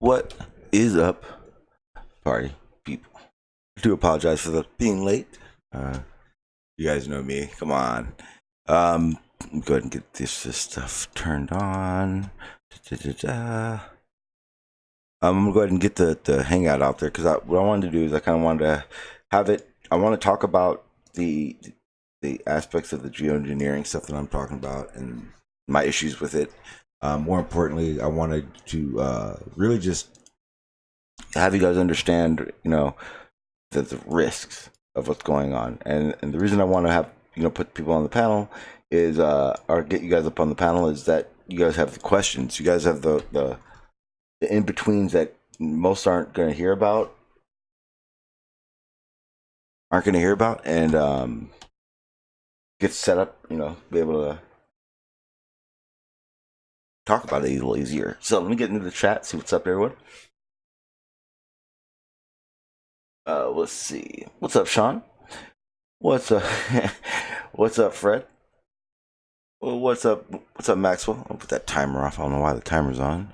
What is up, party people? I do apologize for the being late. You guys know me. Come on. Go ahead and get this stuff turned on. Da-da-da-da. I'm gonna go ahead and get the hangout out there because what I wanted to do is I kind of wanted to have it. I want to talk about the aspects of the geoengineering stuff that I'm talking about and my issues with it. More importantly, I wanted to really just have you guys understand, the risks of what's going on, and the reason I want to have put people on the panel is or get you guys up on the panel is that you guys have the questions, you guys have the in betweens that most aren't going to hear about, and get set up, be able to talk about it a little easier. So let me get into the chat, see what's up, everyone. Let's see. What's up, Sean? What's up? What's up, Fred? Well, what's up, Maxwell? I'll put that timer off. I don't know why the timer's on.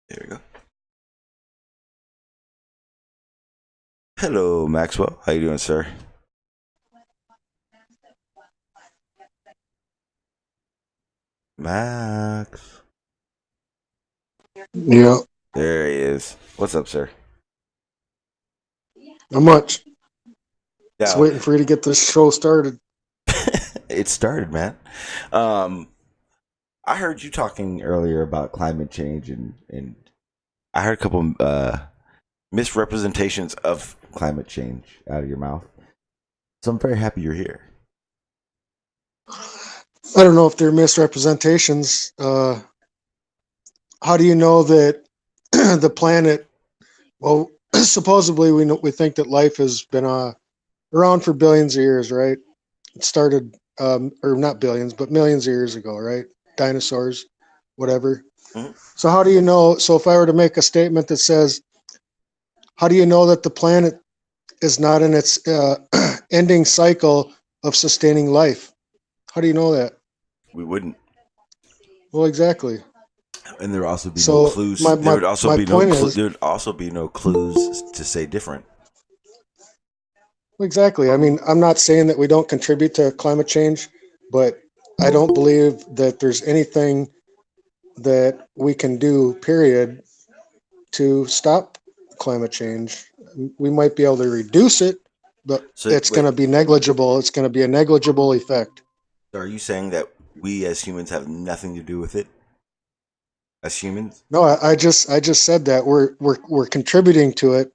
There we go. Hello, Maxwell. How you doing, sir? Max. Yeah. There he is. What's up, sir? Not much. Yeah. Just waiting for you to get this show started. It started, man. I heard you talking earlier about climate change, and I heard a couple misrepresentations of climate change out of your mouth. So I'm very happy you're here. I don't know if they're misrepresentations. How do you know that the planet? Well, supposedly we think that life has been around for billions of years, right? It started, or not billions, but millions of years ago, right? Dinosaurs, whatever. Mm-hmm. So how do you know? So if I were to make a statement that says, how do you know that the planet is not in its ending cycle of sustaining life? How do you know that? We wouldn't. Well, exactly. And there would also be no clues. There would also be no clues to say different. Exactly. I mean, I'm not saying that we don't contribute to climate change, but I don't believe that there's anything that we can do, period, to stop climate change. We might be able to reduce it, but it's going to be negligible. It's going to be a negligible effect. So are you saying that we as humans have nothing to do with it? As humans? No, I just said that we're contributing to it,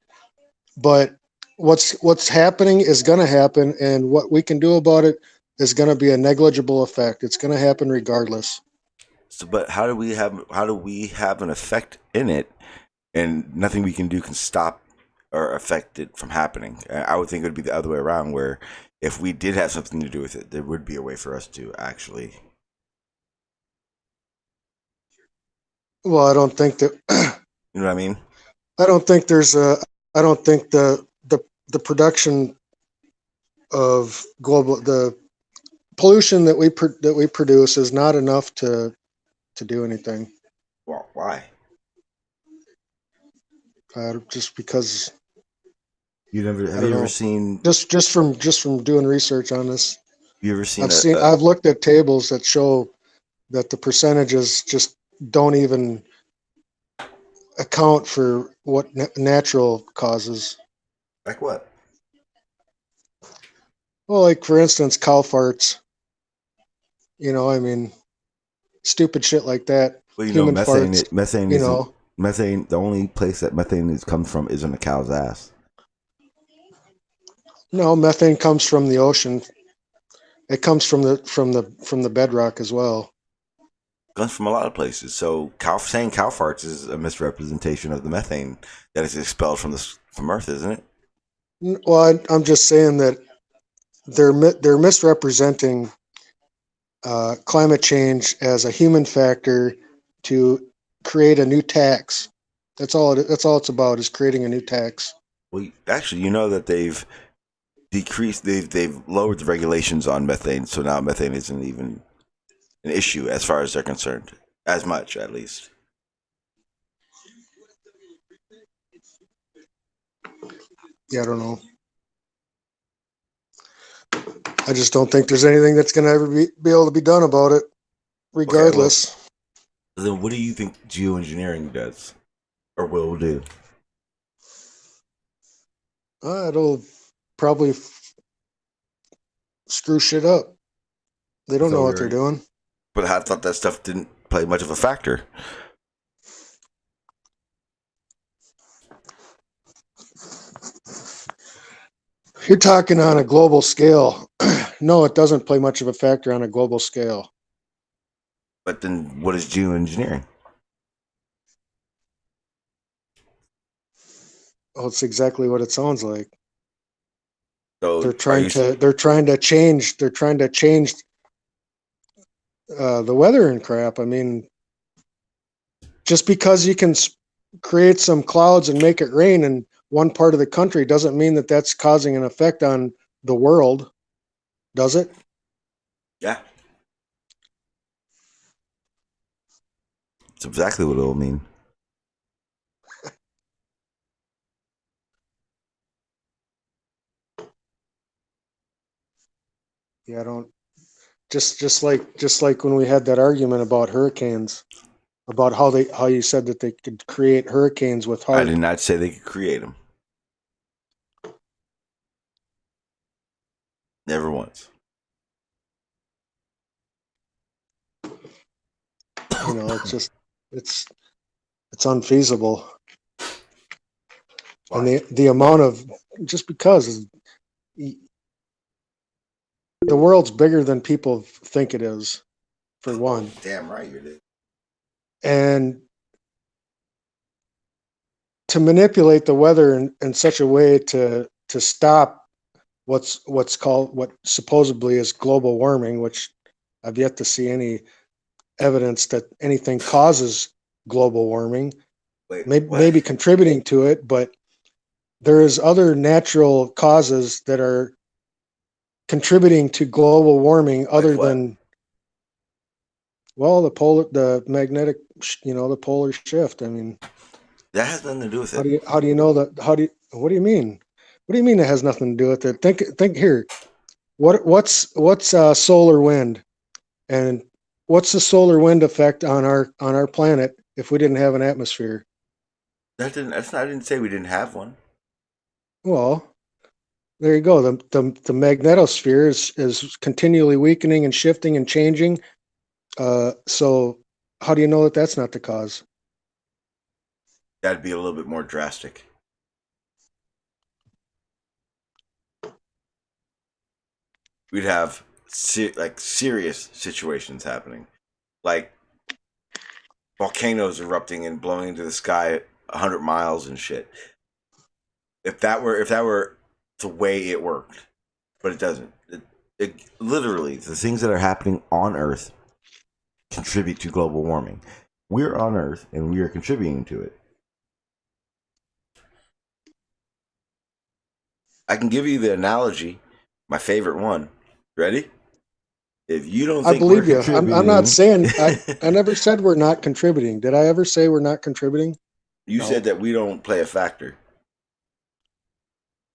but what's happening is going to happen, and what we can do about it is going to be a negligible effect. It's going to happen regardless. So, but how do we have an effect in it, and nothing we can do can stop or affect it from happening? I would think it would be the other way around, where if we did have something to do with it, there would be a way for us to actually. Well, I don't think that. You know what I mean? I don't think there's a. I don't think the production of the pollution that we produce is not enough to do anything. Well, why? Just because. Have you ever seen just from doing research on this? You ever seen? I've looked at tables that show that the percentages just don't even account for what natural causes. Like what? Well, like for instance, cow farts. I mean, stupid shit like that. Well, Human methane. farts. Methane. Methane. The only place that methane comes from is in a cow's ass. No, methane comes from the ocean. It comes from the bedrock as well. It comes from a lot of places. So saying cow farts is a misrepresentation of the methane that is expelled from Earth, isn't it? Well, I'm just saying that they're misrepresenting climate change as a human factor to create a new tax. That's all it's about, is creating a new tax. Well, actually, that they've decreased. They've lowered the regulations on methane, so now methane isn't even an issue as far as they're concerned, as much at least. Yeah, I don't know. I just don't think there's anything that's going to ever be able to be done about it, regardless. Okay, well, then what do you think geoengineering does or will do? It'll probably screw shit up. They don't know what they're doing. But I thought that stuff didn't play much of a factor. You're talking on a global scale. No, it doesn't play much of a factor on a global scale. But then what is geoengineering? Oh, it's exactly what it sounds like. So they're trying to change the weather and crap. I mean, just because you can create some clouds and make it rain in one part of the country doesn't mean that that's causing an effect on the world, does it? Yeah. It's exactly what it'll mean. Yeah, I don't. Just like when we had that argument about hurricanes, about how you said that they could create hurricanes with heart. I did not say they could create them. Never once. You know, it's unfeasible. Why? And the amount of, just because the world's bigger than people think it is, for one. Damn right you did. And to manipulate the weather in such a way to stop what supposedly is global warming, which I've yet to see any evidence that anything causes global warming. Maybe contributing to it, but there is other natural causes that are contributing to global warming other than, well, the magnetic, the polar shift. I mean, that has nothing to do with it. How do you know that? What do you mean? What do you mean it has nothing to do with it? Think here. What's solar wind, and what's the solar wind effect on our planet if we didn't have an atmosphere? I didn't say we didn't have one. Well, there you go. The magnetosphere is continually weakening and shifting and changing. So how do you know that that's not the cause? That'd be a little bit more drastic. We'd have serious situations happening, like volcanoes erupting and blowing into the sky 100 miles and shit. If that were the way it worked, but it doesn't. It literally, the things that are happening on Earth contribute to global warming. We're on Earth and we are contributing to it. I can give you the analogy, my favorite one. Ready? If you don't think I believe you. I'm not saying, I never said we're not contributing. Did I ever say we're not contributing? You said that we don't play a factor.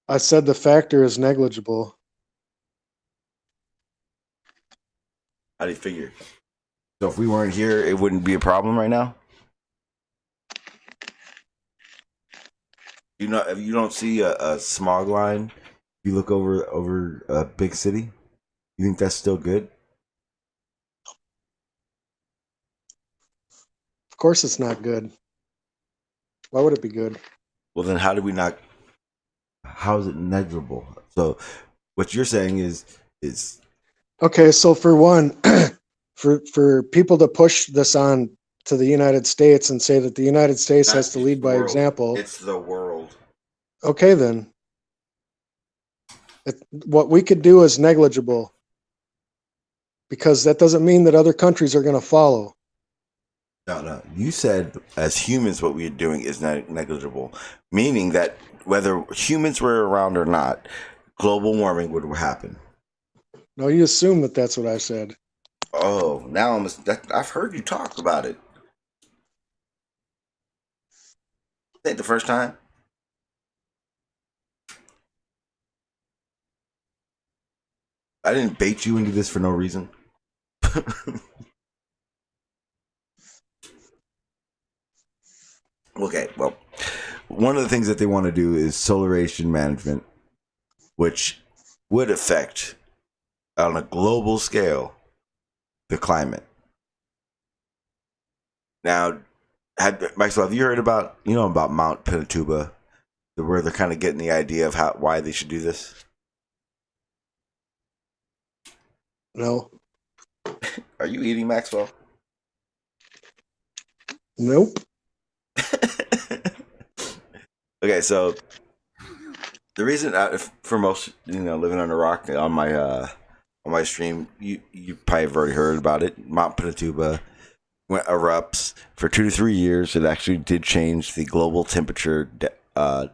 I said the factor is negligible. How do you figure? So if we weren't here, it wouldn't be a problem right now? If you don't see a smog line, you look over a big city, you think that's still good? Of course it's not good. Why would it be good? Well, then how is it negligible? So what you're saying is okay, so for one, for people to push this on to the United States and say that the United States has to lead by example. It's the world. Okay, then. What we could do is negligible, because that doesn't mean that other countries are going to follow. No. You said as humans what we're doing is negligible, meaning that whether humans were around or not, global warming would happen. No, you assume that that's what I said. Oh, now I've heard you talk about it. Ain't the first time. I didn't bait you into this for no reason. Okay, well, one of the things that they want to do is Solaration Management, which would affect, on a global scale, the climate. Now, Maxwell, have you heard about Mount Pinatubo, where they're kind of getting the idea of why they should do this? No. Are you eating, Maxwell? Nope. Okay, so the reason for most, living on a rock on my stream, you probably have already heard about it. Mount Pinatubo erupts for 2 to 3 years. It actually did change the global temperature,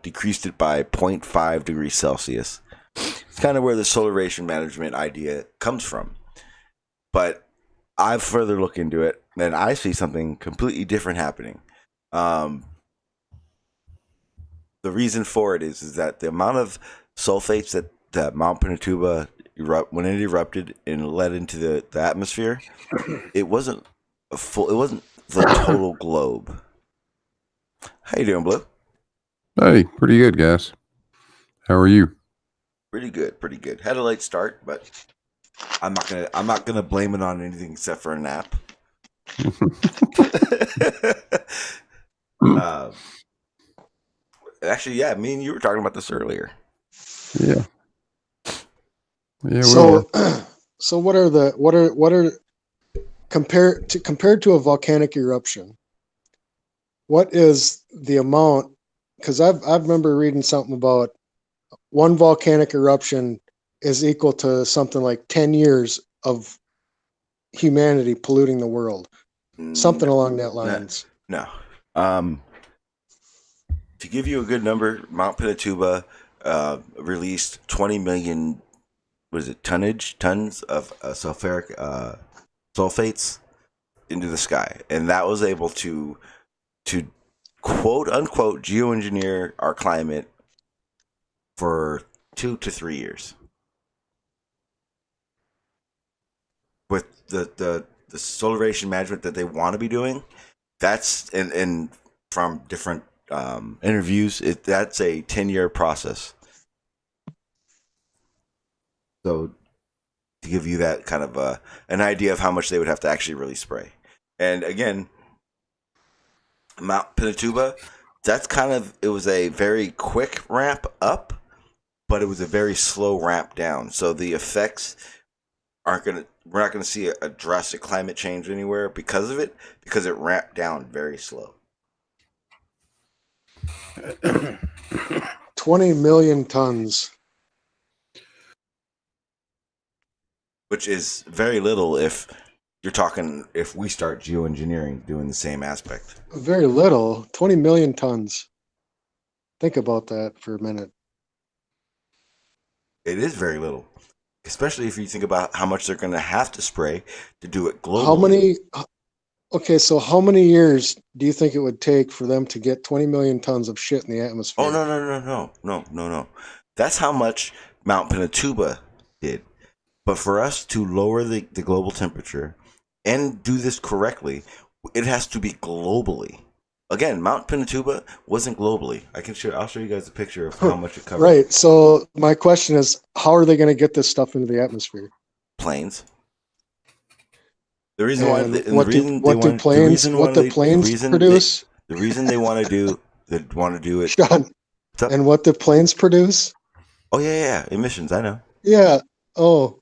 decreased it by 0.5 degrees Celsius. It's kind of where the Solaration Management idea comes from. But I've further looked into it, and I see something completely different happening. The reason for it is that the amount of sulfates that Mount Pinatubo when it erupted and led into the atmosphere, it wasn't the total globe. How you doing, Blue? Hey, pretty good, guys. How are you? Pretty good. Had a late start, but I'm not gonna blame it on anything except for a nap. Actually, yeah, me and you were talking about this earlier. Yeah. Yeah. So what are compared to a volcanic eruption? What is the amount? Because I remember reading something about one volcanic eruption is equal to something like 10 years of humanity polluting the world. Something along that lines. No. To give you a good number, Mount Pinatubo released 20 million, tons of sulfates into the sky, and that was able to quote unquote geoengineer our climate for 2 to 3 years. With the Solaration Management that they want to be doing, that's and from different interviews, that's a 10-year process. So to give you that kind of an idea of how much they would have to actually really spray. And again, Mount Pinatubo, it was a very quick ramp up, but it was a very slow ramp down. So the effects we're not gonna see a drastic climate change anywhere because of it, because it ramped down very slow. 20 million tons. Which is very little if we start geoengineering doing the same aspect. Very little. 20 million tons. Think about that for a minute. It is very little, especially if you think about how much they're going to have to spray to do it globally. How many years do you think it would take for them to get 20 million tons of shit in the atmosphere? Oh, no. That's how much Mount Pinatubo did. But for us to lower the global temperature and do this correctly, it has to be globally. Again, Mount Pinatubo wasn't globally. I'll show you guys a picture of how much it covered. Right. So my question is, how are they going to get this stuff into the atmosphere? Planes. The reason produce? The reason they want to do it. Sean, and what do planes produce? Oh yeah, emissions. I know. Yeah. Oh.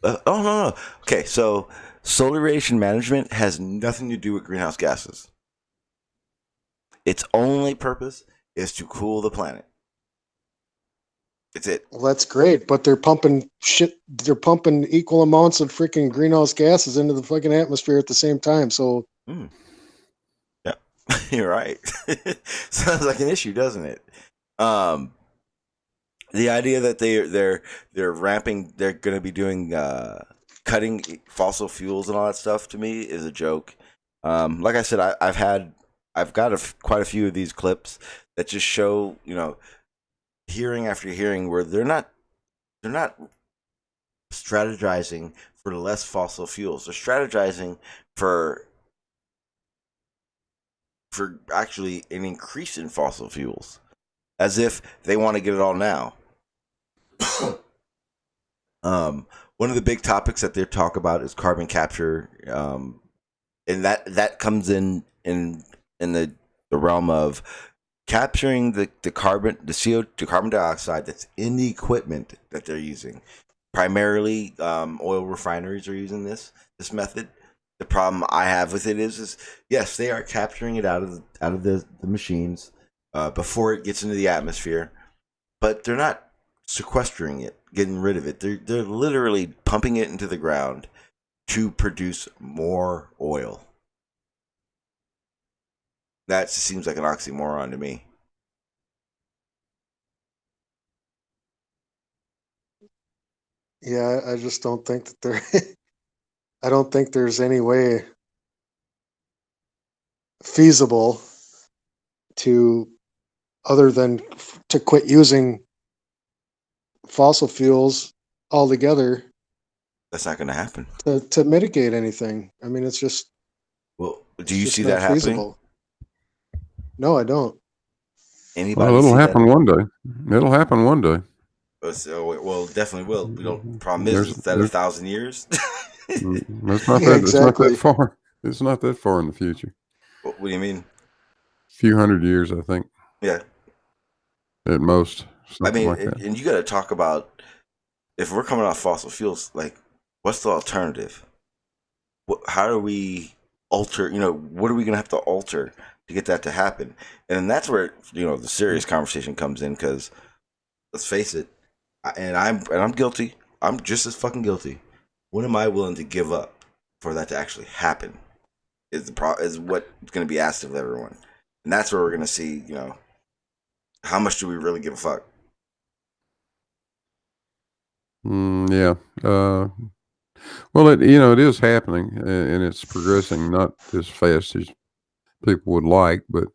No. Okay, so Solaration Management has nothing to do with greenhouse gases. Its only purpose is to cool the planet. It's it. Well, that's great, but they're pumping shit. They're pumping equal amounts of freaking greenhouse gases into the fucking atmosphere at the same time. So, yeah, you're right. Sounds like an issue, doesn't it? The idea that they're ramping, they're going to be doing cutting fossil fuels and all that stuff to me is a joke. Like I said, I've got quite a few of these clips that just show, hearing after hearing where they're not strategizing for less fossil fuels. They're strategizing for actually an increase in fossil fuels, as if they want to get it all now. One of the big topics that they talk about is carbon capture, and that comes in the realm of capturing the carbon, the CO2, carbon dioxide that's in the equipment that they're using. Primarily, oil refineries are using this method. The problem I have with it is yes, they are capturing it out of the machines before it gets into the atmosphere, but they're not sequestering it, getting rid of it. They're literally pumping it into the ground to produce more oil. That just seems like an oxymoron to me. Yeah, I just don't think that there. I don't think there's any way feasible to, other than to quit using fossil fuels altogether, That's not going to happen. to mitigate anything. I mean, it's just. Well, do It's you just see not that happening? feasible. No, I don't. Anybody Well, it'll see happen that? one day. It'll happen one day. Well, it definitely will. We don't. Problem There's, is that 1,000 years? it's not Yeah, that. It's not that exactly. far. It's not that far in the future. What do you mean? A few hundred years, I think, Yeah, at most. I Something mean, like that. and you got to talk about, if we're coming off fossil fuels, like, what's the alternative? How do we alter? What are we gonna have to alter to get that to happen? And that's where the serious conversation comes in, because let's face it, I'm guilty. I'm just as fucking guilty. What am I willing to give up for that to actually happen? Is what's going to be asked of everyone, and that's where we're going to see. How much do we really give a fuck? Yeah. Well, it is happening, and it's progressing not as fast as people would like. But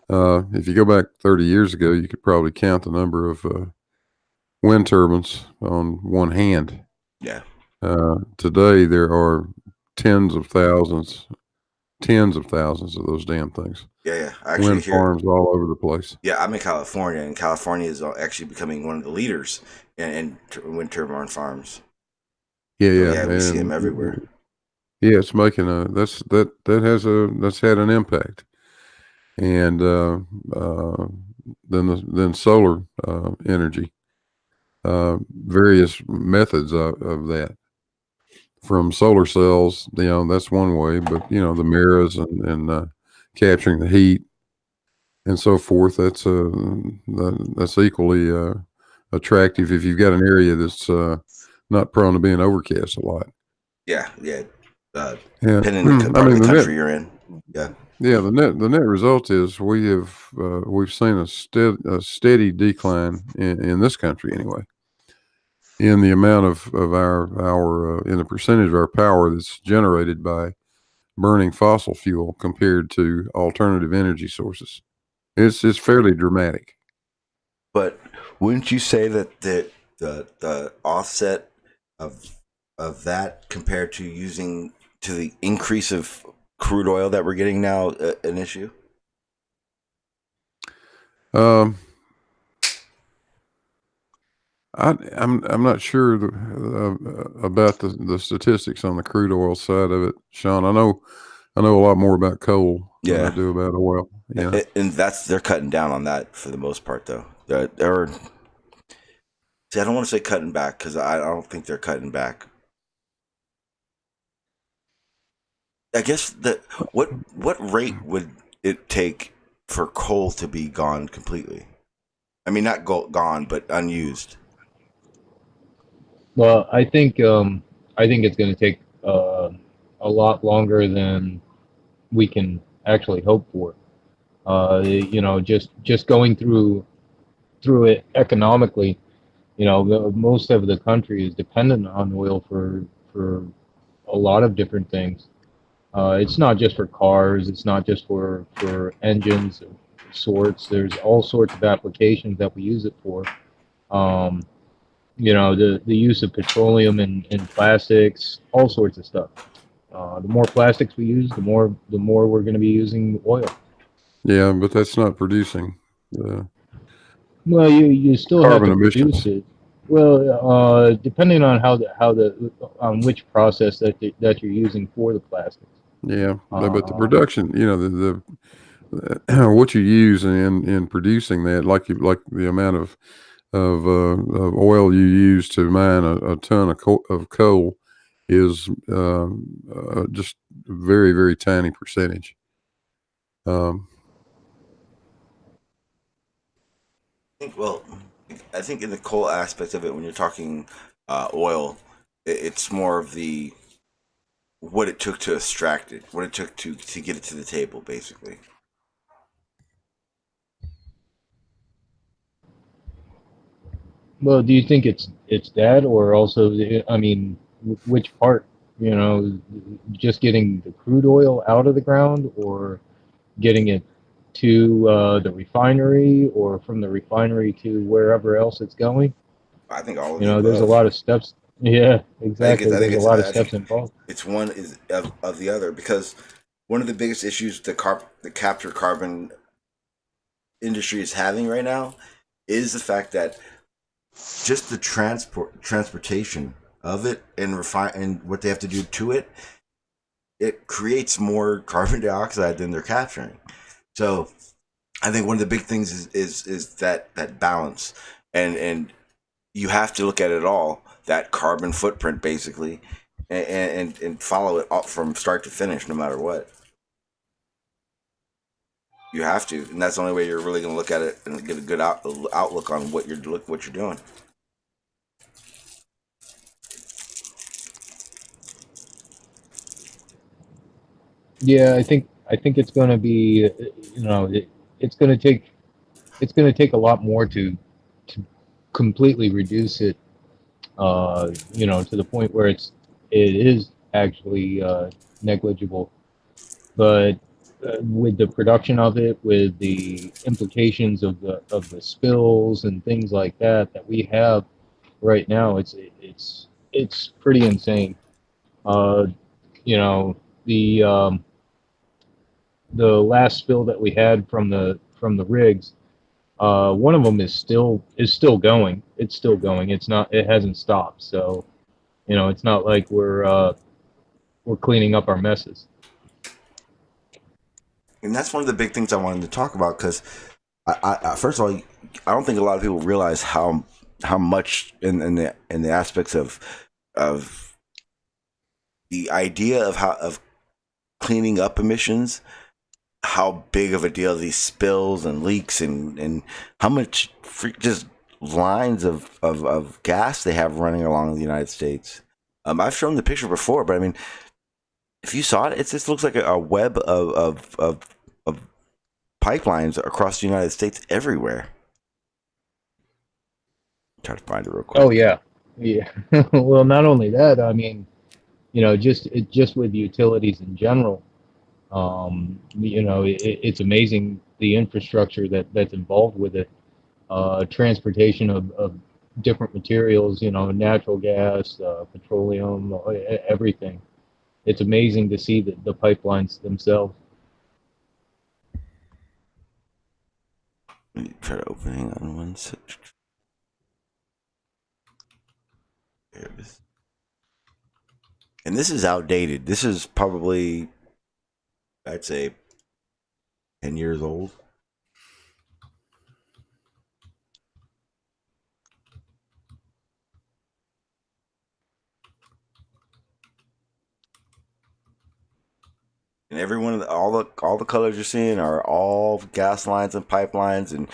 if you go back 30 years ago, you could probably count the number of wind turbines on one hand. Yeah. Today, there are tens of thousands of those damn things. Yeah. Actually, Wind farms all over the place. Yeah, I'm in California, and California is actually becoming one of the leaders in wind turbine farms. Yeah, So, yeah. we see them everywhere. Yeah, it's making that's had an impact. And then solar energy, various methods of that, from solar cells. That's one way, but the mirrors and capturing the heat and so forth. That's equally attractive if you've got an area that's not prone to being overcast a lot. Yeah. Depending on the country you're in. Yeah. Yeah, the net result is we've seen a steady decline in this country anyway, in the amount of our in the percentage of our power that's generated by burning fossil fuel compared to alternative energy sources. It's fairly dramatic. But wouldn't you say that the offset of that compared to the increase of crude oil that we're getting now an issue? I'm not sure about the statistics on the crude oil side of it, Sean. I know a lot more about coal than I do about oil. Yeah, and they're cutting down on that for the most part, though. I don't want to say cutting back, because I don't think they're cutting back. I guess what rate would it take for coal to be gone completely? I mean, not gone, but unused. Well, I think it's going to take a lot longer than we can actually hope for. Just going through through it economically. Most of the country is dependent on oil for a lot of different things. It's not just for cars. It's not just for engines of sorts. There's all sorts of applications that we use it for. The use of petroleum in plastics, all sorts of stuff. The more plastics we use, the more we're going to be using oil. Yeah, but that's not producing Well, you still have carbon to emissions. produce it. Well, depending on on which process that you're using for the plastics. Yeah, but the production, the what you use in producing that, like the amount of oil you use to mine a ton of coal is just a very, very tiny percentage. I think in the coal aspect of it, when you're talking oil, it's more of the what it took to extract it, what it took to get it to the table, basically. Well, do you think it's that, or also, I mean, which part? Just getting the crude oil out of the ground, or getting it to the refinery, or from the refinery to wherever else it's going? I think all of the There's a above. lot of steps. Yeah, I think exactly. There's a lot of steps involved. it's one is of the other, because one of the biggest issues the capture carbon industry is having right now is the fact that just the transportation of it and and what they have to do to it, it creates more carbon dioxide than they're capturing. So I think one of the big things is that balance, and you have to look at it all, that carbon footprint basically, and follow it up from start to finish, no matter what. You have to, and that's the only way you're really going to look at it and get a good outlook on what you're doing. Yeah, I think it's going to be, it's going to take a lot more to completely reduce it, to the point where it is actually negligible. But with the production of it, with the implications of the spills and things like that we have right now, it's pretty insane. Uh, you know, the last spill that we had from the rigs, one of them is still going. It's still going. It hasn't stopped. So, it's not like we're cleaning up our messes. And that's one of the big things I wanted to talk about, because I first of all, I don't think a lot of people realize how much in the aspects of the idea of cleaning up emissions, how big of a deal these spills and leaks and how much just lines of gas they have running along the United States. I've shown the picture before, but I mean, if you saw it, it just looks like a web of pipelines across the United States everywhere. Try to find it real quick. Oh yeah, yeah. Well, not only that, I mean, just with utilities in general, it's amazing the infrastructure that's involved with it. Transportation of different materials, natural gas, petroleum, everything. It's amazing to see the pipelines themselves. Let me try to open. Hang on one sec. There it is. And this is outdated. This is probably, I'd say, 10 years old. And every one of all the colors you're seeing are all gas lines and pipelines and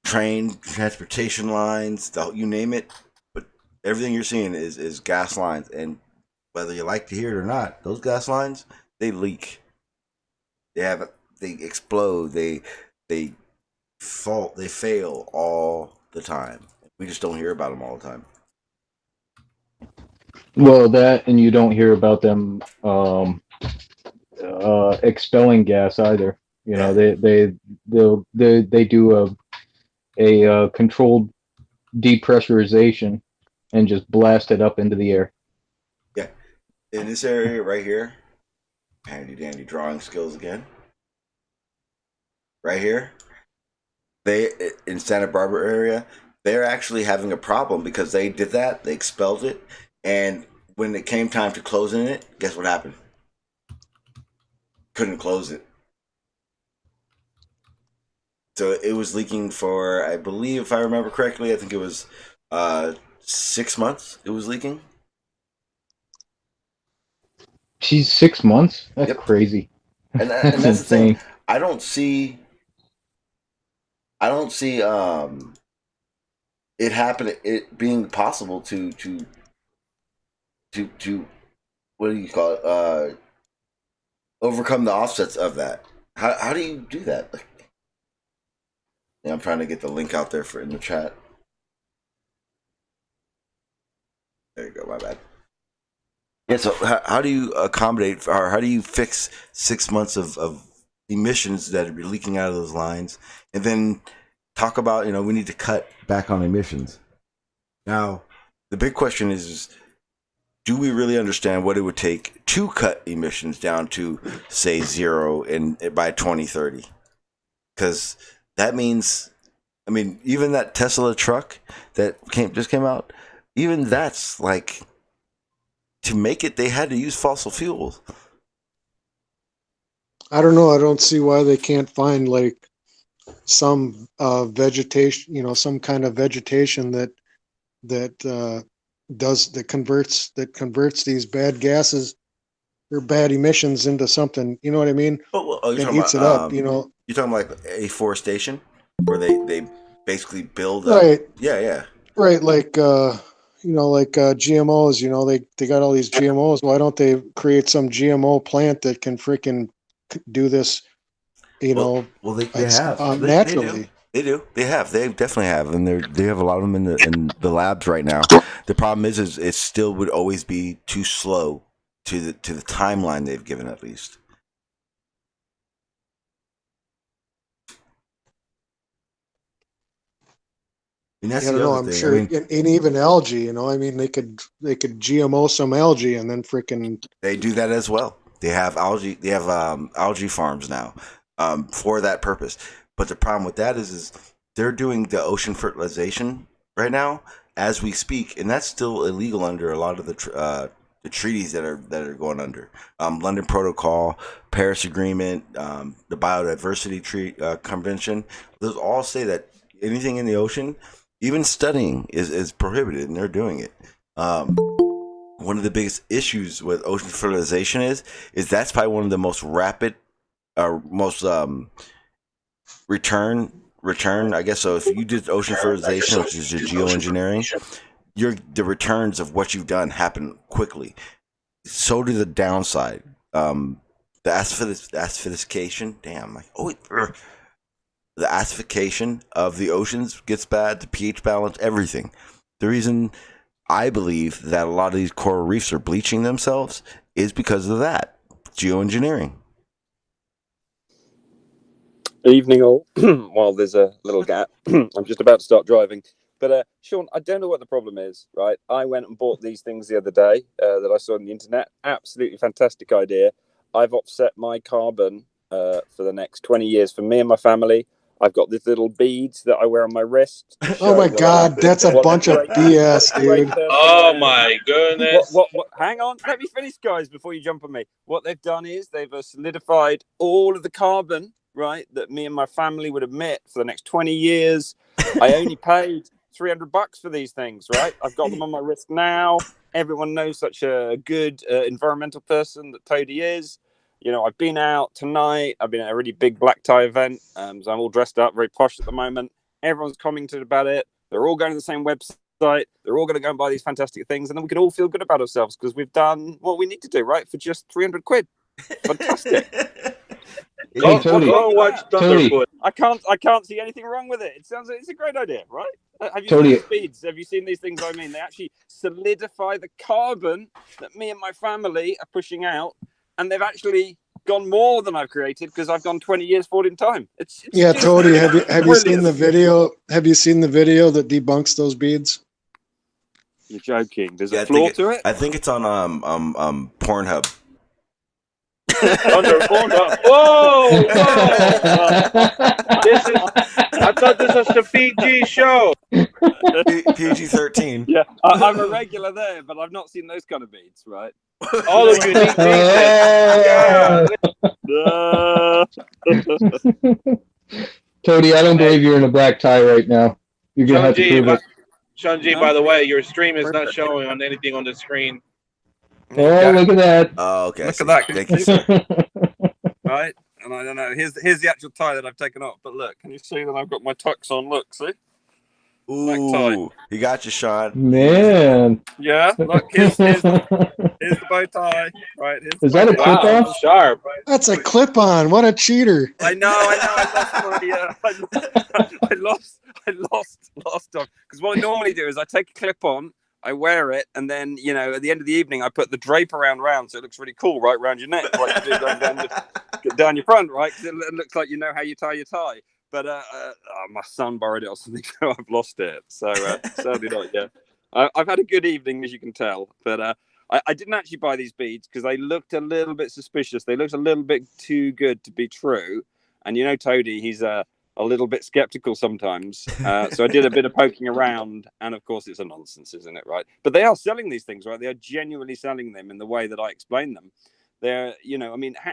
transportation lines, you name it. But everything you're seeing is gas lines, and whether you like to hear it or not, those gas lines, they leak. They explode. They They fail all the time. We just don't hear about them all the time. Well, that, and you don't hear about them expelling gas either. You know, they do a controlled depressurization and just blast it up into the air. Yeah. In this area right here, handy dandy drawing skills again. Right here, they in Santa Barbara area, they're actually having a problem because they did that. They expelled it, and when it came time to closing it, guess what happened? Couldn't close it. So it was leaking for, I believe, if I remember correctly, I think it was 6 months. It was leaking. She's 6 months. That's Yep. crazy. And that's the thing. I don't see it happen. It being possible to what do you call it? Overcome the offsets of that. How do you do that? Yeah, I'm trying to get the link out there in the chat. There you go. My bad. Yeah. So how do you accommodate, or how do you fix 6 months of emissions that are leaking out of those lines, and then talk about, we need to cut back on emissions. Now, the big question is do we really understand what it would take to cut emissions down to, say, 0 by 2030? Because that means, even that Tesla truck that just came out, even that's like, to make it, they had to use fossil fuels. I don't know. I don't see why they can't find like some vegetation, some kind of vegetation that converts these bad gases or bad emissions into something. You know what I mean? You're and eats it up. You're talking like afforestation, where they basically build right. Yeah. Right, like GMOs. They got all these GMOs. Why don't they create some GMO plant that can freaking do this? They have naturally. They do. They definitely have, and they have a lot of them in the labs right now. The problem is it still would always be too slow to the timeline they've given, at least. And that's I don't know. I'm sure, and even algae. They could GMO some algae and then freaking. They do that as well. They have algae. They have algae farms now for that purpose. But the problem with that is they're doing the ocean fertilization right now as we speak, and that's still illegal under a lot of the treaties that are going under. London Protocol, Paris Agreement, the Biodiversity Convention. Those all say that anything in the ocean, even studying, is prohibited, and they're doing it. One of the biggest issues with ocean fertilization is that's probably one of the most rapid, most return, I guess. So if you did ocean fertilization, which is your geoengineering, the returns of what you've done happen quickly. So do the downside. The acidification. The acidification of the oceans gets bad. The pH balance, everything. The reason I believe that a lot of these coral reefs are bleaching themselves is because of that geoengineering. Evening all. While there's a little gap, I'm just about to start driving. But Sean, I don't know what the problem is, right? I went and bought these things the other day that I saw on the internet. Absolutely fantastic idea. I've offset my carbon for the next 20 years for me and my family. I've got these little beads that I wear on my wrist. Oh my God, that's a bunch of BS, dude. Oh my goodness. What? Hang on, let me finish, guys, before you jump on me. What they've done is they've solidified all of the carbon, right, that me and my family would emit for the next 20 years. I only paid $300 for these things, right? I've got them on my wrist now. Everyone knows such a good environmental person that Toadie is. I've been out tonight. I've been at a really big black tie event. So I'm all dressed up, very posh at the moment. Everyone's commented about it. They're all going to the same website. They're all going to go and buy these fantastic things. And then we can all feel good about ourselves because we've done what we need to do, right? For just 300 quid. Fantastic. Hey, Tony. Go watch Tony. Thunderfoot. I can't see anything wrong with it. It sounds like it's a great idea, right? Have you Tony. seen the speeds? Have you seen these things? I mean, they actually solidify the carbon that me and my family are pushing out, and they've actually gone more than I've created because I've gone 20 years forward in time. It's Yeah, just Tony, have you brilliant. seen the video? Have you seen the video that debunks those beads? You're joking. There's Yeah, a flaw to it. I think it's on Pornhub. Thunderfoot. Whoa! I thought this was the PG show. PG-13. Yeah, I'm a regular there, but I've not seen those kind of beads, right? All of you need Tony, I don't believe you're in a black tie right now. You're gonna have to prove it. Shunji, by the way, your stream is not showing on anything on the screen. Oh, look at that. Oh, okay. Look at that. Thank you, sir. Right? And I don't know. Here's the actual tie that I've taken off. But look, can you see that I've got my tux on? Look, see? Ooh, he got you, Sean. Man. Yeah. Look, here's the bow tie. Right. Here's Is that a clip Wow, off? sharp. That's a clip-on. What a cheater! I know. I lost on because what I normally do is I take a clip on, I wear it, and then at the end of the evening I put the drape around so it looks really cool right around your neck, like you do down your front, right? Because it looks like you know how you tie your tie. But my son borrowed it or something, so I've lost it. So sadly not. Yeah, I've had a good evening, as you can tell, but. I didn't actually buy these beads because they looked a little bit suspicious. They looked a little bit too good to be true. And Toady, he's a little bit skeptical sometimes. So I did a bit of poking around. And of course, it's a nonsense, isn't it? Right. But they are selling these things, right? They are genuinely selling them in the way that I explain them. They're,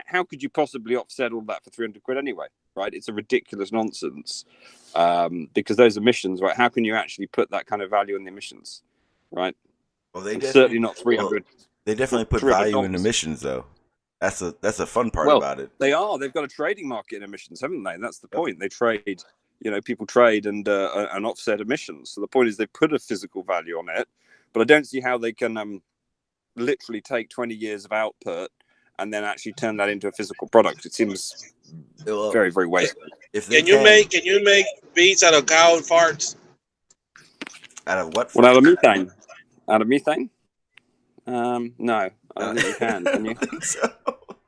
how could you possibly offset all that for 300 quid anyway? Right. It's a ridiculous nonsense because those emissions, right? How can you actually put that kind of value in the emissions? Right. Well, they certainly not 300. Well, they definitely put value in emissions, though. That's a fun part about it. They are. They've got a trading market in emissions, haven't they? That's the point. They trade. People trade and offset emissions. So the point is they put a physical value on it, but I don't see how they can literally take 20 years of output and then actually turn that into a physical product. It seems very, very wasteful. Can you make beads out of cow farts? Out of what? Well, out of methane. Out of methane? No, I don't think you can. Can you?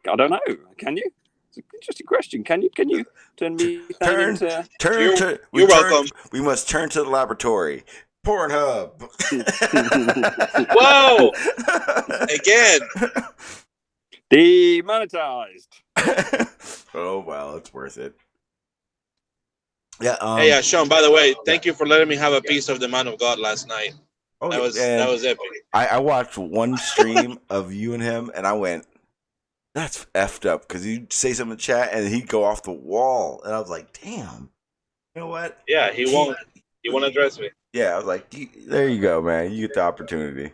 I don't know. Can you? It's an interesting question. Can you turn methane into? You're welcome. We must turn to the laboratory. Pornhub. Whoa! Again. Demonetized. Oh well, it's worth it. Yeah. Hey, Sean. By the way, thank you for letting me have a piece of the Man of God last night. Oh, that was epic. I watched one stream of you and him, and I went, "That's effed up." Because he'd say something in the chat, and he'd go off the wall, and I was like, "Damn, you know what?" Yeah, he won't address me. Yeah, I was like, "There you go, man. You get the opportunity."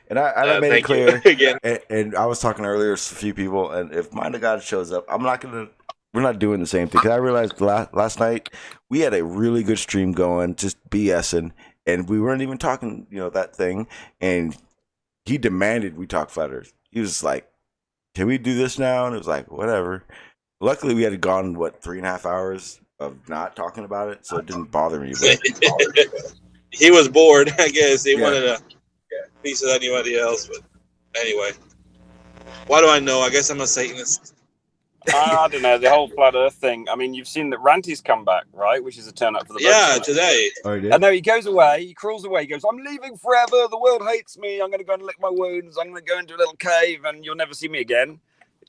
And I made it clear again. And I was talking earlier to a few people, and if Mind of God shows up, we're not doing the same thing. Because I realized last night we had a really good stream going, just BSing. And we weren't even talking, that thing. And he demanded we talk flat earth. He was like, "Can we do this now?" And it was like, whatever. Luckily, we had gone, 3.5 hours of not talking about it. So it didn't bother me. But he was bored, I guess. He wanted a piece of anybody else. But anyway, what do I know? I guess I'm a Satanist. I don't know, the whole flat earth thing. I mean, you've seen that Ranty's come back, right? Which is a turn up for the boat, today. Oh, he did? And no, he goes away, he crawls away, he goes, "I'm leaving forever, the world hates me, I'm going to go and lick my wounds, I'm going to go into a little cave and you'll never see me again."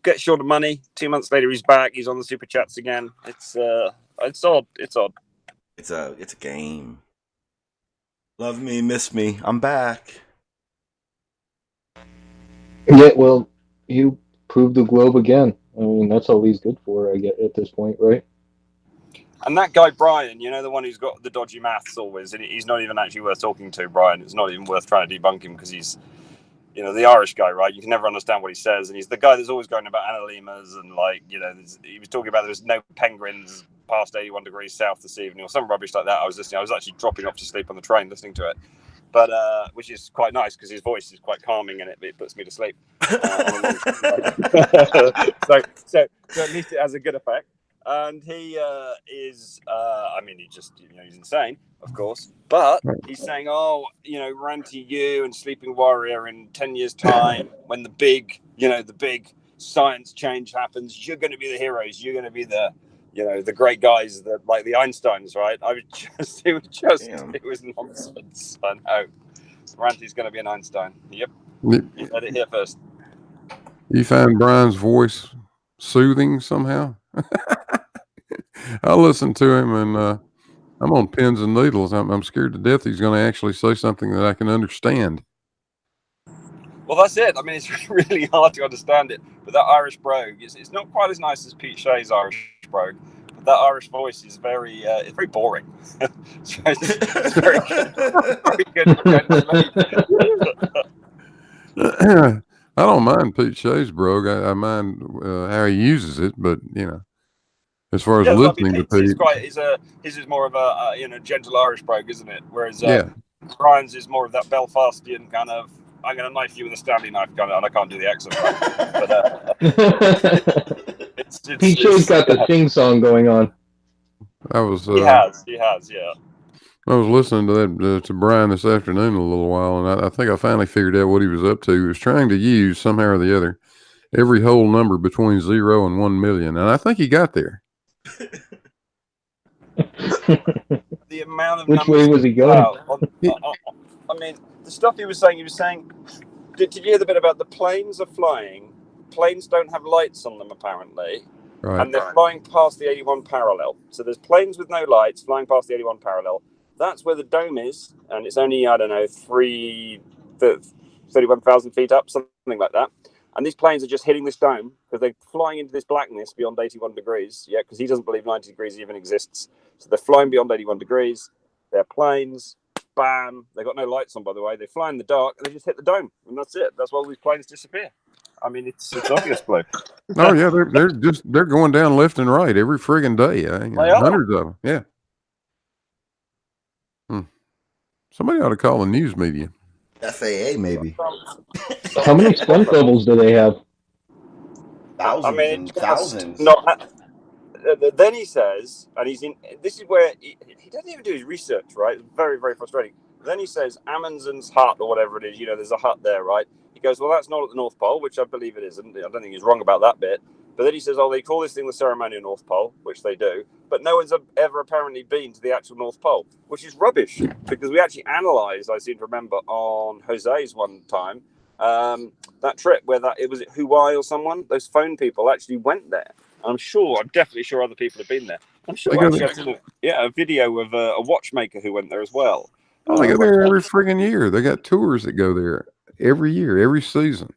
Gets short of money, 2 months later he's back, he's on the super chats again. It's odd. It's a game. Love me, miss me, I'm back. Yeah, well, he proved the globe again. I mean, that's all he's good for, I get at this point, right? And that guy Brian, the one who's got the dodgy maths always, and he's not even actually worth talking to, Brian. It's not even worth trying to debunk him because he's, the Irish guy, right? You can never understand what he says, and he's the guy that's always going about analemas and he was talking about there's no penguins past 81 degrees south this evening or some rubbish like that. I was actually dropping off to sleep on the train listening to it. but which is quite nice because his voice is quite calming and it puts me to sleep. So at least it has a good effect. And he is, I mean, he's insane, of course, but he's saying, oh, Ranty you and Sleeping Warrior in 10 years' time, when the big science change happens, you're going to be the heroes. You're going to be the great guys that like the Einsteins, right? It was nonsense. I know. Ranty's going to be an Einstein. Yep. You heard it here first. You find Brian's voice soothing somehow? I listen to him and I'm on pins and needles. I'm scared to death he's going to actually say something that I can understand. Well, that's it. I mean, it's really hard to understand it. But that Irish brogue, it's not quite as nice as Pete Shea's Irish brogue. But that Irish voice is it's very boring. It's very good. I don't mind Pete Shea's brogue. I mind how he uses it, but as far as listening to Pete, his is more of a gentle Irish brogue, isn't it? Whereas Brian's is more of that Belfastian kind of, I'm going to knife you with a Stanley knife kind of, and I can't do the accent. But Pete Shea's got the sing song going on. He has, yeah. I was listening to that to Brian this afternoon a little while, and I think I finally figured out what he was up to. He was trying to use somehow or the other every whole number between 0 and 1 million, and I think he got there. The amount of which way was he going? I mean, the stuff he was saying. Did you hear the bit about the planes are flying? Planes don't have lights on them apparently, right. And they're flying past the 81 parallel. So there's planes with no lights flying past the 81 parallel. That's where the dome is, and it's only 31,000 feet up, something like that. And these planes are just hitting this dome because they're flying into this blackness beyond 81 degrees. Yeah, because he doesn't believe 90 degrees even exists. So they're flying beyond 81 degrees. They're planes. Bam. They've got no lights on, by the way. They fly in the dark and they just hit the dome. And that's it. That's why all these planes disappear. I mean, it's obvious, Blue. Oh, yeah. They're going down left and right every friggin' day. Hundreds of them. Yeah. Somebody ought to call the news media. FAA, maybe. How many stunt doubles do they have? Thousands. Then he says, and this is where he doesn't even do his research, right? It's very, very frustrating. Then he says Amundsen's hut or whatever it is, there's a hut there, right? He goes, well, that's not at the North Pole, which I believe it isn't. I don't think he's wrong about that bit. But then he says, they call this thing the ceremonial North Pole, which they do. But no one's ever apparently been to the actual North Pole, which is rubbish because we actually analysed, I seem to remember, on Jose's one time, that trip where it was Hawaii or someone, those phone people actually went there. I'm definitely sure other people have been there. I'm sure I've seen a video of a watchmaker who went there as well. They go there every friggin' year. They got tours that go there every year, every season.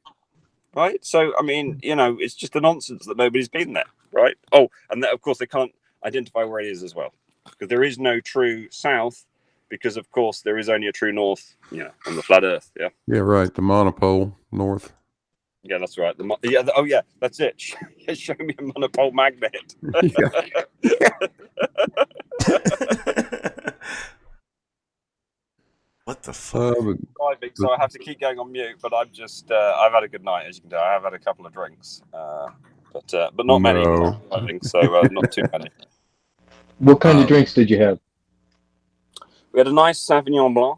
Right? So, I mean, it's just a nonsense that nobody's been there, right? Oh, and that, of course, they can't identify where it is as well. Because there is no true south, because, of course, there is only a true north, on the flat earth, yeah? Yeah, right. The monopole north. Yeah, that's right. That's it. Show me a monopole magnet. What the fuck? So I have to keep going on mute, but I've had a good night, as you can tell. I have had a couple of drinks, but not many. I think so. Not too many. What kind of drinks did you have? We had a nice Sauvignon Blanc,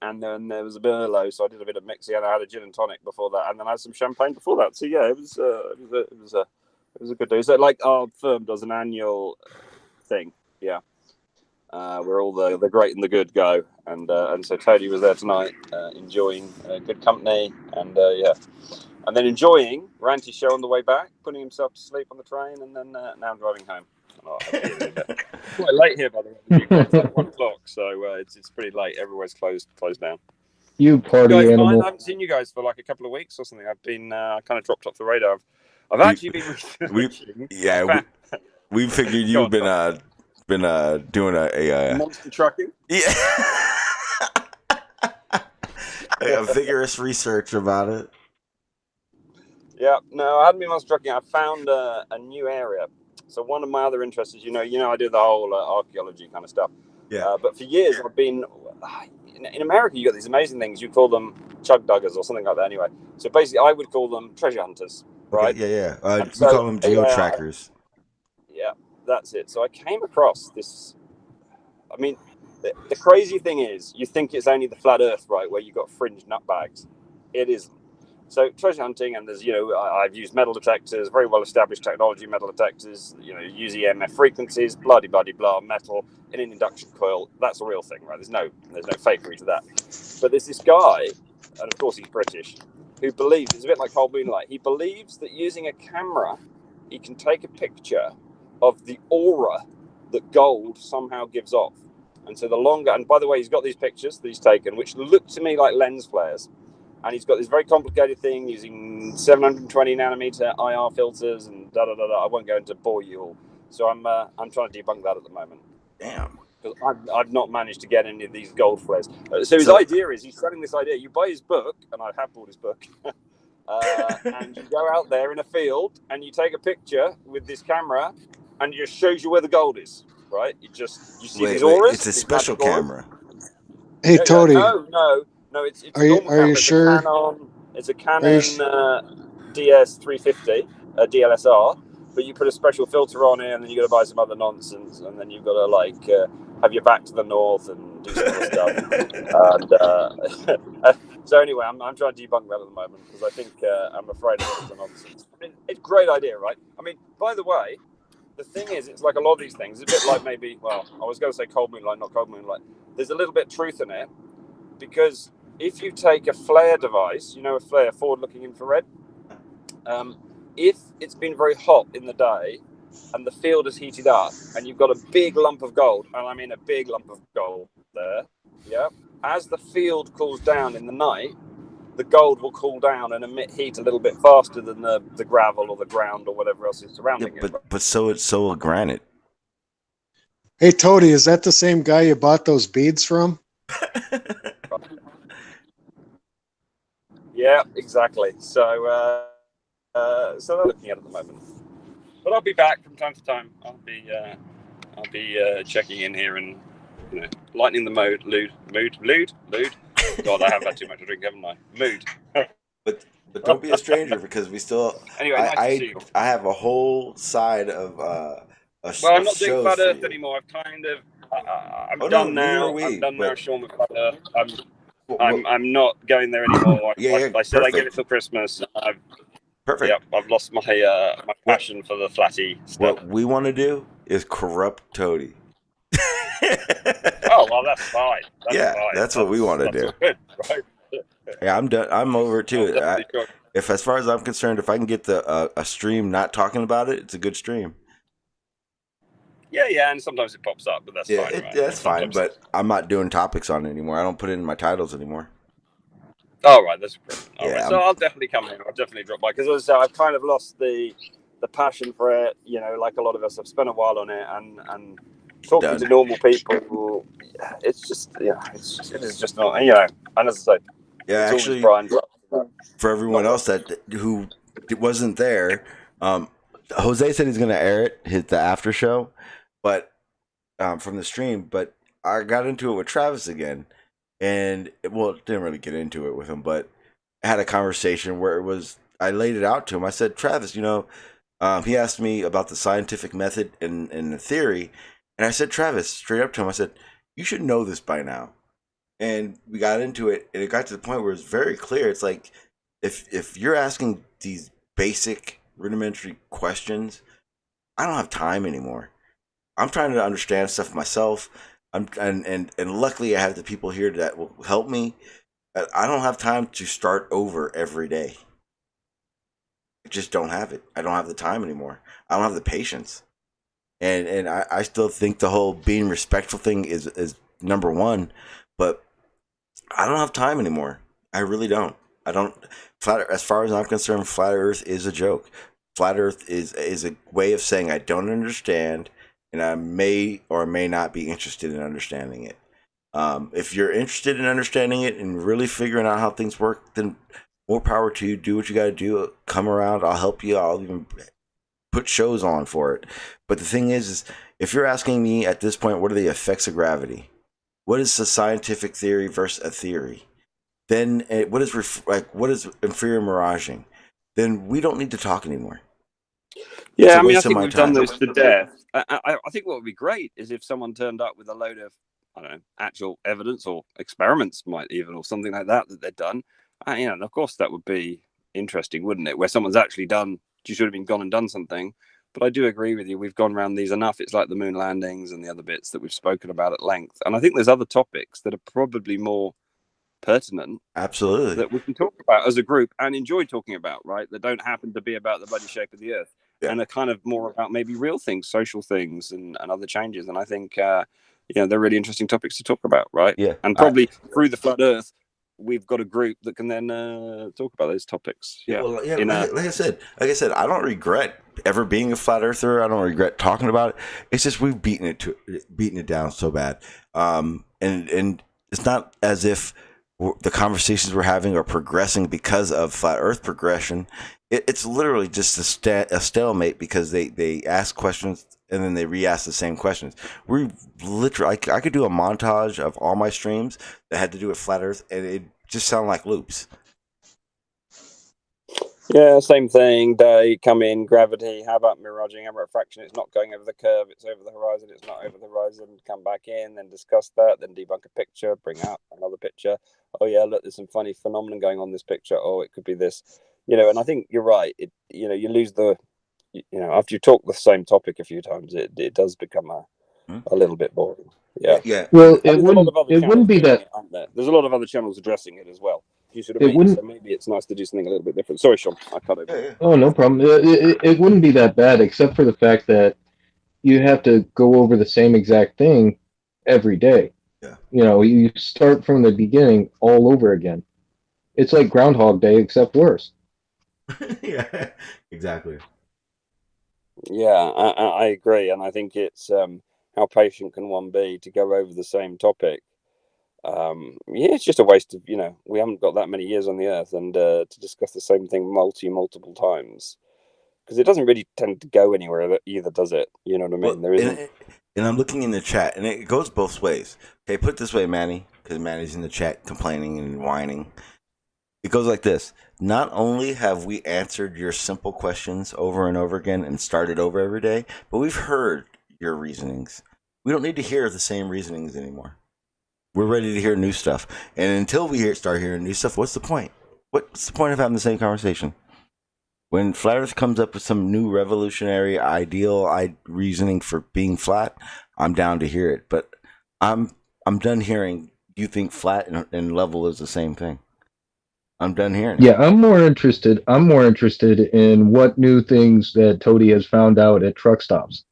and then there was a Merlot, so I did a bit of mixing, and I had a gin and tonic before that, and then I had some champagne before that. So yeah, it was a good day. So like our firm does an annual thing, yeah. Where all the great and the good go, and so Tony was there tonight, enjoying good company, and and then enjoying Ranty's show on the way back, putting himself to sleep on the train, and then now I'm driving home. It's quite late here, by the way. It's like 1 o'clock, so it's pretty late. Everywhere's closed down. You party animal. I haven't seen you guys for like a couple of weeks or something. I've been kind of dropped off the radar. I've actually been researching. We figured you've been doing a monster trucking. Yeah. Vigorous research about it. Yeah, no, I hadn't been monster trucking. I found a new area. So one of my other interests is, I do the whole archaeology kind of stuff. Yeah. But for years I've been, in America, you got these amazing things. You call them chug duggers or something like that. Anyway, so basically, I would call them treasure hunters, right? Okay, yeah. And We so, call them geo trackers. Yeah, that's it. So I came across this. I mean, the crazy thing is, you think it's only the flat Earth, right, where you got fringe nutbags. It isn't. So treasure hunting, and there's, I've used metal detectors, very well established technology, metal detectors, use EMF frequencies, blah blah blah, metal in an induction coil. That's a real thing, right? There's no fakery to that. But there's this guy, and of course he's British, who believes, it's a bit like Cold Moonlight, he believes that using a camera, he can take a picture of the aura that gold somehow gives off. And so and by the way, he's got these pictures that he's taken, which look to me like lens flares. And he's got this very complicated thing using 720 nanometer IR filters and I won't go into bore you all. So I'm trying to debunk that at the moment. Damn. Because I've not managed to get any of these gold flares. So his idea is, he's selling this idea. You buy his book, and I have bought his book, and you go out there in a field and you take a picture with this camera, and it just shows you where the gold is. Right? You see these auras. It's a special camera. Hey, Tody. No, it's are you sure? It's a Canon DS350, DLSR, but you put a special filter on it, and then you got to buy some other nonsense, and then you've got to have your back to the north and do some other stuff. And so anyway, I'm trying to debunk that at the moment, because I think I'm afraid of the nonsense. I mean, it's a great idea, right? I mean, by the way, the thing is, it's like a lot of these things. It's a bit like maybe, well, I was going to say Cold Moonlight, not Cold Moonlight. There's a little bit of truth in it, because if you take a flare device, a flare, forward-looking infrared, if it's been very hot in the day and the field is heated up and you've got a big lump of gold, and I mean a big lump of gold there, yeah, as the field cools down in the night, the gold will cool down and emit heat a little bit faster than the gravel or the ground or whatever else is surrounding it. But so will granite. Hey, Tody, is that the same guy you bought those beads from? Yeah, exactly. So they're looking at it at the moment. But I'll be back from time to time. I'll be checking in here and lightening the mood. God, I have had too much to drink, haven't I? Mood. But don't be a stranger, because we still. Anyway, nice to see you. I have a whole side of I'm not doing Flat Earth anymore. I've kind of. I'm done now. I'm done now, Sean, with Flat Earth. I'm not going there anymore. I said I'd get it for Christmas. Perfect. Yep, I've lost my passion for the flatty stuff. What we want to do is corrupt Tody. Oh, well, that's fine. That's what we want to do. Good, right? Yeah, I'm done. I'm over it too. As far as I'm concerned, if I can get a stream not talking about it, it's a good stream. Yeah, and sometimes it pops up, but that's fine. Right? That's fine, but I'm not doing topics on it anymore. I don't put it in my titles anymore. Oh, right, that's great. Right. So I'll definitely come in. I'll definitely drop by, because as I say, I've kind of lost the passion for it. Like a lot of us, I've spent a while on it, and talking to normal people, it's just, it is just not, and as I say, actually, for everyone else who wasn't there, Jose said he's going to air the after show, but from the stream. But I got into it with Travis again, and didn't really get into it with him, but I had a conversation where I laid it out to him. I said, Travis, he asked me about the scientific method and the theory, and I said, Travis, straight up to him, I said, you should know this by now. And we got into it, and it got to the point where it's very clear. It's like, if you're asking these basic rudimentary questions, I don't have time anymore. I'm trying to understand stuff myself. And luckily I have the people here that will help me. I don't have time to start over every day. I just don't have it. I don't have the time anymore. I don't have the patience. And I still think the whole being respectful thing is number one, but I don't have time anymore. I really don't. I don't. As far as I'm concerned, Flat Earth is a joke. Flat Earth is a way of saying I don't understand, and I may or may not be interested in understanding it. If you're interested in understanding it and really figuring out how things work, then more power to you. Do what you got to do. Come around. I'll help you. I'll even put shows on for it. But the thing is if you're asking me at this point, what are the effects of gravity? what is a scientific theory versus a theory? Then what is inferior miraging? Then we don't need to talk anymore. Yeah, I mean, I think we've done those to death. I think what would be great is if someone turned up with a load of, I don't know, actual evidence or experiments, might even, or something like that they've done. And of course that would be interesting, wouldn't it? Where someone's actually done, you should have been gone and done something. But I do agree with you. We've gone around these enough. It's like the moon landings and the other bits that we've spoken about at length. And I think there's other topics that are probably more pertinent, absolutely, that we can talk about as a group and enjoy talking about, right? That don't happen to be about the bloody shape of the earth, and are kind of more about maybe real things, social things, and other changes. And I think they're really interesting topics to talk about, right? Yeah, and probably through the flat earth, we've got a group that can then talk about those topics. Yeah, well, yeah. Like I said, I don't regret ever being a flat earther. I don't regret talking about it. It's just we've beaten it down so bad, and it's not as if the conversations we're having are progressing because of flat earth progression. It's literally just a stalemate because they ask questions and then they re-ask the same questions. We literally, I could do a montage of all my streams that had to do with flat earth and it just sounded like loops. Yeah, same thing. Day, come in, gravity. How about miraging? How about fraction? It's not going over the curve. It's over the horizon. It's not over the horizon. Come back in, then discuss that. Then debunk a picture. Bring out another picture. Oh yeah, look, there's some funny phenomenon going on in this picture. Oh, it could be this. And I think you're right. You lose the. After you talk the same topic a few times, it does become a little bit boring. Yeah. Yeah. Well, it wouldn't be that. There's a lot of other channels addressing it as well. So maybe it's nice to do something a little bit different. Sorry, Sean, I cut over. Yeah. Oh, no problem. It wouldn't be that bad, except for the fact that you have to go over the same exact thing every day. Yeah. You start from the beginning all over again. It's like Groundhog Day, except worse. Yeah, exactly. Yeah, I agree, and I think it's how patient can one be to go over the same topic. It's just a waste of, we haven't got that many years on the earth, and to discuss the same thing multiple times, because it doesn't really tend to go anywhere either, does it? You know what I mean? There isn't. And I'm looking in the chat, and it goes both ways. Okay, put it this way, Manny, because Manny's in the chat complaining and whining. It goes like this. Not only have we answered your simple questions over and over again and started over every day, but we've heard your reasonings. We don't need to hear the same reasonings anymore. We're ready to hear new stuff. And until we start hearing new stuff, what's the point? What's the point of having the same conversation? When Flat Earth comes up with some new revolutionary ideal reasoning for being flat, I'm down to hear it. But I'm done hearing you think flat and level is the same thing. I'm done hearing it. Yeah, I'm more interested in what new things that Toady has found out at truck stops.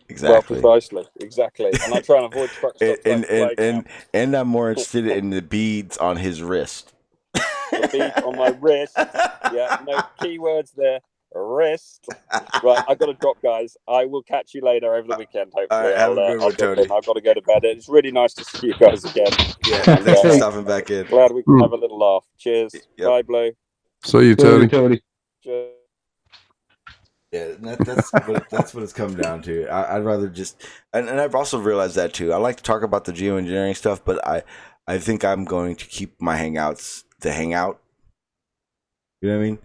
Exactly. Well, precisely. Exactly. And I try and avoid truck stops. And I'm more interested in the beads on his wrist. The beads on my wrist. Yeah, no keywords there. Wrist. Right, I've got to drop, guys. I will catch you later over the weekend, hopefully. All right, have a good one, Tony. I've got to go to bed. It's really nice to see you guys again. Yeah, thanks for stopping back in. Glad we can have a little laugh. Cheers. Yep. Bye, Blue. See you, Toady. Cheers. Yeah, that's what it's come down to. I'd rather just, and I've also realized that too. I like to talk about the geoengineering stuff, but I think I'm going to keep my hangouts to hang out. You know what I mean?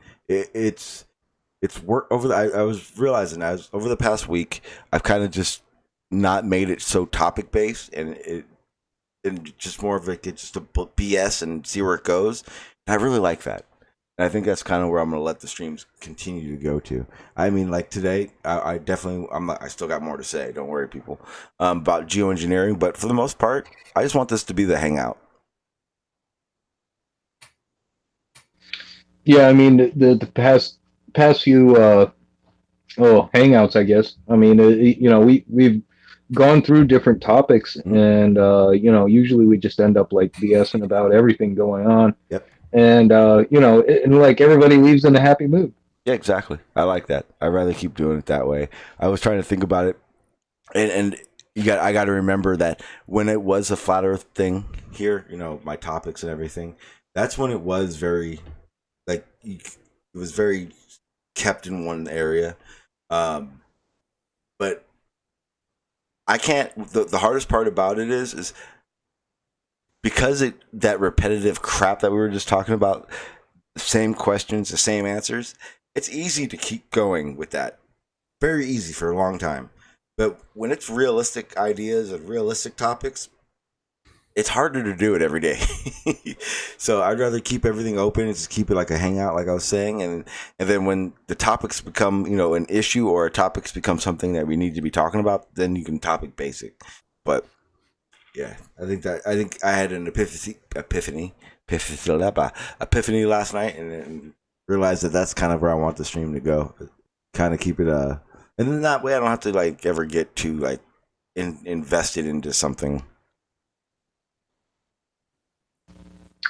It's work over I was realizing over the past week, I've kind of just not made it so topic based and just more of like it's just a BS and see where it goes. And I really like that. And I think that's kind of where I'm going to let the streams continue to go to. I mean, like today, I still got more to say. Don't worry, people, about geoengineering. But for the most part, I just want this to be the hangout. Yeah, I mean, the past few hangouts, I guess. I mean, we've gone through different topics, and usually we just end up like BSing about everything going on. Yep. And and like everybody leaves in a happy mood. Yeah, exactly. I like that. I'd rather keep doing it that way. I was trying to think about it, and I got to remember that when it was a flat Earth thing here, my topics and everything. That's when it was very, like, it was very kept in one area. But I can't. The hardest part about it is because that repetitive crap that we were just talking about, the same questions, the same answers, it's easy to keep going with that. Very easy for a long time. But when it's realistic ideas and realistic topics, it's harder to do it every day. So I'd rather keep everything open and just keep it like a hangout, like I was saying. And then when the topics become, an issue, or topics become something that we need to be talking about, then you can topic basic. But yeah, I think I had an epiphany last night, and realized that that's kind of where I want the stream to go. Kind of keep it and then that way I don't have to like ever get too like invested into something.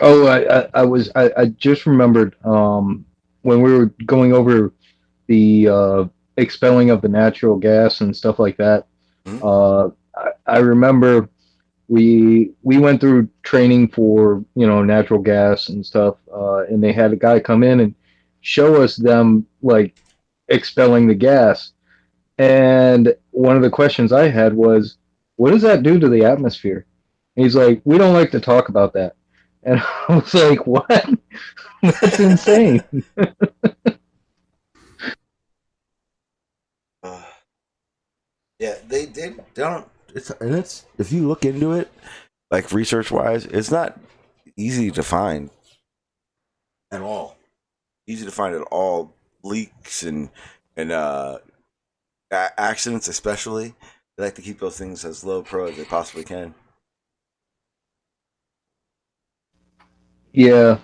Oh, I just remembered when we were going over the expelling of the natural gas and stuff like that. Mm-hmm. I remember we went through training for natural gas and stuff, and they had a guy come in and show us them like expelling the gas. And one of the questions I had was, what does that do to the atmosphere? And he's like, we don't like to talk about that. And I was like, what? That's insane. Yeah, they don't. It's if you look into it, like research wise, it's not easy to find at all. Easy to find at all. Leaks and accidents, especially. They like to keep those things as low pro as they possibly can. Yeah.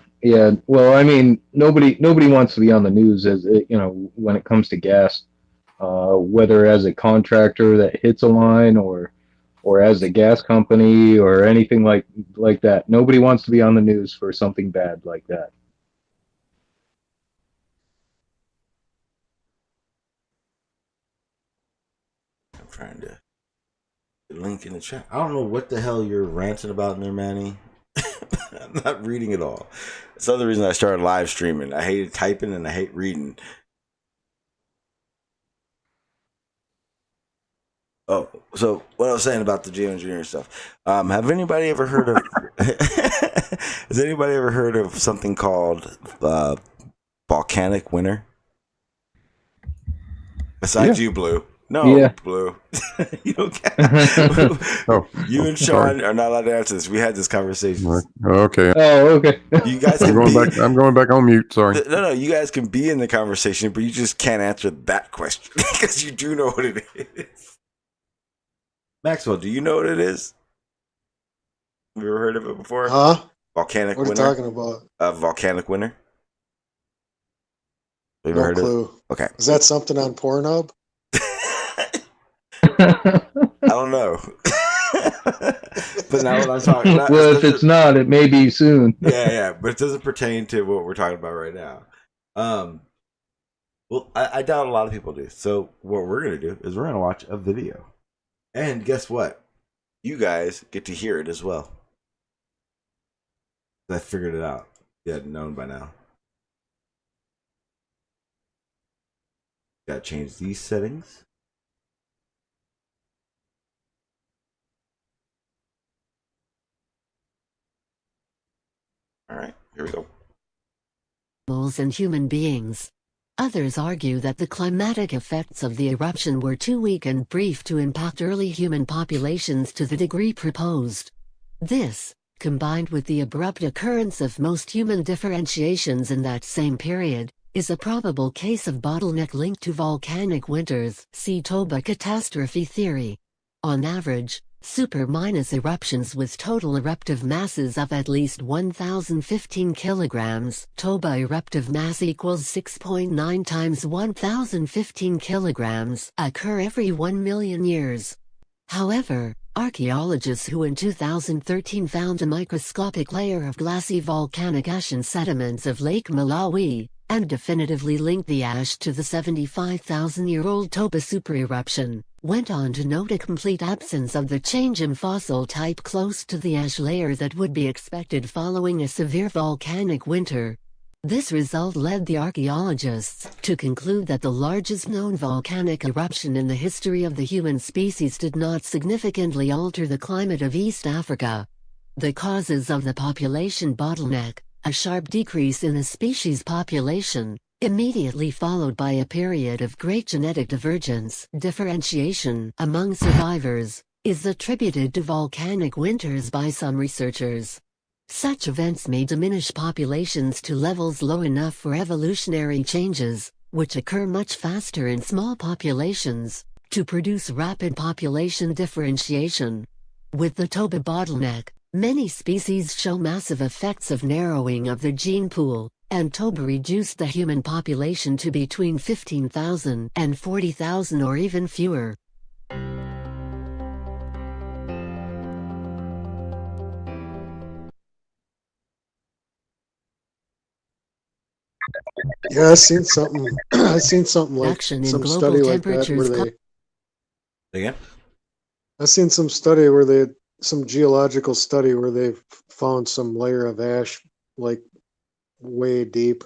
Well, I mean, nobody wants to be on the news as when it comes to gas, whether as a contractor that hits a line or as a gas company or anything like that. Nobody wants to be on the news for something bad like that. I'm trying to link in the chat. I don't know what the hell you're ranting about in there, Manny. I'm not reading it all. That's the other reason I started live streaming. I hated typing and I hate reading. Oh, so what I was saying about the geoengineering stuff. Have anybody ever heard of? Has anybody ever heard of something called volcanic winter? Besides you, Blue. No, Yeah. Blue. You don't get. Oh, You and Sean are not allowed to answer this. We had this conversation. okay. Oh, okay. You guys I'm can going be. back. I'm going back on mute. Sorry. No. You guys can be in the conversation, but you just can't answer that question because you do know what it is. Maxwell, do you know what it is? Have you ever heard of it before? Huh? Volcanic What are you winter. talking about? Volcanic winter. Have you No ever heard clue. of it? Okay. Is that something on Pornhub? I don't know. But now what I'm talking about. Well, if it's not, it may be soon. Yeah, but it doesn't pertain to what we're talking about right now. Well, I doubt a lot of people do. So what we're gonna do is we're gonna watch a video, and guess what? You guys get to hear it as well. I figured it out. You hadn't known by now. Gotta change these settings. All right, here we go. Animals and human beings. Others argue that the climatic effects of the eruption were too weak and brief to impact early human populations to the degree proposed. This, combined with the abrupt occurrence of most human differentiations in that same period, is a probable case of bottleneck linked to volcanic winters. See Toba catastrophe theory. On average, super-minus eruptions with total eruptive masses of at least 1,015 kilograms, Toba eruptive mass equals 6.9 times 1,015 kilograms, occur every 1 million years. However, archaeologists who in 2013 found a microscopic layer of glassy volcanic ash in sediments of Lake Malawi, and definitively linked the ash to the 75,000-year-old Toba supereruption, went on to note a complete absence of the change in fossil type close to the ash layer that would be expected following a severe volcanic winter. This result led the archaeologists to conclude that the largest known volcanic eruption in the history of the human species did not significantly alter the climate of East Africa. The causes of the population bottleneck: a sharp decrease in a species population, immediately followed by a period of great genetic divergence. Differentiation among survivors is attributed to volcanic winters by some researchers. Such events may diminish populations to levels low enough for evolutionary changes, which occur much faster in small populations, to produce rapid population differentiation. With the TOBA bottleneck, many species show massive effects of narrowing of their gene pool, and TOBA reduced the human population to between 15,000 and 40,000 or even fewer. Yeah, I seen something. I seen something like Reduction in some global study like that where temperatures Again? I seen some study where some geological study where they've found some layer of ash like way deep.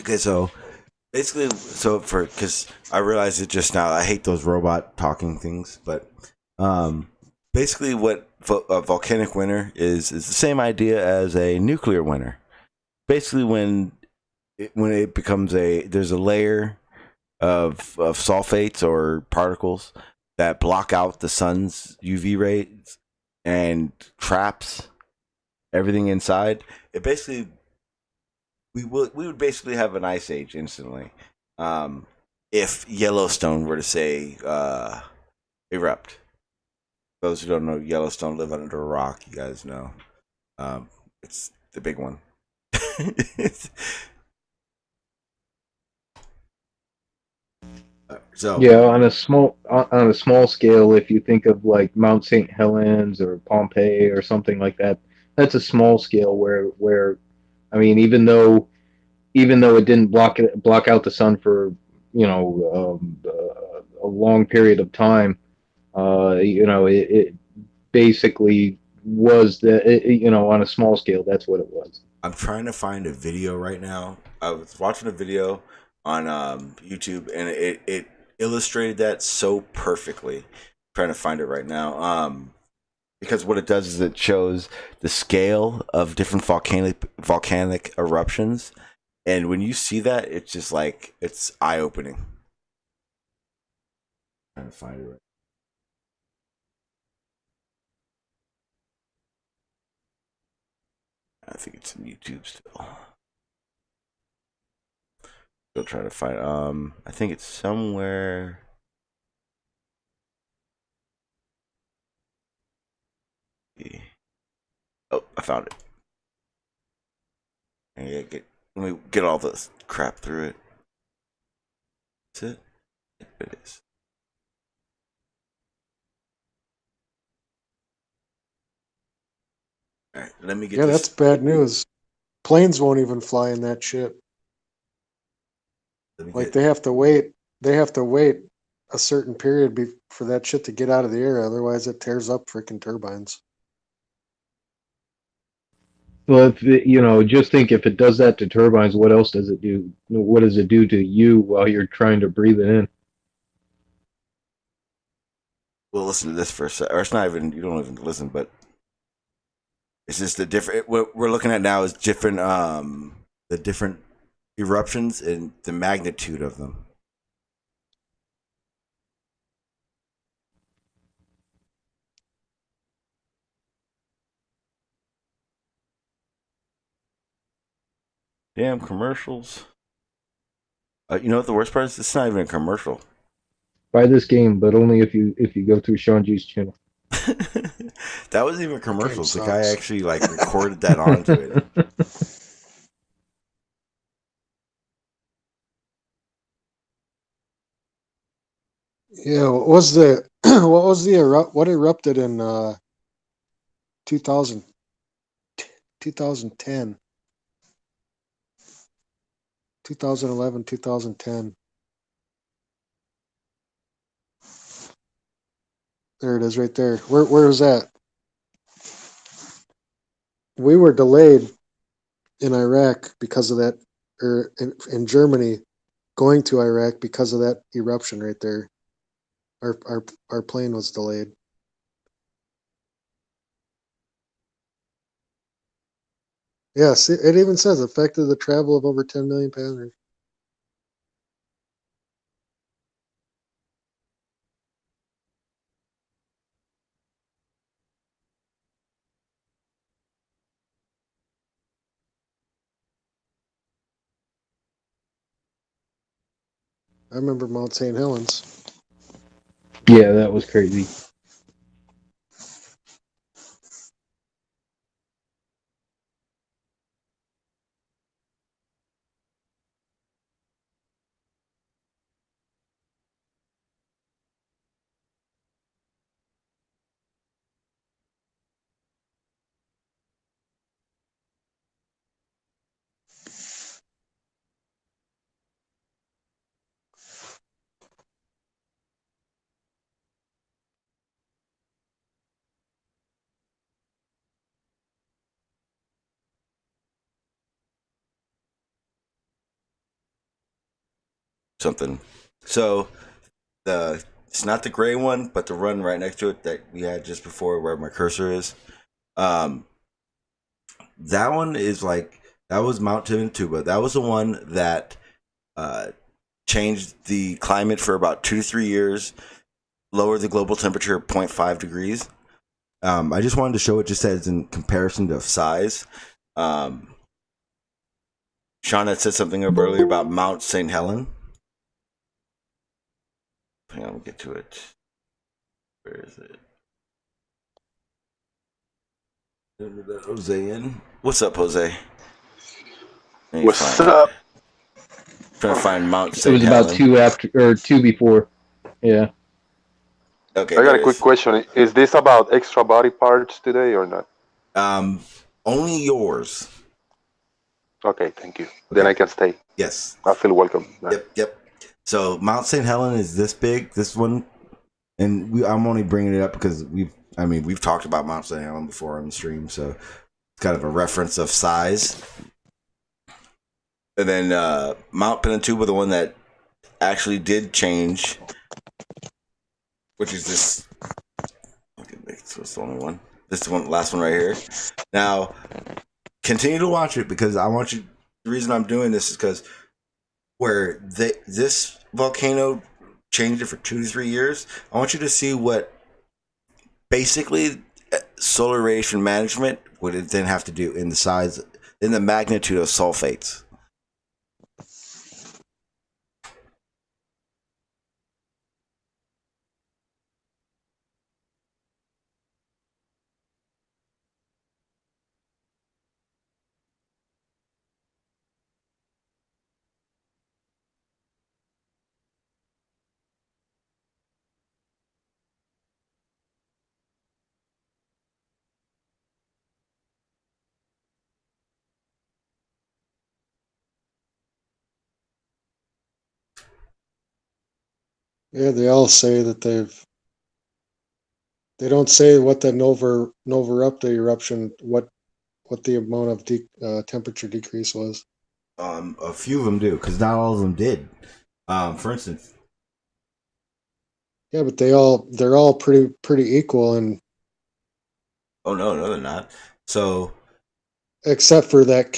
Okay, so basically, because I realized it just now, I hate those robot talking things, but basically, what a volcanic winter is the same idea as a nuclear winter. Basically, when it becomes there's a layer of sulfates or particles that block out the sun's UV rays and traps everything inside. It basically we would basically have an ice age instantly, if Yellowstone were to say erupt. Those who don't know, Yellowstone live under a rock. You guys know, it's the big one. So Yeah, on a small scale, if you think of like Mount St. Helens or Pompeii or something like that, that's a small scale where I mean, even though it didn't block out the sun for a long period of time, it basically was on a small scale, that's what it was. I'm trying to find a video right now. I was watching a video on YouTube, and it illustrated that so perfectly. I'm trying to find it right now. Because what it does is it shows the scale of different volcanic eruptions, and when you see that, it's just like it's eye opening. Trying to find it right. I think it's in YouTube still. Still trying to find. I think it's somewhere. Oh, I found it. Let me get all this crap through it. That's it. It is. All right, let me get. Yeah, this. that's bad news. Planes won't even fly in that shit. Like they have to wait. They have to wait a certain period for that shit to get out of the air. Otherwise, it tears up freaking turbines. Well, just think if it does that to turbines, what else does it do? What does it do to you while you're trying to breathe it in? We'll listen to this for a second. Or it's not even. You don't even listen, but it's just the different. What we're looking at now is different. The different eruptions and the magnitude of them. Damn commercials. You know what the worst part is? It's not even a commercial. Buy this game, but only if you go through Sean G's channel. That wasn't even commercials. The guy actually recorded that onto it. Yeah, what erupted in 2000, 2010, 2011, 2010. There it is right there. Where was that? We were delayed in Iraq because of that, or in Germany going to Iraq because of that eruption right there. Our plane was delayed. Yes, it even says affected the travel of over 10 million passengers. I remember Mount St. Helens. Yeah, that was crazy. Something. So it's not the gray one, but the one right next to it that we had just before where my cursor is. That one is like that was Mount Pinatubo. That was the one that changed the climate for about 2 to 3 years, lowered the global temperature 0.5 degrees. I just wanted to show it just as in comparison to size. Sean had said something up earlier about Mount St. Helen. Hang on, we'll get to it. Where is it? Jose in. What's up, Jose? What's up? Trying to find Mount It St. was Helen. about 2 after or 2 before. Yeah. Okay. I got a quick question. Is this about extra body parts today or not? Only yours. Okay, thank you. Then I can stay. Yes. I feel welcome. Yep. So Mount St. Helen is this big, this one, and I'm only bringing it up because we've talked about Mount St. Helen before on the stream, so it's kind of a reference of size. And then Mount Pinatubo, the one that actually did change, which is this. Okay, so it's the only one. This is the one, last one right here. Now, continue to watch it because I want you. The reason I'm doing this is because where this volcano changed it for 2 to 3 years. I want you to see what basically Solaration Management would it then have to do in the magnitude of sulfates. Yeah, they all say that they don't say what the Nova Erupta eruption, what the amount of temperature decrease was. A few of them do, because not all of them did. For instance, Yeah, but they're all pretty equal, and oh no, they're not. So except for that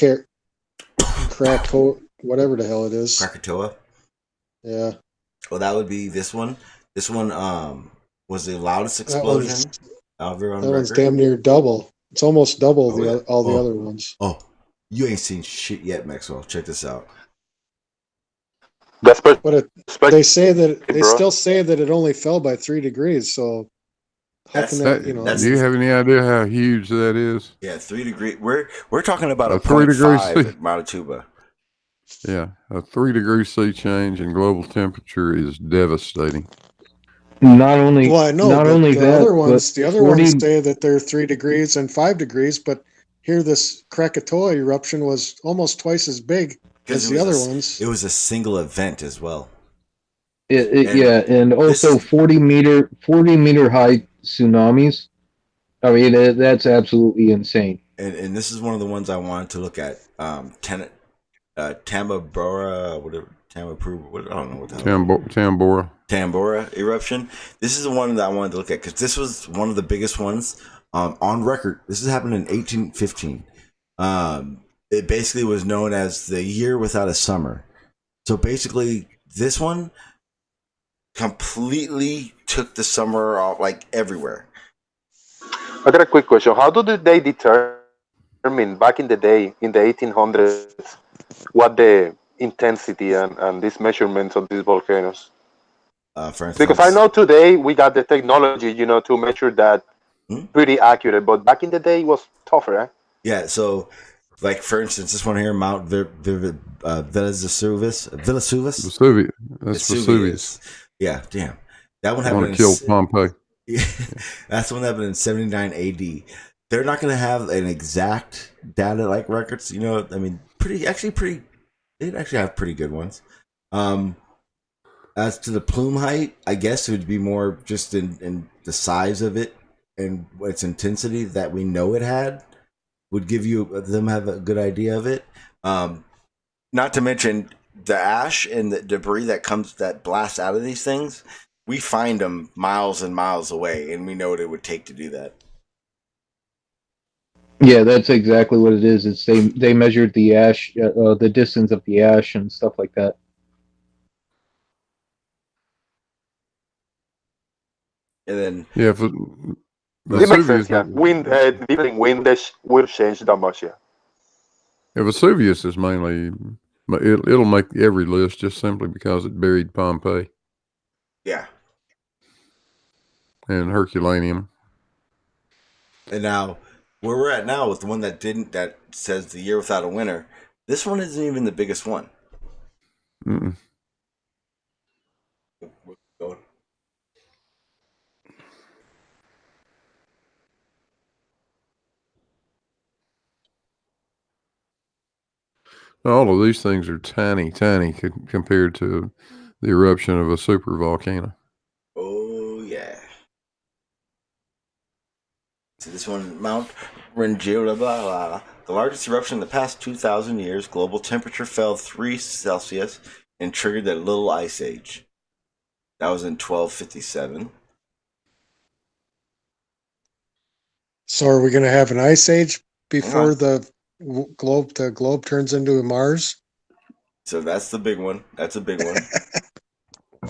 Krakow, whatever the hell it is. Krakatoa. Yeah. Well, that would be this one. This one was the loudest explosion ever on That one's record. damn near double. It's almost double Oh, all the other ones. Oh, you ain't seen shit yet, Maxwell. Check this out. That's But they say that Hey, they bro. still say that it only fell by 3 degrees. So how can that, Do you have any idea how huge that is? Yeah, 3 degree. We're talking about a 3 degrees 0.5 C. at Pinatubo. Yeah, a 3 degree C change in global temperature is devastating. Not only Well, I know, not but only the that, other ones, but the other ones say that they're 3 degrees and 5 degrees, but here this Krakatoa eruption was almost twice as big as the other ones. It was a single event as well. And also 40 meter high tsunamis. I mean, that's absolutely insane. And this is one of the ones I wanted to look at. Tambora, whatever. I don't know what the hell. Tambora eruption. This is the one that I wanted to look at because this was one of the biggest ones on record. This has happened in 1815. it basically was known as the year without a summer. So basically, this one completely took the summer off, like everywhere. I got a quick question. How did they determine back in the day, in the 1800s, what the intensity and these measurements of these volcanoes? For instance, Because I know today we got the technology, to measure that pretty accurate, but back in the day it was tougher, eh? Yeah, so like for instance, this one here, Mount Vesuvius. Vesuvius. That's Vesuvius. Yeah, damn. That one I want happened to kill Pompeii. That's the one that happened in 79 AD. They're not going to have an exact data like records. I mean, they'd actually have pretty good ones. As to the plume height, I guess it would be more just in the size of it and its intensity that we know it had would give them have a good idea of it. Not to mention the ash and the debris that blasts out of these things. We find them miles and miles away, and we know what it would take to do that. Yeah, that's exactly what it is. It's they measured the ash, the distance of the ash and stuff like that. And then it makes sense. Yeah, different wind will change that much. Yeah. Vesuvius is mainly it'll make every list just simply because it buried Pompeii. Yeah. And Herculaneum. And now, where we're at now with the one that says the year without a winter, this one isn't even the biggest one. Mm-mm. All of these things are tiny compared to the eruption of a super volcano. Oh, yeah. So this one, Mount Rangiora, the largest eruption in the past 2,000 years. Global temperature fell 3 Celsius and triggered the Little Ice Age. That was in 1257. So are we going to have an ice age before the globe turns into a Mars? So that's the big one. That's a big one. The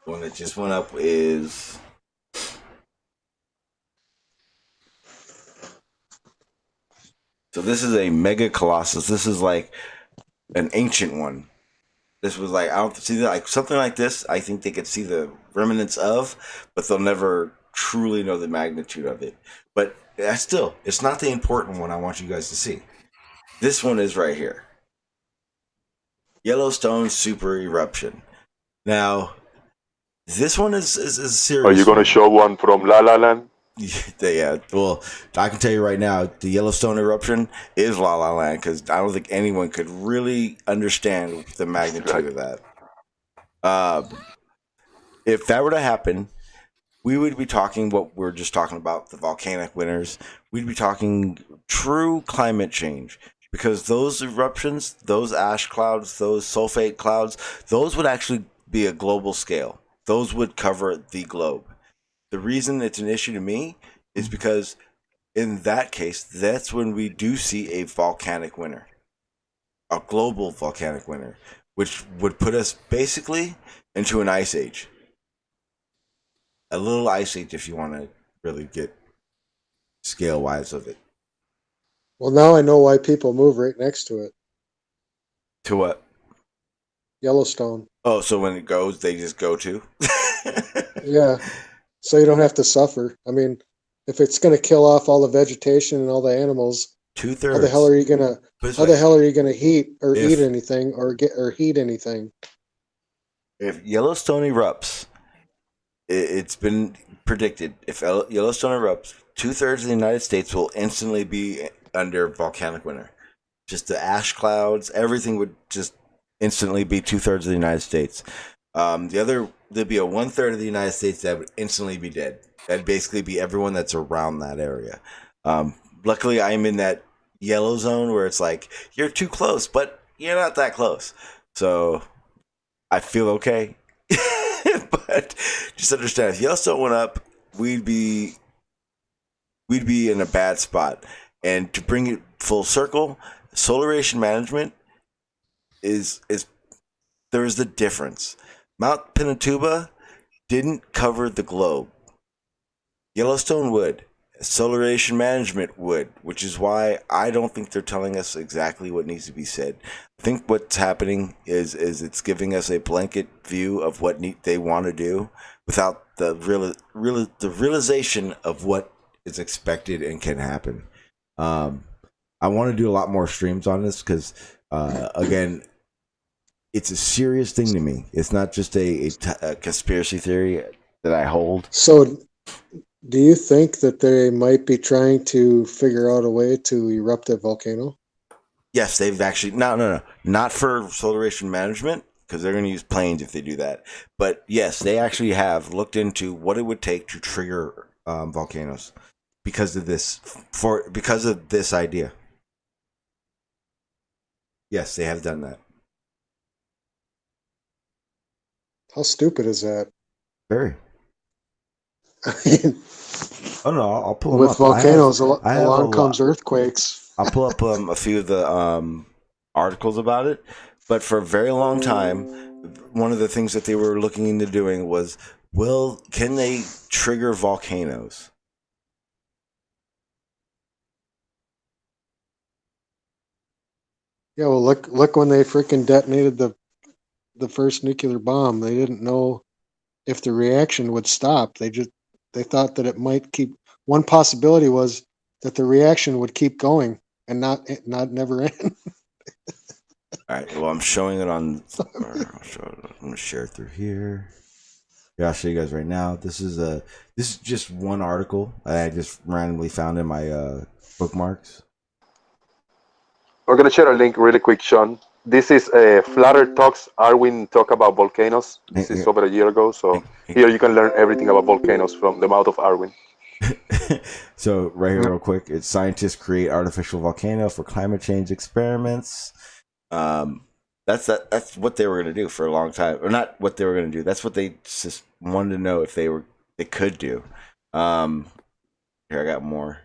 one that just went up is... So this is a mega colossus. This is like an ancient one. This was like, I don't see that, like something like this. I think they could see the remnants of, but they'll never truly know the magnitude of it. But still, it's not the important one I want you guys to see. This one is right here. Yellowstone super eruption. Now, this one is serious. Are you going to show one from La La Land? Yeah, well, I can tell you right now, the Yellowstone eruption is La La Land because I don't think anyone could really understand the magnitude of that. If that were to happen, we would be talking what we're just talking about, the volcanic winters. We'd be talking true climate change because those eruptions, those ash clouds, those sulfate clouds, those would actually be a global scale. Those would cover the globe. The reason it's an issue to me is because in that case, that's when we do see a volcanic winter, a global volcanic winter, which would put us basically into an ice age. A little ice age if you want to really get scale-wise of it. Well, now I know why people move right next to it. To what? Yellowstone. Oh, so when it goes, they just go to? Yeah. So you don't have to suffer. I mean, if it's going to kill off all the vegetation and all the animals, 2/3. how the hell are you going to heat or eat anything or heat anything? If Yellowstone erupts, it's been predicted. If Yellowstone erupts, 2/3 of the United States will instantly be under volcanic winter. Just the ash clouds, everything would just instantly be 2/3 of the United States. There'd be a 1/3 of the United States that would instantly be dead. That'd basically be everyone that's around that area. Luckily, I'm in that yellow zone where it's like, you're too close, but you're not that close. So I feel okay. But just understand, if Yellowstone went up, we'd be in a bad spot. And to bring it full circle, Solaration Management is there's the difference. Mount Pinatubo didn't cover the globe. Yellowstone would. Solaration Management would, which is why I don't think they're telling us exactly what needs to be said. I think what's happening is it's giving us a blanket view of what they want to do without the realization of what is expected and can happen. I want to do a lot more streams on this because, again, it's a serious thing to me. It's not just a conspiracy theory that I hold. So, do you think that they might be trying to figure out a way to erupt a volcano? Yes, they've actually no, not for Solaration Management because they're going to use planes if they do that. But yes, they actually have looked into what it would take to trigger volcanoes because of this idea. Yes, they have done that. How stupid is that? Very. I mean, Oh no, I'll pull them with up. volcanoes, I have along comes earthquakes. I'll pull up a few of the articles about it. But for a very long time, one of the things that they were looking into doing was, can they trigger volcanoes? Yeah, well, look when they freaking detonated the first nuclear bomb. They didn't know if the reaction would stop. They thought that it might keep. One possibility was that the reaction would keep going and not never end. All right. Well, I'm showing it on. I'm gonna share it through here. Yeah, I'll show you guys right now. This is just one article that I just randomly found in my bookmarks. We're gonna share a link really quick, Sean. This is Flatter Talks. Arwin talk about volcanoes. This is over a year ago, so here you can learn everything about volcanoes from the mouth of Arwin. So right here, real quick, it's scientists create artificial volcano for climate change experiments. That's what they were going to do for a long time, or not what they were going to do. That's what they just wanted to know if they could do. Here I got more.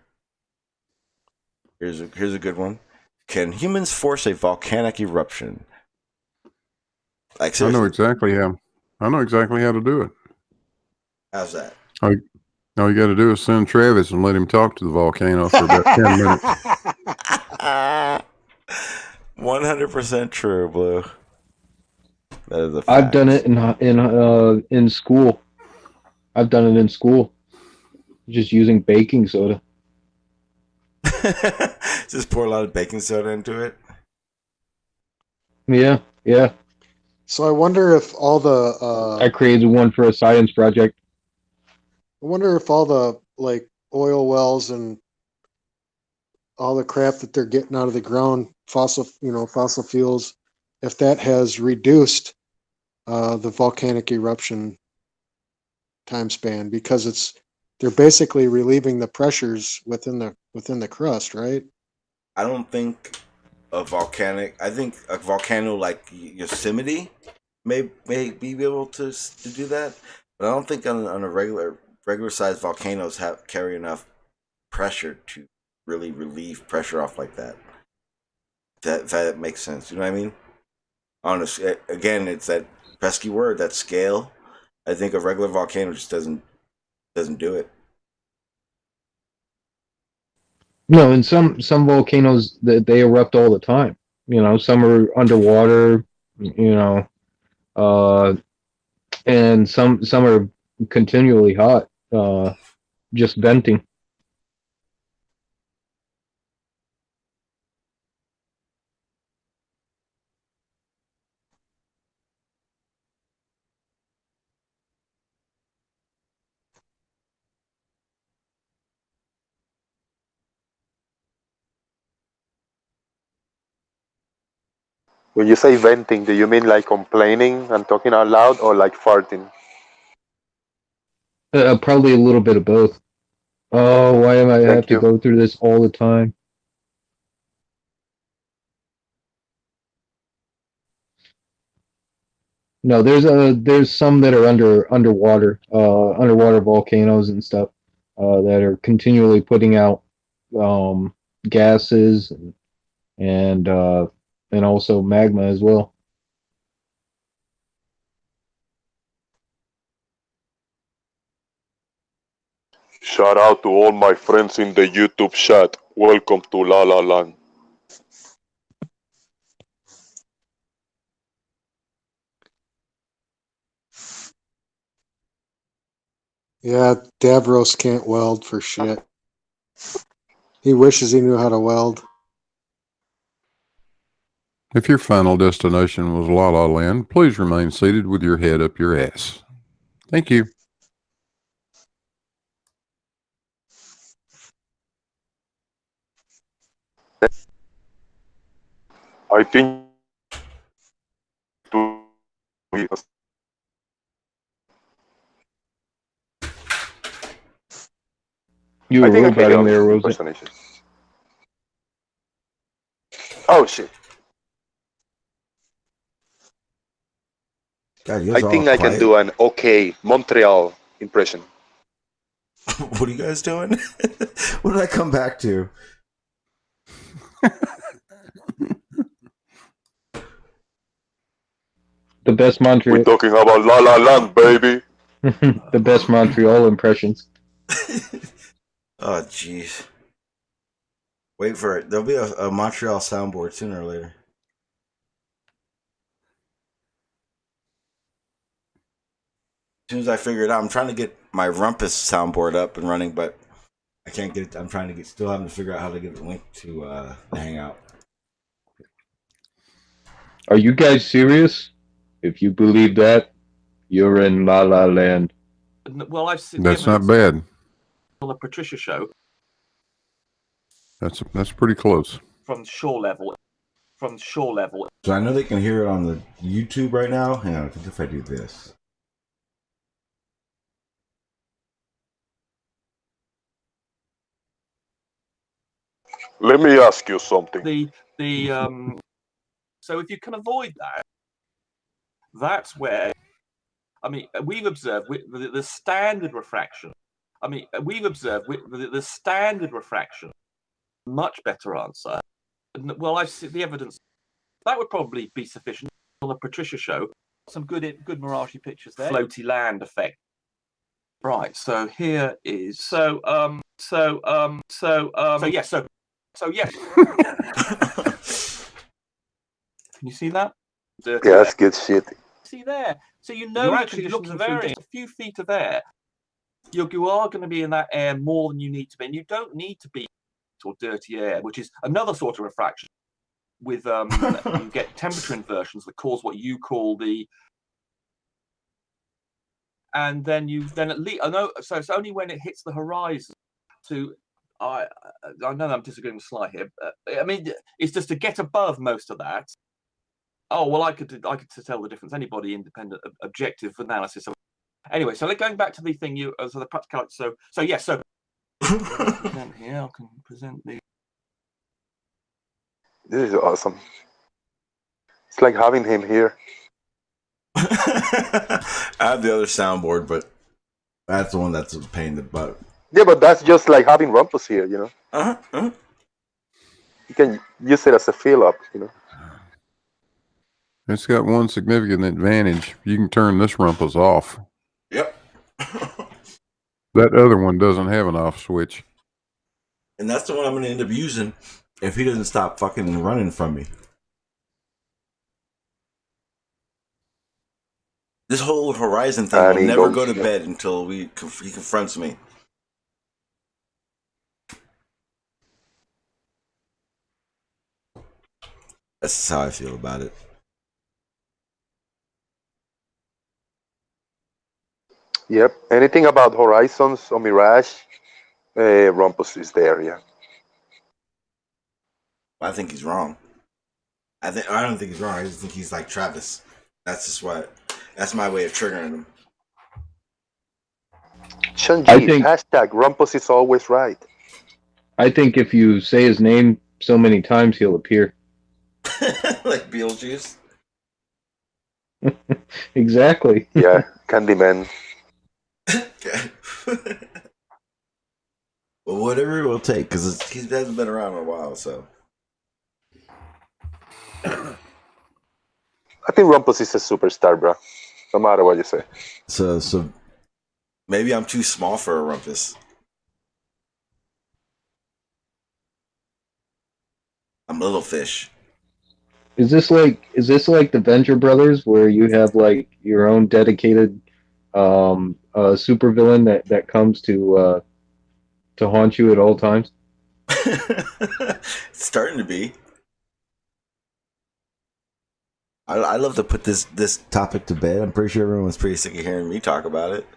Here's a good one. Can humans force a volcanic eruption? Like seriously. I know exactly how to do it. How's that? All you got to do is send Travis and let him talk to the volcano for about 10 minutes. 100% true, Blue. That is a fact. I've done it in school. I've done it in school, just using baking soda. Just pour a lot of baking soda into it. Yeah. So I wonder if all the I created one for a science project. I wonder if all the like oil wells and all the crap that they're getting out of the ground, fossil fuels, if that has reduced the volcanic eruption time span, because they're basically relieving the pressures within the crust, right? I don't think I think a volcano like Yosemite may be able to do that, but I don't think on a regular sized volcanoes carry enough pressure to really relieve pressure off like that. That makes sense. You know what I mean? Honestly, again, it's that pesky word, that scale. I think a regular volcano just doesn't do it. No, and some volcanoes they erupt all the time. Some are underwater. And some are continually hot, just venting. When you say venting, do you mean like complaining and talking out loud, or like farting? Probably a little bit of both. Oh, why am I have to go through this all the time? No, there's some that are underwater volcanoes and stuff that are continually putting out gases and also magma as well. Shout out to all my friends in the YouTube chat. Welcome to La La Land. Yeah, Davros can't weld for shit. He wishes he knew how to weld. If your final destination was La La Land, please remain seated with your head up your ass. Thank you. I think You were I can roboting do there, Rosa. impersonations. Oh shit! God, you I guys are all think I can quiet. do an okay Montreal impression. What are you guys doing? What did I come back to? The best We're Montreal, talking about La La Land, baby. the best Montreal impressions. Oh, jeez. Wait for it. There'll be a Montreal soundboard sooner or later. As soon as I figure it out, I'm trying to get my Rumpus soundboard up and running, but I can't get it. I'm trying to still having to figure out how to get the link to the Hangout. Are you guys serious? If you believe that, you're in La La Land. Well, I've seen That's not bad. on the Patricia show That's pretty close. from shore level. So I know they can hear it on the YouTube right now. Hang on, if I do this. Let me ask you something. So if you can avoid that, that's where. I mean, we've observed the standard refraction. The standard refraction. Much better answer. Well, I've seen the evidence. That would probably be sufficient on the Patricia show. Some good Mirage pictures there. Floaty land effect. Right. So here is yes. Can you see that? Yeah, that's good shit. See there. So you know you're actually looking through just a few feet of air. You are going to be in that air more than you need to be, and you don't need to be or dirty air, which is another sort of refraction. With you get temperature inversions that cause what you call the, and then at least I know. So it's only when it hits the horizon I know I'm disagreeing with Sly here. I mean, it's just to get above most of that. Oh well, I could tell the difference. Anybody independent, objective analysis. Anyway, so going back to the thing so the practicality. So yes, so here I can present the. This is awesome. It's like having him here. I have the other soundboard, but that's the one that's a pain in the butt. Yeah, but that's just like having Rumpus here, you know. You can use it as a fill up, you know. It's got one significant advantage. You can turn this rumpus off. Yep. That other one doesn't have an off switch. And that's the one I'm going to end up using if he doesn't stop fucking running from me. This whole Horizon thing will never go to bed until he confronts me. That's how I feel about it. Yep. Anything about Horizons or Mirage, Rumpus is there, yeah. I think he's wrong. I don't think he's wrong. I just think he's like Travis. That's my way of triggering him. Shunji, hashtag Rumpus is always right. I think if you say his name so many times, he'll appear. Like Beetlejuice? Exactly. Yeah, Candyman. Okay. Well, whatever it will take, because he hasn't been around in a while, so. think Rumpus is a superstar, bro. No matter what you say. So maybe I'm too small for a rumpus. I'm a little fish. Is this like the Venture Brothers, where you have like your own dedicated supervillain that comes to haunt you at all times? It's starting to be. I love to put this topic to bed. I'm pretty sure everyone's pretty sick of hearing me talk about it.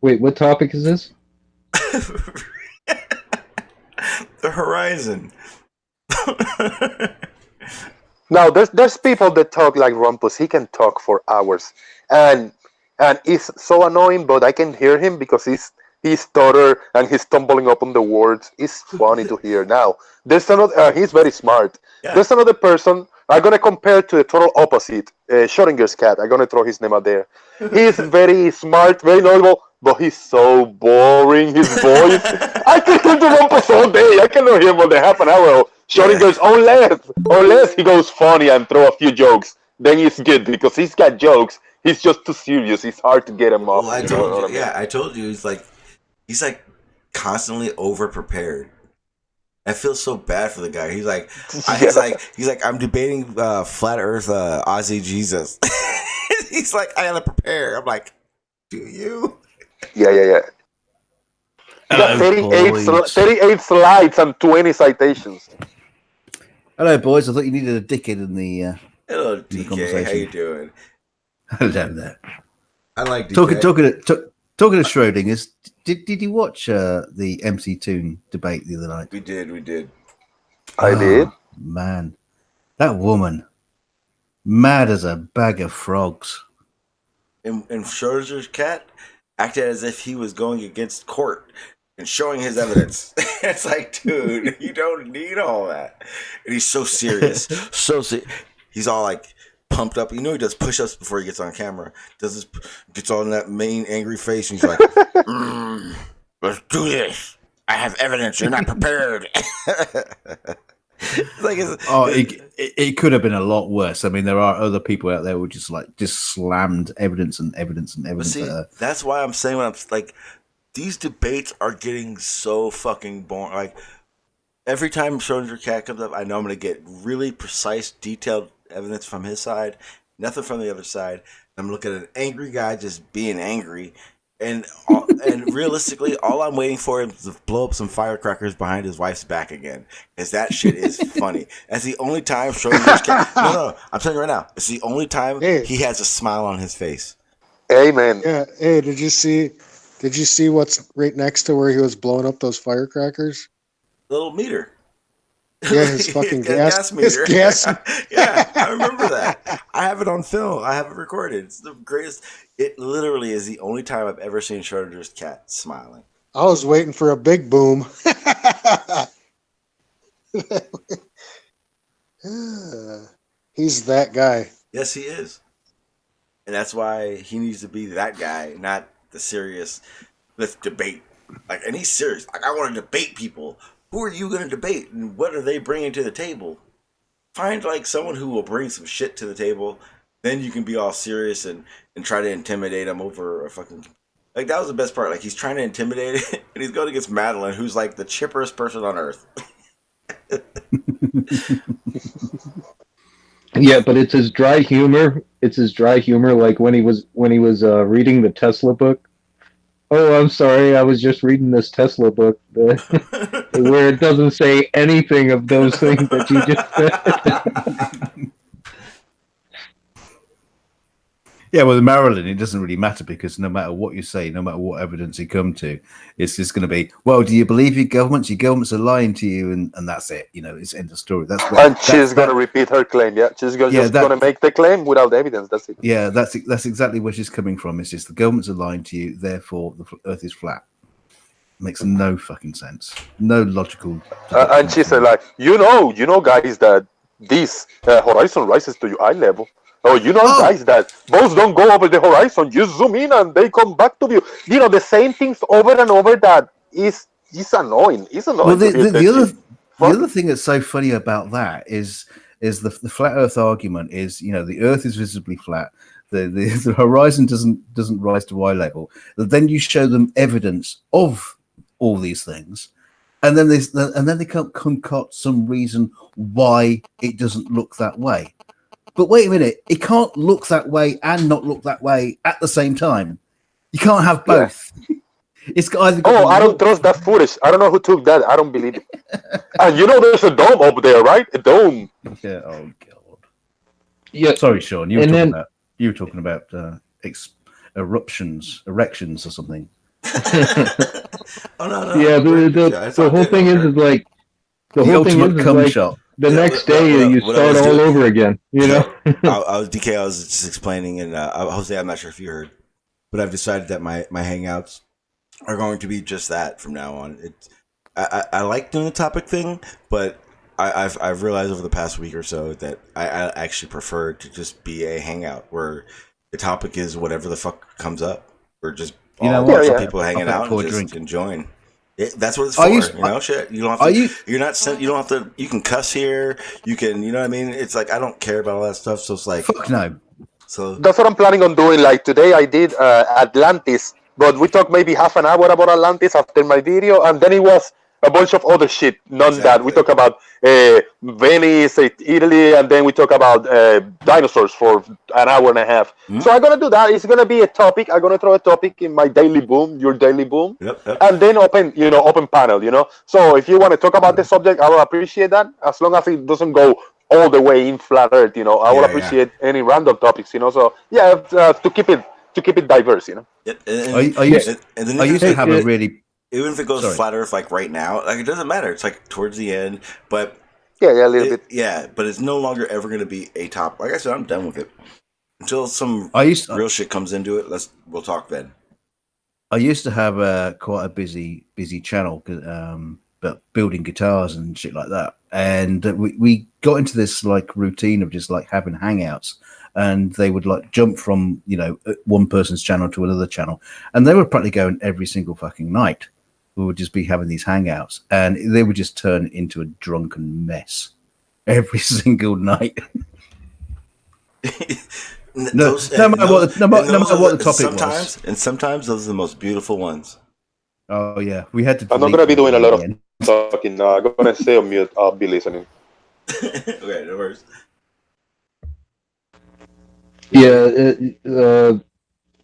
Wait, what topic is this? The horizon. Now, there's people that talk like Rumpus. He can talk for hours, and it's so annoying. But I can hear him because he's stutter and he's stumbling up on the words. It's funny to hear. Now, there's another. He's very smart. Yeah. There's another person. I'm gonna compare to the total opposite. Schrodinger's cat. I'm gonna throw his name out there. He's very smart, very knowledgeable, but he's so boring. His voice. I can listen to Rumpus all day. I can know him for the half an hour. Schrodinger's unless he goes funny and throw a few jokes. Then he's good because he's got jokes. He's just too serious. It's hard to get him off. Well, I told you. Yeah, I told you. He's like constantly over prepared. I feel so bad for the guy. He's like I'm debating flat Earth Ozzie Jesus. He's like, I gotta prepare. I'm like, do you? Yeah. He got 38 slides and 20 citations. Hello, boys. I thought you needed a dickhead in the Hello, DK. How you doing? Hello there. I like DK. Talking of Schrodinger's, did you watch the MC Toon debate the other night? We did. I did. Man, that woman, mad as a bag of frogs. And Schrodinger's cat acted as if he was going against court and showing his evidence. It's like, dude, you don't need all that. And he's so serious. He's all like pumped up. You know he does push-ups before he gets on camera. Gets on that main angry face and he's like, let's do this. I have evidence. You're not prepared. It could have been a lot worse. I mean, there are other people out there who just slammed evidence. But see, that's why I'm saying when I'm like, these debates are getting so fucking boring. Like every time Schrodinger cat comes up, I know I'm gonna get really precise, detailed evidence from his side, nothing from the other side. I'm looking at an angry guy just being angry. And realistically, all I'm waiting for is to blow up some firecrackers behind his wife's back again, because that shit is funny. That's the only time Schrodinger's cat. No, I'm telling you right now, it's the only time he has a smile on his face. Amen. Yeah. Hey, did you see what's right next to where he was blowing up those firecrackers? Little meter. Yeah, his fucking gas meter. His gas. Yeah, I remember that. I have it on film. I have it recorded. It's the greatest. It literally is the only time I've ever seen Schrodinger's cat smiling. I was waiting for a big boom. He's that guy. Yes, he is. And that's why he needs to be that guy, not the serious, let's debate. Like, and he's serious. Like, I want to debate people. Who are you going to debate? And what are they bringing to the table? Find, like, someone who will bring some shit to the table. Then you can be all serious and try to intimidate him over a fucking... Like, that was the best part. Like, he's trying to intimidate it, and he's going against Madeline, who's, like, the chipperest person on earth. Yeah, but it's his dry humor. It's his dry humor, like when he was reading the Tesla book. Oh, I'm sorry, I was just reading this Tesla book where it doesn't say anything of those things that you just said. Yeah, well, Marilyn, it doesn't really matter because no matter what you say, no matter what evidence you come to, it's just going to be, well, do you believe your governments? Your governments are lying to you, and that's it. You know, it's end of story. She's going to repeat her claim. Yeah, she's going to make the claim without evidence. That's it. Yeah, that's exactly where she's coming from. It's just the governments are lying to you, therefore the Earth is flat. Makes no fucking sense. No logical. And she said, like, you know, guys, that this horizon rises to your eye level. Oh, guys, that boats don't go over the horizon. You zoom in and they come back to you. You know, the same things over and over. That is annoying. It's annoying. Well, the other thing that's so funny about that is is the flat Earth argument is, you know, the Earth is visibly flat. The horizon doesn't rise to eye level. But then you show them evidence of all these things, and then they can't concoct some reason why it doesn't look that way. But wait a minute, it can't look that way and not look that way at the same time. You can't have both. Yeah. It's got either. Oh, I don't trust that footage. I don't know who took that. I don't believe it. And you know, there's a dome up there, right? A dome. Yeah. Oh God. Yeah. Sorry, Sean. You were talking about erections or something. Oh no. Yeah. The whole thing is like the whole thing is like shot. The next day you start all over again. You know. I was just explaining, and Jose, I'm not sure if you heard, but I've decided that my hangouts are going to be just that from now on. I like doing the topic thing, but I've realized over the past week or so that I actually prefer to just be a hangout where the topic is whatever the fuck comes up. We're just people hanging out and just enjoying. That's what it's for. You know, shit. You don't have to. You don't have to. You can cuss here. You can. You know what I mean? It's like I don't care about all that stuff. So it's like fuck no. So that's what I'm planning on doing. Like today, I did Atlantis. But we talked maybe half an hour about Atlantis after my video, and then it was a bunch of other shit. That we talk about Venice, Italy, and then we talk about dinosaurs for an hour and a half. Mm-hmm. So I'm gonna do that. It's gonna be a topic. I'm gonna throw a topic in my daily boom, your daily boom, and then open panel. You know. So if you want to talk about the subject, I will appreciate that. As long as it doesn't go all the way in flat Earth, you know, I will appreciate any random topics. You know. So to keep it diverse, you know. I used to have a really, even if it goes flat Earth like right now, like it doesn't matter. It's like towards the end, but a little bit. Yeah, but it's no longer ever going to be a top. Like I said, I'm done with it until some real shit comes into it. We'll talk then. I used to have quite a busy channel, but building guitars and shit like that, and we got into this like routine of just like having hangouts. And they would like jump from, you know, one person's channel to another channel. And they were practically going every single fucking night. We would just be having these hangouts. And they would just turn into a drunken mess every single night. no matter what the topic was. And sometimes those are the most beautiful ones. Oh, yeah. We had to. I'm not going to be doing a lot of talking now. I'm going to stay on mute. I'll be listening. Okay, no worries. Yeah,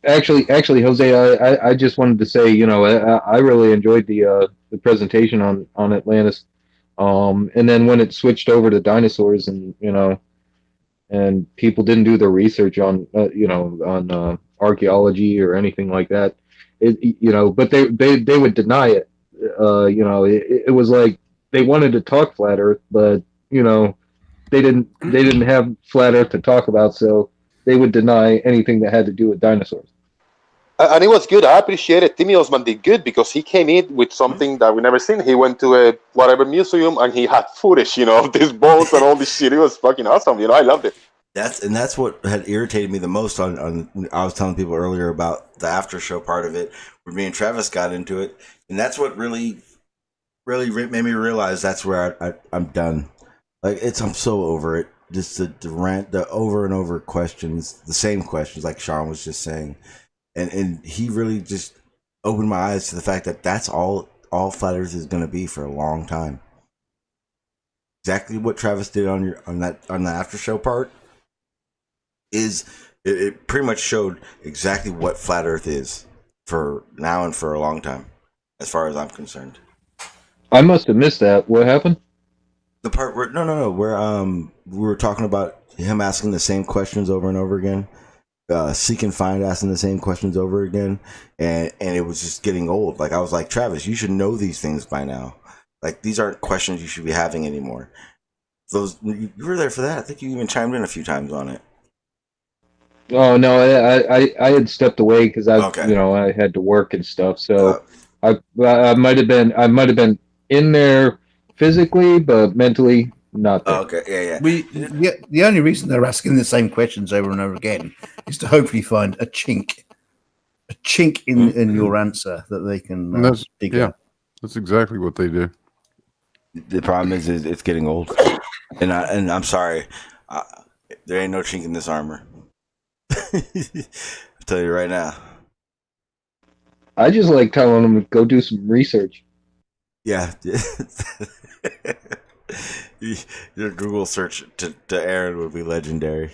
actually, Jose, I just wanted to say, you know, I really enjoyed the presentation on Atlantis, and then when it switched over to dinosaurs, and you know, and people didn't do their research on on archaeology or anything like that, but they would deny it. It was like they wanted to talk flat Earth, but they didn't have flat Earth to talk about, so they would deny anything that had to do with dinosaurs. And it was good. I appreciate it. Timmy Osman did good because he came in with something that we never seen. He went to a whatever museum and he had footage, of these bones and all this shit. It was fucking awesome. I loved it. That's what had irritated me the most on I was telling people earlier about the after show part of it, where me and Travis got into it, and that's what really made me realize that's where I'm done. Like I'm so over it. Just the rant, the over and over questions, the same questions, like Sean was just saying, and he really just opened my eyes to the fact that that's all Flat Earth is going to be for a long time. Exactly what Travis did on the after show part is it pretty much showed exactly what Flat Earth is for now and for a long time, as far as I'm concerned. I must have missed that. What happened? The part where where we were talking about him asking the same questions over and over again, Seek and Find asking the same questions over again, and it was just getting old. Like I was like, Travis, you should know these things by now. Like these aren't questions you should be having anymore. You were there for that. I think you even chimed in a few times on it. Oh no, I had stepped away because I had to work and stuff. So I might have been in there physically, but mentally not there. Okay, yeah. The only reason they're asking the same questions over and over again is to hopefully find a chink in your answer that they can dig up. That's exactly what they do. The problem is it's getting old. And I'm sorry, there ain't no chink in this armor. I'll tell you right now. I just like telling them to go do some research. Yeah. Your Google search to Aaron would be legendary.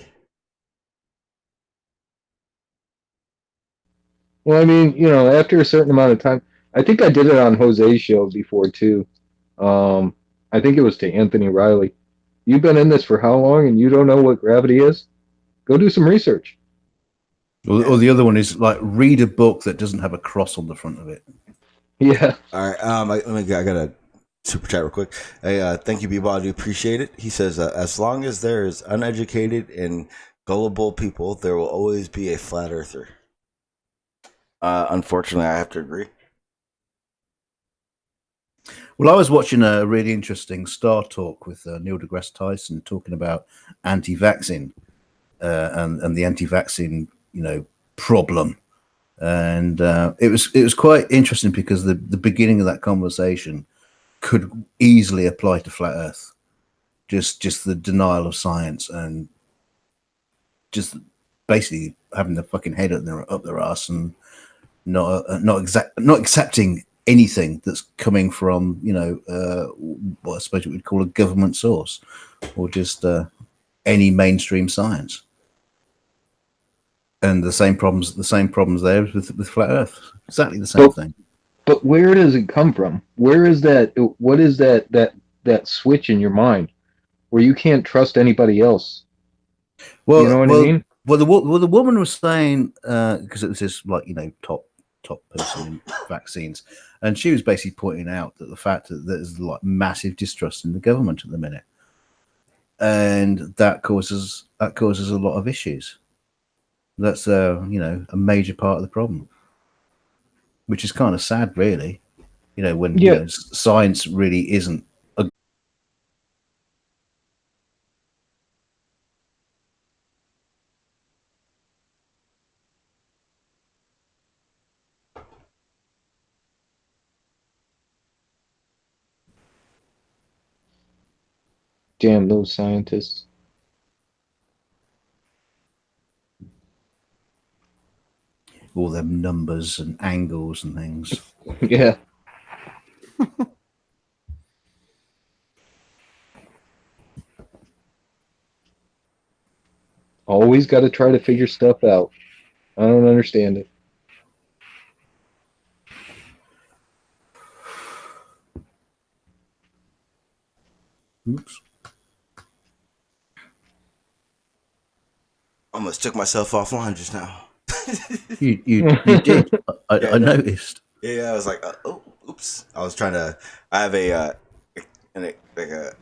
Well, I mean, after a certain amount of time, I think I did it on Jose's show before too. I think it was to Anthony Riley. You've been in this for how long and you don't know what gravity is? Go do some research. Or the other one is like read a book that doesn't have a cross on the front of it. Yeah. All right. I got a super chat real quick. Hey, thank you, B-Ball. I do appreciate it. He says, as long as there is uneducated and gullible people, there will always be a flat earther. Unfortunately, I have to agree. Well, I was watching a really interesting Star Talk with Neil deGrasse Tyson talking about anti-vaccine and the anti-vaccine, problem, and it was quite interesting because the beginning of that conversation could easily apply to flat Earth, just the denial of science and just basically having the fucking head up their ass and not accepting anything that's coming from what I suppose we'd call a government source or just any mainstream science. And the same problems there with flat Earth. Exactly the same thing. But where does it come from? Where is that? What is that switch in your mind where you can't trust anybody else? Well, you know what I mean? Well, the woman was saying because it was this top person in vaccines, and she was basically pointing out that the fact that there's like massive distrust in the government at the minute, and that causes a lot of issues. That's a major part of the problem, which is kind of sad, really. When science really isn't a Damn those scientists. all them numbers and angles and things. Yeah. Always got to try to figure stuff out. I don't understand it. Oops. Almost took myself offline just now. You did. I noticed. Yeah, I was like, oh, oops. I was trying to. I have a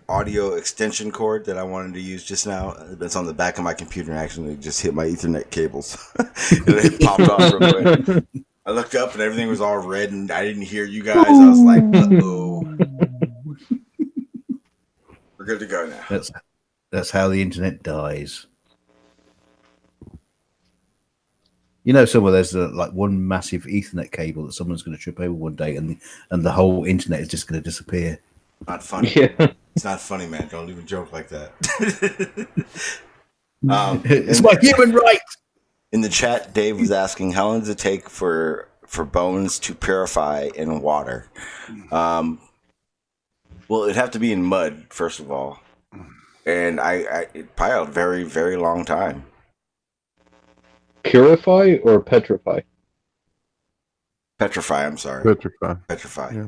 audio extension cord that I wanted to use just now. It's on the back of my computer and actually just hit my Ethernet cables. And it popped off real quick. I looked up and everything was all red and I didn't hear you guys. I was like, uh-oh. We're good to go now. That's how the internet dies. Somewhere there's like one massive Ethernet cable that someone's going to trip over one day, and the whole internet is just going to disappear. Not funny. Yeah. It's not funny, man. Don't even joke like that. It's my human right. In the chat, Dave was asking, how long does it take for bones to purify in water? Well, it'd have to be in mud, first of all. And it probably a very, very long time. Purify or petrify? Petrify, I'm sorry. Petrify. Yeah.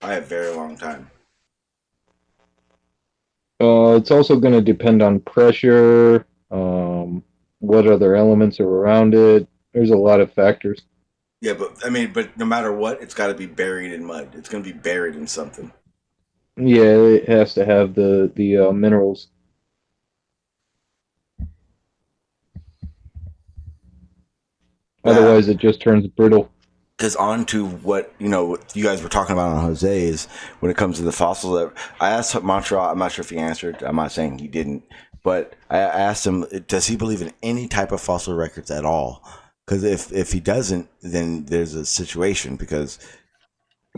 I have a very long time. It's also going to depend on pressure, what other elements are around it. There's a lot of factors. Yeah, but no matter what, it's got to be buried in mud. It's going to be buried in something. Yeah, it has to have the minerals. Otherwise, it just turns brittle. Because on to what you guys were talking about on Jose is when it comes to the fossils. I asked Montreal. I'm not sure if he answered. I'm not saying he didn't, but I asked him, does he believe in any type of fossil records at all? Because if he doesn't, then there's a situation. Because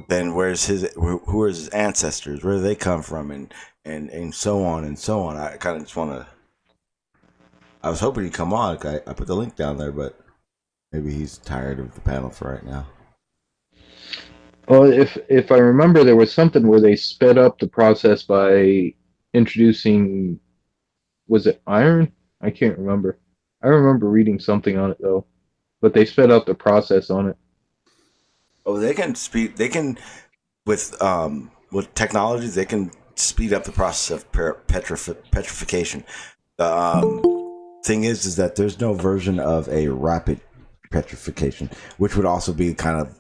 then where's his? Who are his ancestors? Where do they come from? And so on and so on. I kind of just want to. I was hoping he'd come on. I put the link down there, but maybe he's tired of the panel for right now. Well, if I remember, there was something where they sped up the process by introducing, was it iron? I can't remember. I remember reading something on it though, but they sped up the process on it. Oh, they can speed. They can with technologies. They can speed up the process of petrification. The thing is that there's no version of a rapid petrification, which would also be kind of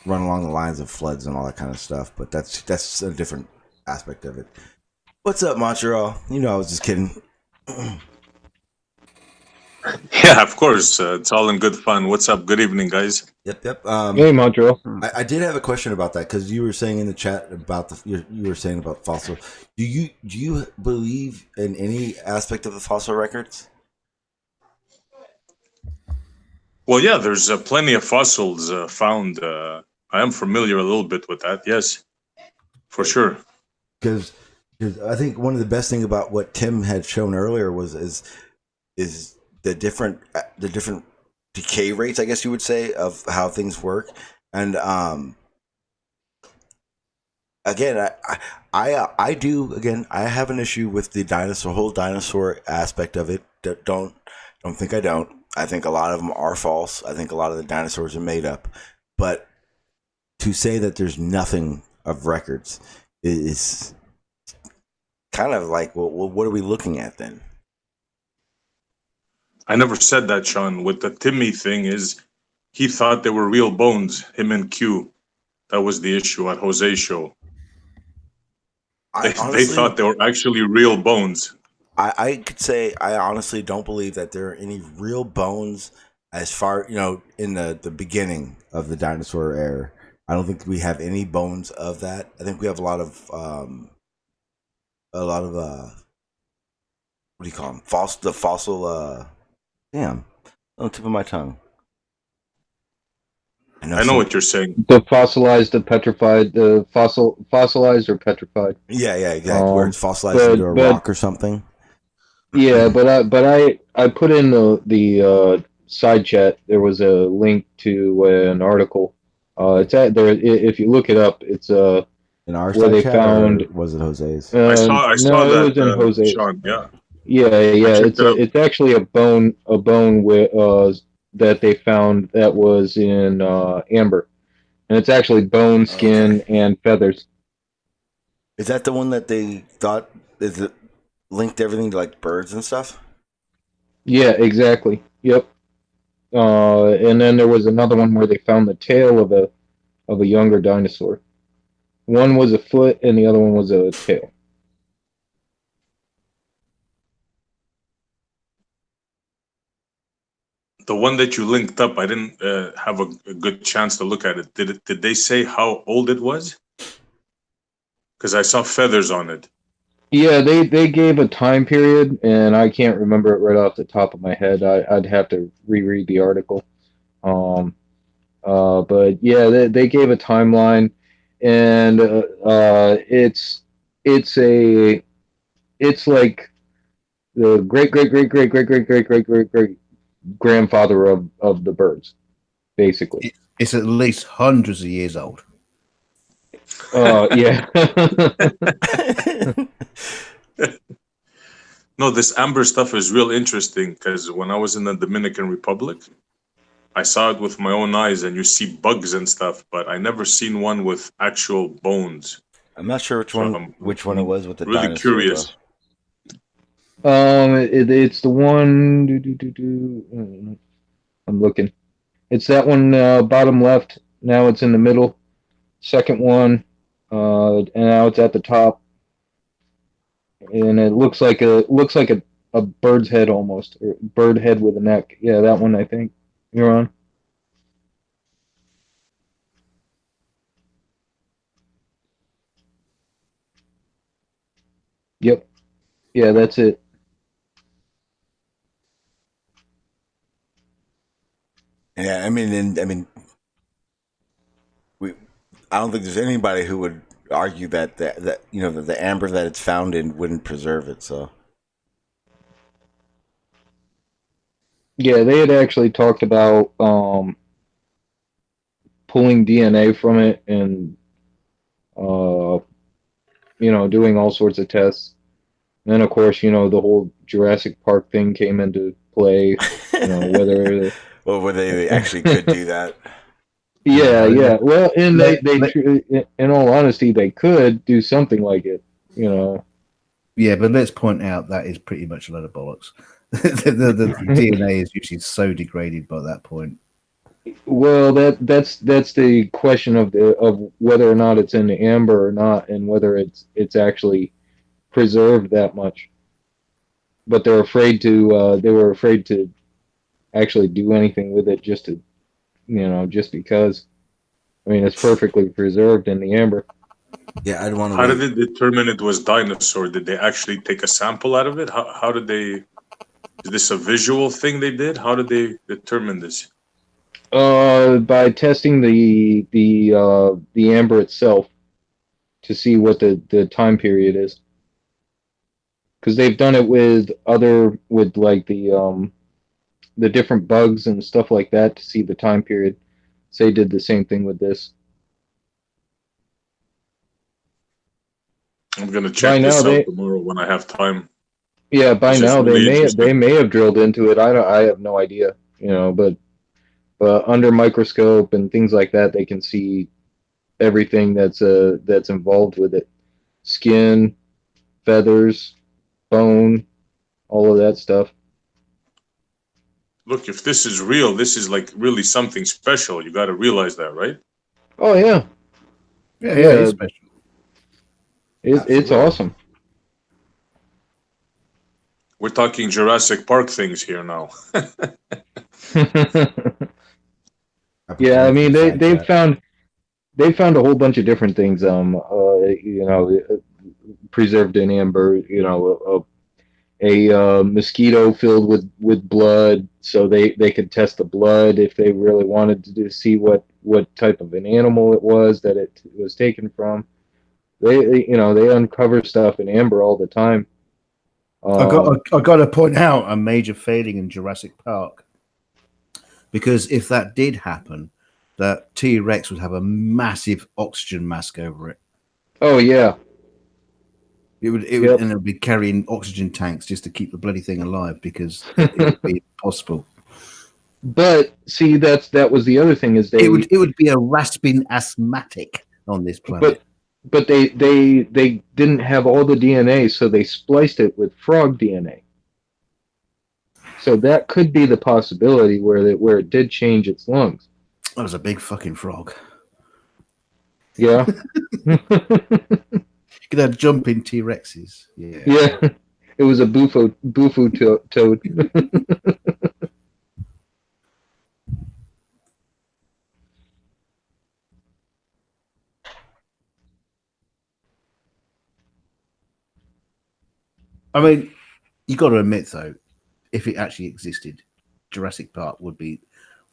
run along the lines of floods and all that kind of stuff. But that's a different aspect of it. What's up, Montreal? You know, I was just kidding. Yeah, of course. It's all in good fun. What's up? Good evening, guys. Yep. Hey, Montreal. I did have a question about that because you were saying in the chat about you were saying about fossil. Do you believe in any aspect of the fossil records? Well, yeah, there's plenty of fossils found. I am familiar a little bit with that. Yes, for sure. Because I think one of the best thing about what Tim had shown earlier is the different decay rates, I guess you would say, of how things work. And again, I do again. I have an issue with the whole dinosaur aspect of it. Don't think I don't. I think a lot of them are false. I think a lot of the dinosaurs are made up. But to say that there's nothing of records is kind of like, well, what are we looking at then? I never said that, Sean. With the Timmy thing is, he thought they were real bones, him and Q. That was the issue at Jose's show. They thought they were actually real bones. I could say I honestly don't believe that there are any real bones as far, in the beginning of the dinosaur era. I don't think we have any bones of that. I think we have a lot of what do you call them? Fossil damn, on the tip of my tongue. I know what you're saying. The fossilized, the petrified, the fossilized or petrified. Yeah, exactly. Where it's fossilized into a rock or something. Yeah, but I put in the side chat. There was a link to an article. It's at there. If you look it up, it's in our where they found. Was it Jose's? I saw no, that. It was in Jose's. Sean, yeah. Yeah. It's actually a bone with that they found that was in amber, and it's actually bone, skin, and feathers. Is that the one that they thought is it linked everything to like birds and stuff? Yeah, exactly. Yep. And then there was another one where they found the tail of a younger dinosaur. One was a foot, and the other one was a tail. The one that you linked up, I didn't have a good chance to look at it. Did they say how old it was? Because I saw feathers on it. Yeah, they gave a time period, and I can't remember it right off the top of my head. I'd have to reread the article. But yeah, they gave a timeline, and it's like the great grandfather of the birds, basically. It's at least hundreds of years old. Yeah. No, this amber stuff is real interesting because when I was in the Dominican Republic, I saw it with my own eyes, and you see bugs and stuff, but I never seen one with actual bones. I'm not sure which one it was with the really dinosaur, curious. It's the one. I'm looking. It's that one, bottom left. Now it's in the middle. Second one, and now it's at the top. And it looks like a bird's head almost, or bird head with a neck. Yeah, that one I think you're on. Yep. Yeah, that's it. Yeah, I mean, I don't think there's anybody who would argue that the amber that it's found in wouldn't preserve it. So Yeah, they had actually talked about pulling DNA from it and doing all sorts of tests. And then, of course, the whole Jurassic Park thing came into play. Whether well, whether they actually could do that. Yeah. Well, and they in all honesty, they could do something like it. Yeah, but let's point out that is pretty much a load of bollocks. the DNA is usually so degraded by that point. Well, that's the question of whether or not it's in the amber or not, and whether it's actually preserved that much. But they were afraid to actually do anything with it just because. I mean, it's perfectly preserved in the amber. Yeah, I'd want to. How did they determine it was dinosaur? Did they actually take a sample out of it? How did they? Is this a visual thing they did? How did they determine this? By testing the amber itself to see what the time period is. Because they've done it with like the different bugs and stuff like that to see the time period. So they did the same thing with this. I'm gonna check this out tomorrow when I have time. Yeah, by now they may have drilled into it. I have no idea, but under microscope and things like that, they can see everything that's involved with it: skin, feathers, bone, all of that stuff. Look, if this is real, this is like really something special. You got to realize that, right? Oh yeah, yeah, it's special. It's awesome. We're talking Jurassic Park things here now. Yeah, I mean they found a whole bunch of different things. Preserved in amber. A mosquito filled with blood, so they could test the blood if they really wanted to see what type of an animal it was that it was taken from. They uncover stuff in amber all the time. I got to point out a major failing in Jurassic Park, because if that did happen, that T-Rex would have a massive oxygen mask over it. Oh yeah. It would and it would be carrying oxygen tanks just to keep the bloody thing alive, because it would be impossible. But see, that was the other thing is it would be a rasping asthmatic on this planet. But they didn't have all the DNA, so they spliced it with frog DNA. So that could be the possibility where it did change its lungs. That was a big fucking frog. Yeah. You could have jumping T-Rexes. Yeah. Yeah. It was a bufo toad. I mean, you got to admit though, if it actually existed, Jurassic Park would be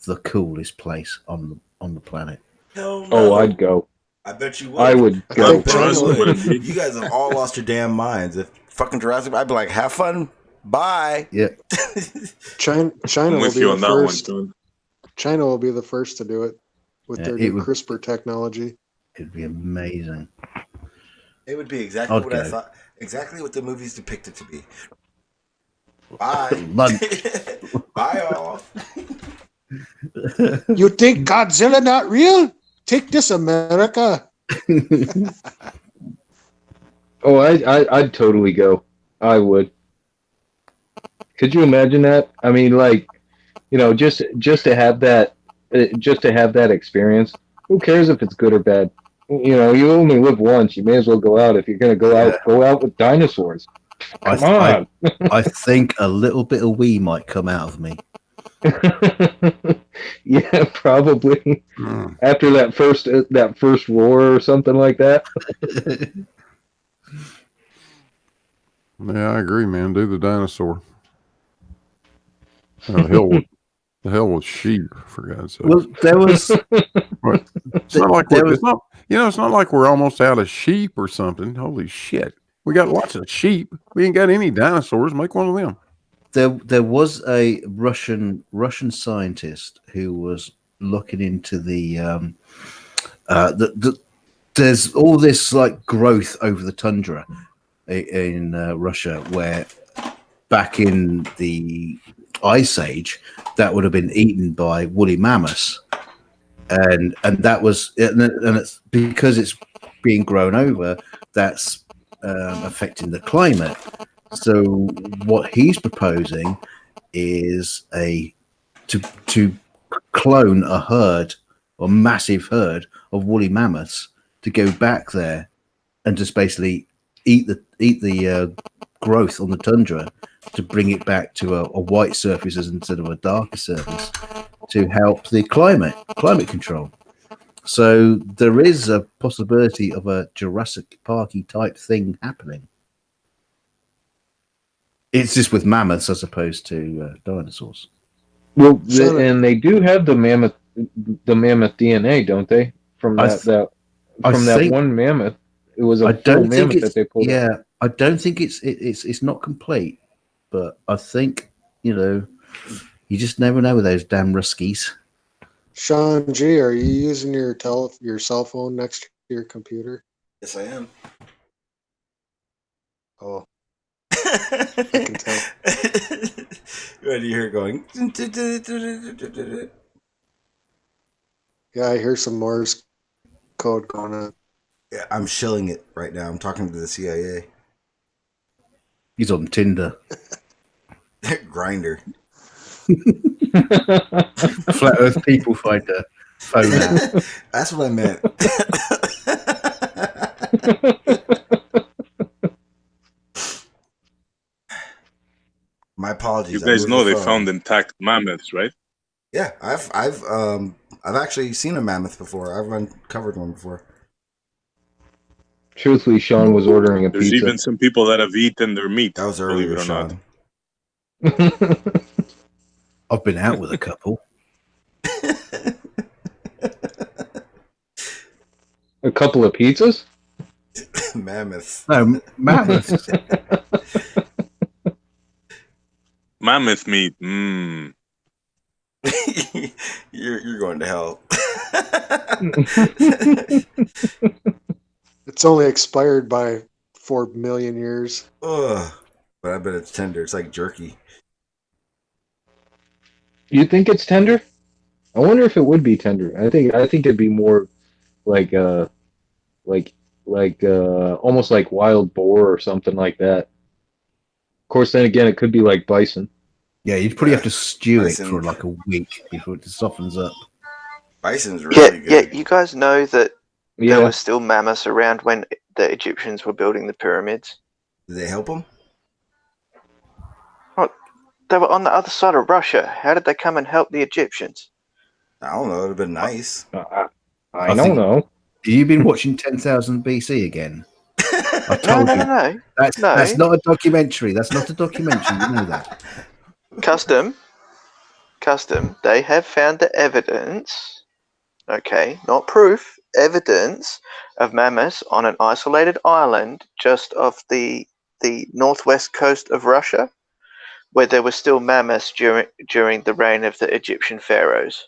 the coolest place on the planet. Hell no. Oh, I'd go. I bet you would. I would go. You guys have all lost your damn minds. If fucking Jurassic, I'd be like, have fun. Bye. Yeah. China I'm will with be you the on that first. one, John. China will be the first to do it with their new CRISPR technology. It'd be amazing. It would be exactly what I thought. Exactly what the movies depict it to be. Bye. Bye, all. You think Godzilla not real? Take this, America. Oh, I'd totally go. I would. Could you imagine that? I mean, like, just to have that, experience. Who cares if it's good or bad? You only live once. You may as well go out. If you're going to go out with dinosaurs. Come on. I think a little bit of wee might come out of me. Yeah, probably. After that first roar or something like that. Yeah, I agree, man. Do the dinosaur. The hell with sheep, for God's sake. Well, there was. It's not like You know, it's not like we're almost out of sheep or something. Holy shit. We got lots of sheep. We ain't got any dinosaurs. Make one of them. There was a Russian scientist who was looking into the there's all this like growth over the tundra in Russia, where back in the Ice Age that would have been eaten by woolly mammoths, and that was and it's because it's being grown over that's affecting the climate. So what he's proposing is to clone a herd or massive herd of woolly mammoths to go back there and just basically eat the growth on the tundra to bring it back to a white surface instead of a darker surface to help the climate control. So there is a possibility of a Jurassic Parky type thing happening. It's just with mammoths as opposed to dinosaurs. Well, and they do have the mammoth DNA, don't they? From that one mammoth, it was a full mammoth that they pulled. Yeah, I don't think it's not complete, but I think you just never know with those damn Ruskies. Sean G, are you using your cell phone next to your computer? Yes, I am. Oh. I can tell. What do you hear going? Yeah, I hear some Morse code going on. Yeah, I'm shilling it right now. I'm talking to the CIA. He's on Tinder. Grinder. Flat Earth people finder. Phone app. That's what I meant. My apologies. You guys know they found intact mammoths, right? Yeah, I've actually seen a mammoth before. I've uncovered one before. Truthfully, Sean was ordering a There's pizza. even some people that have eaten their meat. That was believe earlier, it or Sean. not. I've been out with a couple. A couple of pizzas? Mammoths. No, mammoths. Mammoth meat. Mmm. You're going to hell. It's only expired by 4 million years. Ugh. But I bet it's tender. It's like jerky. You think it's tender? I wonder if it would be tender. I think it'd be more like almost like wild boar or something like that. Of course, then again, it could be like bison. Yeah, you'd probably have to stew Bison. it for like a week before it softens up. Bison's really good. Yeah, you guys know that Yeah. there were still mammoths around when the Egyptians were building the pyramids. Did they help them? They were on the other side of Russia. How did they come and help the Egyptians? I don't know. It would have been nice. I don't know. Have you been watching 10,000 BC again? I told you. No. That's not a documentary. That's not a documentary. You know that. Custom. They have found the evidence, okay, not proof, evidence of mammoths on an isolated island just off the northwest coast of Russia, where there were still mammoths during the reign of the Egyptian pharaohs.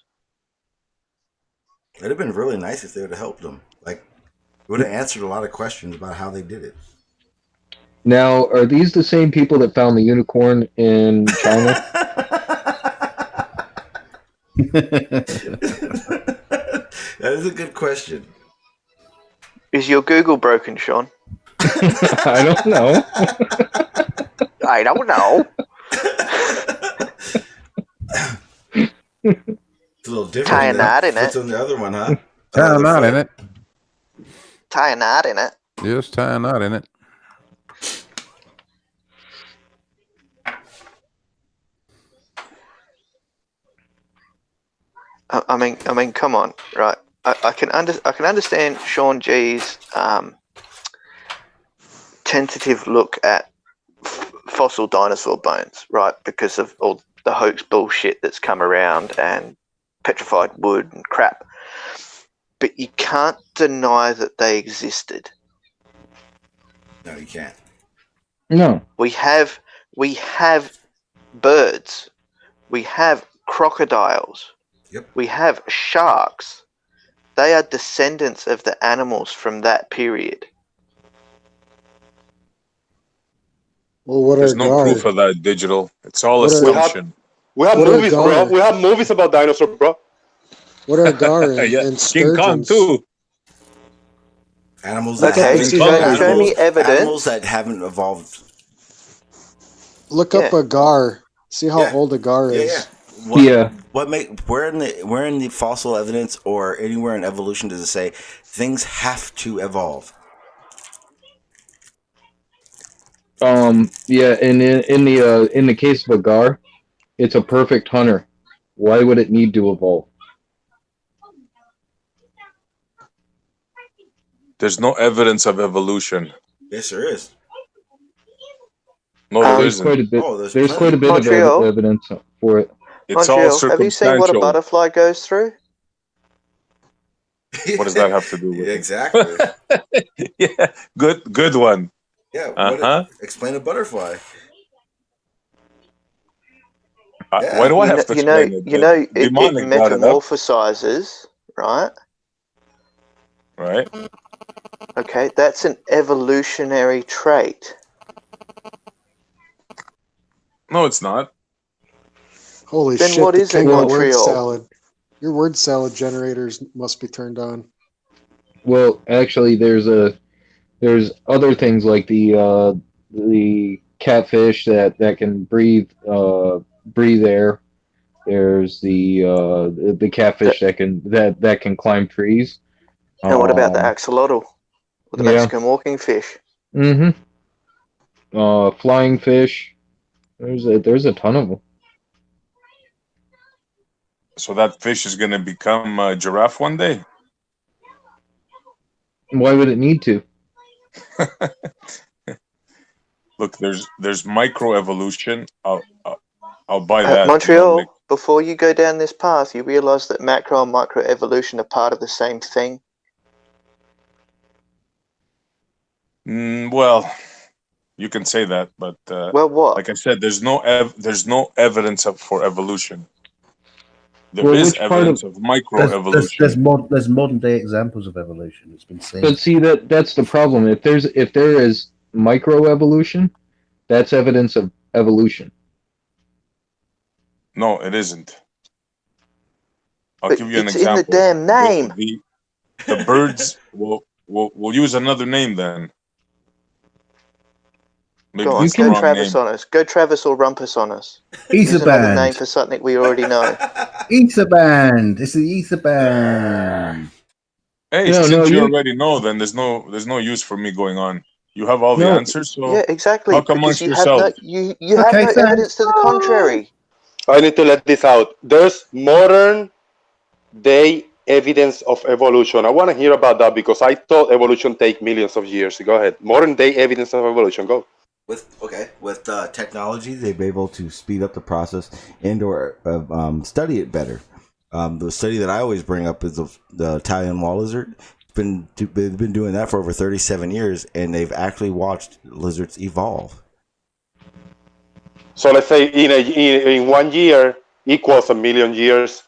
It'd have been really nice if they would have helped them. Like, it would have answered a lot of questions about how they did it. Now, are these the same people that found the unicorn in China? That is a good question. Is your Google broken, Sean? I don't know. I don't know. It's a little different. Tie a knot in What's it. on the other one, huh? Tie a knot in it. Tie a knot in it. Yes, tie a knot in it. I mean, come on, right? I can understand Sean G's tentative look at fossil dinosaur bones, right? Because of all the hoax bullshit that's come around and petrified wood and crap. but you can't deny that they existed. No, you can't. No. We have birds. We have crocodiles. Yep. We have sharks. They are descendants of the animals from that period. Well, what There's are no gar? proof of that digital. It's all What are- assumption. We have What are movies, bro. gar? We have movies about dinosaurs, bro. What are gar and, Yeah, and King Kong sturgeons? too. Animals Look that up Okay, and haven't, see how show me evidence. animals that haven't evolved. look up Yeah. a gar. See how Yeah. old a gar Yeah, is. yeah. What, Yeah. What make where in the fossil evidence or anywhere in evolution does it say things have to evolve? Yeah, and in the case of a gar, it's a perfect hunter. Why would it need to evolve? There's no evidence of evolution. Yes, there is. No, there There's isn't. quite a bit. Oh, there's There's quite a bit of Montreal. evidence for it. It's all Montreal, have you seen what a circumstantial. butterfly goes through? What does that have to do with it? Exactly. Yeah, good one. Yeah. Uh-huh. Explain a butterfly. Why do I have to explain it? It Demonic brought it up, metamorphosizes, right? right? Okay, that's an evolutionary trait. No, it's not. Holy Then shit! what the is it, king of word Montreal? salad. Your word salad generators must be turned on. Well, actually, there's other things like the catfish that can breathe air. There's the catfish that can climb trees. And what about the axolotl? Or the yeah. Mexican walking fish? Mm-hmm. Flying fish. There's a ton of them. So that fish is going to become a giraffe one day. Why would it need to? Look, there's microevolution. I'll buy that. Montreal, before you go down this path, you realize that macro and microevolution are part of the same thing? Well, you can say that, but Well, what? like I said, there's no evidence for evolution. There is which part evidence of microevolution. There's modern day examples of evolution. It's been seen. But see, that's the problem. If there is microevolution, that's evidence of evolution. No, it isn't. I'll But give you an it's example. in the damn name. The birds will use another name then. Maybe Go on, that's the go wrong Travis name. on us. Go Travis or Rumpus on us. Ether Use another band. name for something we already know. Ether band. It's the ether band. Hey, since you already know, then there's no use for me going on. You have all the answers, so Yeah, exactly. talk Because amongst you yourself. have no evidence to the contrary. I need to let this out. There's modern day evidence of evolution. I want to hear about that because I thought evolution take millions of years. Go ahead. Modern day evidence of evolution. Go. With technology, they've been able to speed up the process and/or study it better. The study that I always bring up is of the Italian wall lizard. They've been doing that for over 37 years, and they've actually watched lizards evolve. So let's say in 1 year equals a million years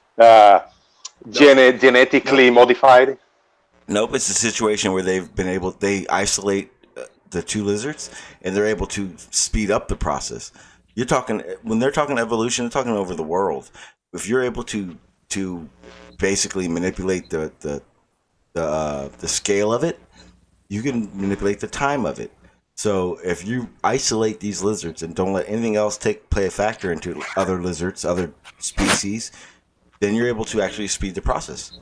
genetically modified. Nope, it's a situation where they isolate the two lizards, and they're able to speed up the process. When they're talking evolution, they're talking over the world. If you're able to basically manipulate the scale of it, you can manipulate the time of it. So if you isolate these lizards and don't let anything else play a factor into other lizards, other species, then you're able to actually speed the process.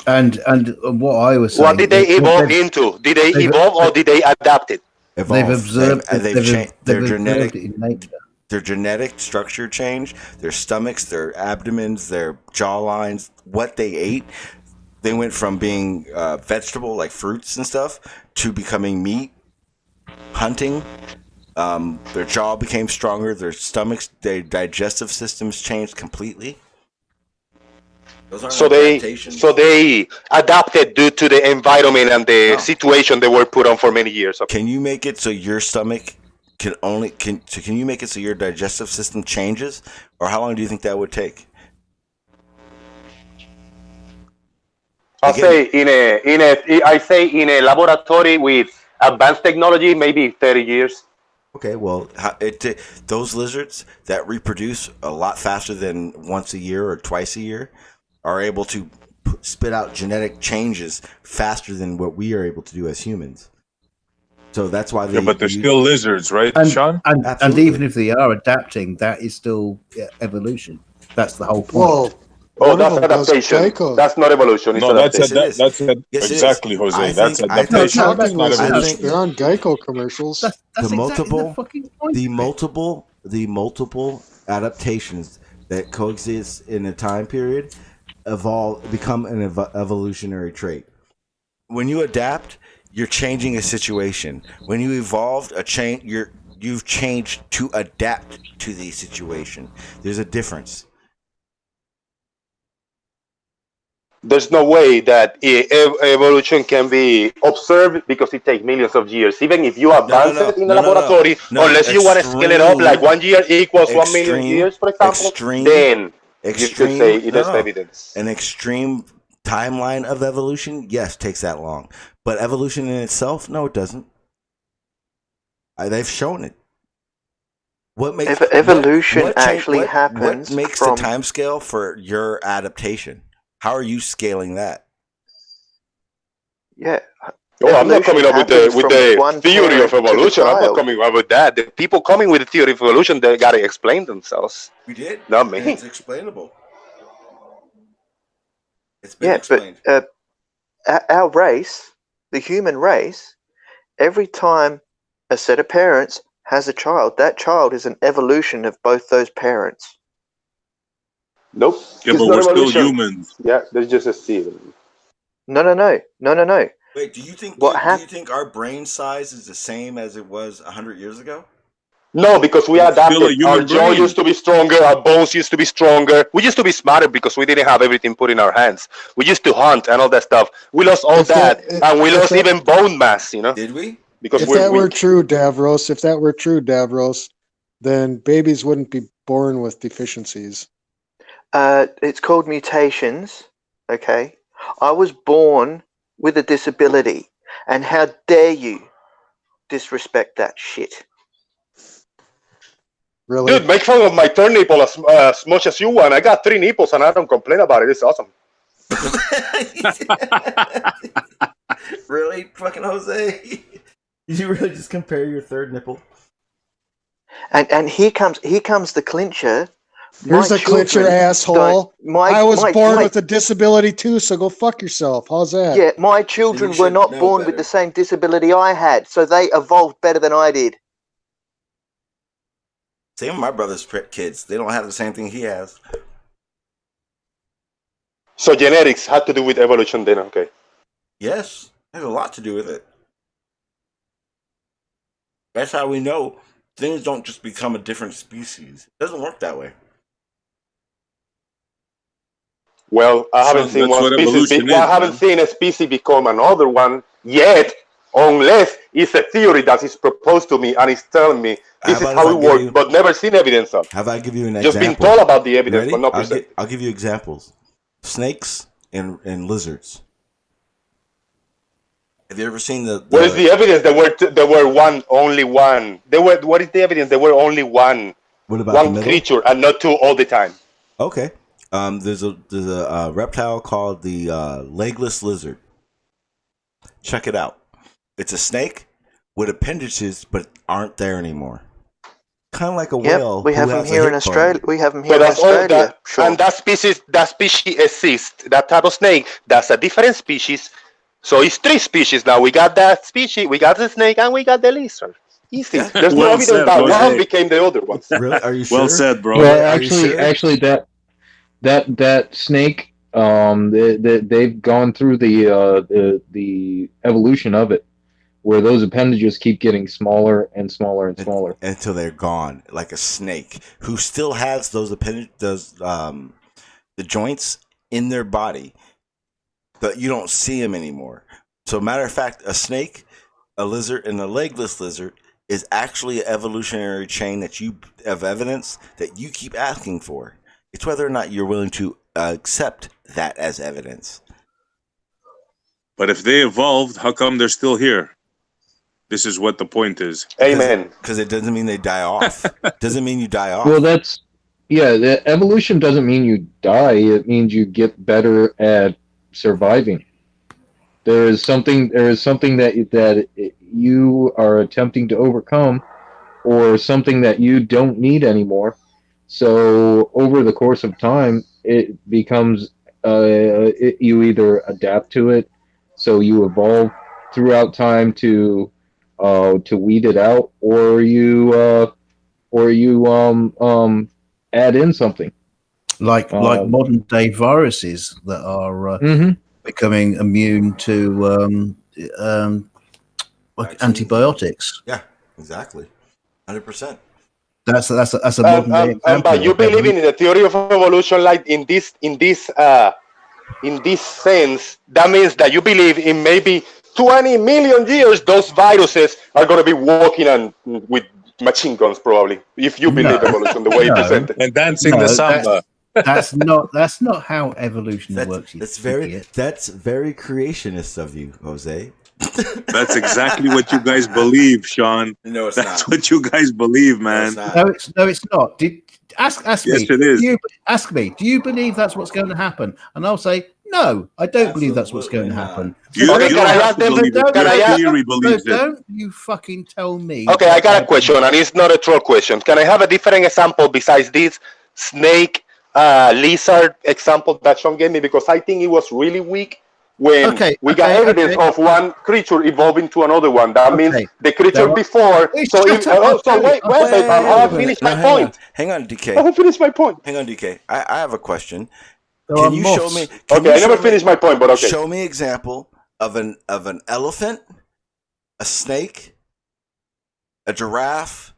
And what I was saying. What did they evolve into? Did they evolve or did they adapt it? They've observed. They've changed their genetic. It in nature. Their genetic structure changed. Their stomachs, their abdomens, their jawlines, what they ate. They went from being vegetable, like fruits and stuff, to becoming meat, hunting. Their jaw became stronger. Their stomachs, their digestive systems changed completely. Those aren't So adaptations. they adapted due to the environment and the situation they were put on for many years. Okay. Can you make it so your stomach can you make it so your digestive system changes, or how long do you think that would take? I say in a laboratory with advanced technology, maybe 30 years. Okay, well, those lizards that reproduce a lot faster than once a year or twice a year are able to spit out genetic changes faster than what we are able to do as humans. So that's why they. Yeah, but they're still lizards, right, Sean? And even if they are adapting, that is still evolution. That's the whole point. Whoa. Oh, that's adaptation. That's not evolution. It's adaptation. Exactly, Jose. That's adaptation. That's not evolution. They're on Geico commercials. That's the multiple adaptations that coexist in a time period become an evolutionary trait. When you adapt, you're changing a situation. When you evolved, you've changed to adapt to the situation. There's a difference. There's no way that evolution can be observed because it takes millions of years. Even if you advance it in a laboratory, unless you want to scale it up like 1 year equals 1 million years, for example, then you should say it has evidence. An extreme timeline of evolution, yes, takes that long. But evolution in itself, no, it doesn't. They've shown it. What makes evolution actually happens? What makes the time scale for your adaptation? How are you scaling that? Yeah. Oh, I'm not coming up with the theory of evolution. I'm not coming up with that. The people coming with the theory of evolution, they got to explain themselves. We did. Not me. It's explainable. It's been explained. But our race, the human race, every time a set of parents has a child, that child is an evolution of both those parents. Nope. Yeah, but we're still humans. Yeah, there's just a seed. No. Wait, do you think our brain size is the same as it was 100 years ago? No, because we adapted. Our jaw used to be stronger. Our bones used to be stronger. We used to be smarter because we didn't have everything put in our hands. We used to hunt and all that stuff. We lost all that, and we lost even bone mass. Did we? Because if that were true, Davros, then babies wouldn't be born with deficiencies. It's called mutations. Okay, I was born with a disability, and how dare you disrespect that shit? Really? Dude, make fun of my third nipple as much as you want. I got 3 nipples and I don't complain about it. It's awesome. Really, fucking Jose? Did you really just compare your third nipple? And here comes the clincher. Here's the clincher, asshole. I was born with a disability too, so go fuck yourself. How's that? Yeah, my children were not born with the same disability I had, so they evolved better than I did. Same with my brother's kids. They don't have the same thing he has. So genetics had to do with evolution then, okay? Yes, it has a lot to do with it. That's how we know things don't just become a different species. It doesn't work that way. Well, I haven't seen one species. I haven't seen a species become another one yet, unless it's a theory that is proposed to me and it's telling me this is how it works, but never seen evidence of. How about I give you an example? Just been told about the evidence, but not presented. I'll give you examples. Snakes and lizards. Have you ever seen the what is the evidence? There were only one. What is the evidence? There were only one. What about one creature and not 2 all the time? Okay. There's a reptile called the legless lizard. Check it out. It's a snake with appendages, but aren't there anymore. Kind of like a whale. We have them here in Australia. We have them here in Australia. Sure. And that species exists. That type of snake, that's a different species. So it's 3 species now. We got that species, we got the snake, and we got the lizard. Easy. There's no evidence that one became the other ones. Really? Are you sure? Well said, bro. Well, actually, that snake, they've gone through the evolution of it, where those appendages keep getting smaller and smaller and smaller until they're gone, like a snake who still has those appendages, the joints in their body, but you don't see them anymore. So, matter of fact, a snake, a lizard, and a legless lizard is actually an evolutionary chain of evidence that you keep asking for. It's whether or not you're willing to accept that as evidence. But if they evolved, how come they're still here? This is what the point is. Amen. Because it doesn't mean they die off. Doesn't mean you die off. Well, the evolution doesn't mean you die. It means you get better at surviving. There is something that you are attempting to overcome, or something that you don't need anymore. So over the course of time, it becomes you either adapt to it, so you evolve throughout time to weed it out, or you add in something like modern day viruses that are becoming immune to antibiotics. Yeah, exactly, 100%. That's a modern day example. But you believe in the theory of evolution, like in this sense, that means that you believe in maybe 20 million years those viruses are going to be walking on with machine guns, probably, if you believe evolution the way you present it. And dancing the samba. That's not how evolution works. That's very creationist of you, Jose. That's exactly what you guys believe, Sean. No, it's That's not. what you guys believe, man. No, it's not. Ask Yes, me. it is. Ask me. Do you believe that's what's going to happen? And I'll say no. I don't believe that's what's going to happen. You don't have to believe it. Your theory believes it. Don't you fucking tell me. Okay, I got a question, and it's not a troll question. Can I have a different example besides this snake, lizard example that Sean gave me? Because I think it was really weak when we got evidence of one creature evolving to another one. That means the creature before. So wait, I haven't finished my point. Hang on, DK. I haven't finished my point. Hang on, DK. I have a question. There Can you show me? Okay, I never finished my point, but okay. Show me example of an elephant, a snake, a giraffe,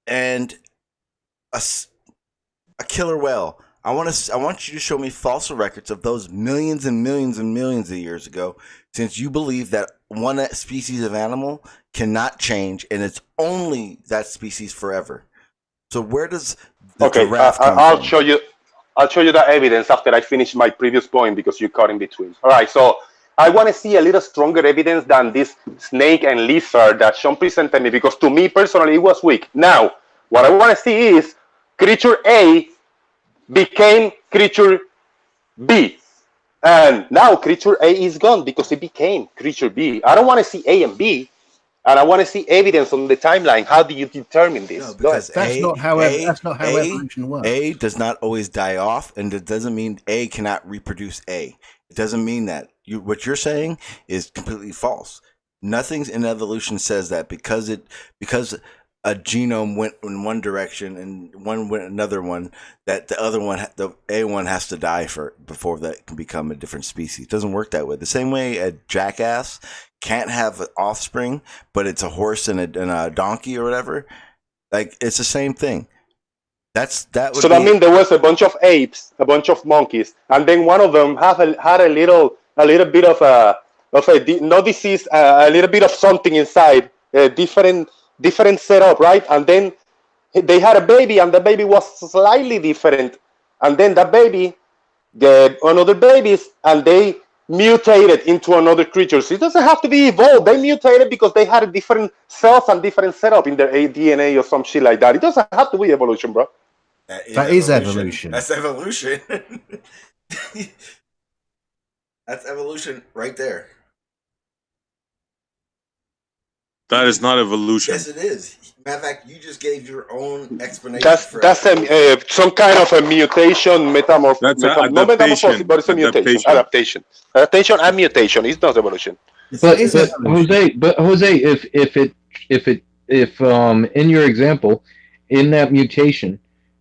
and a killer whale. I want you to show me fossil records of those millions and millions and millions of years ago, since you believe that one species of animal cannot change and it's only that species forever. So where does the giraffe come I'll from? show you that evidence after I finish my previous point, because you cut in between. All right, so I want to see a little stronger evidence than this snake and lizard that Sean presented me, because to me personally it was weak. Now, what I want to see is creature A became creature B, and now creature A is gone because it became creature B. I don't want to see A and B, and I want to see evidence on the timeline. How do you determine this? No, because that's not how evolution works. A does not always die off, and it doesn't mean A cannot reproduce A. It doesn't mean that. What you're saying is completely false. Nothing in evolution says that because a genome went in one direction and one went another one, that the other one, the A one, has to die before that can become a different species. It doesn't work that way. The same way a jackass can't have an offspring, but it's a horse and a donkey or whatever. Like, it's the same thing. That means there was a bunch of apes, a bunch of monkeys, and then one of them had a little bit of a no disease, a little bit of something inside, a different setup, right? And then they had a baby, and the baby was slightly different, and then that baby get another babies, and they mutated into another creature. So it doesn't have to be evolved. They mutated because they had a different cells and different setup in their DNA or some shit like that. It doesn't have to be evolution, bro. That is evolution. That's evolution. That's evolution right there. That is not evolution. Yes, it is. Matter of fact, you just gave your own explanation. That's some kind of a mutation, metamorphosis. Not metamorphosis, but it's a mutation. Adaptation and mutation. It's not evolution. But Jose, if in your example, in that mutation,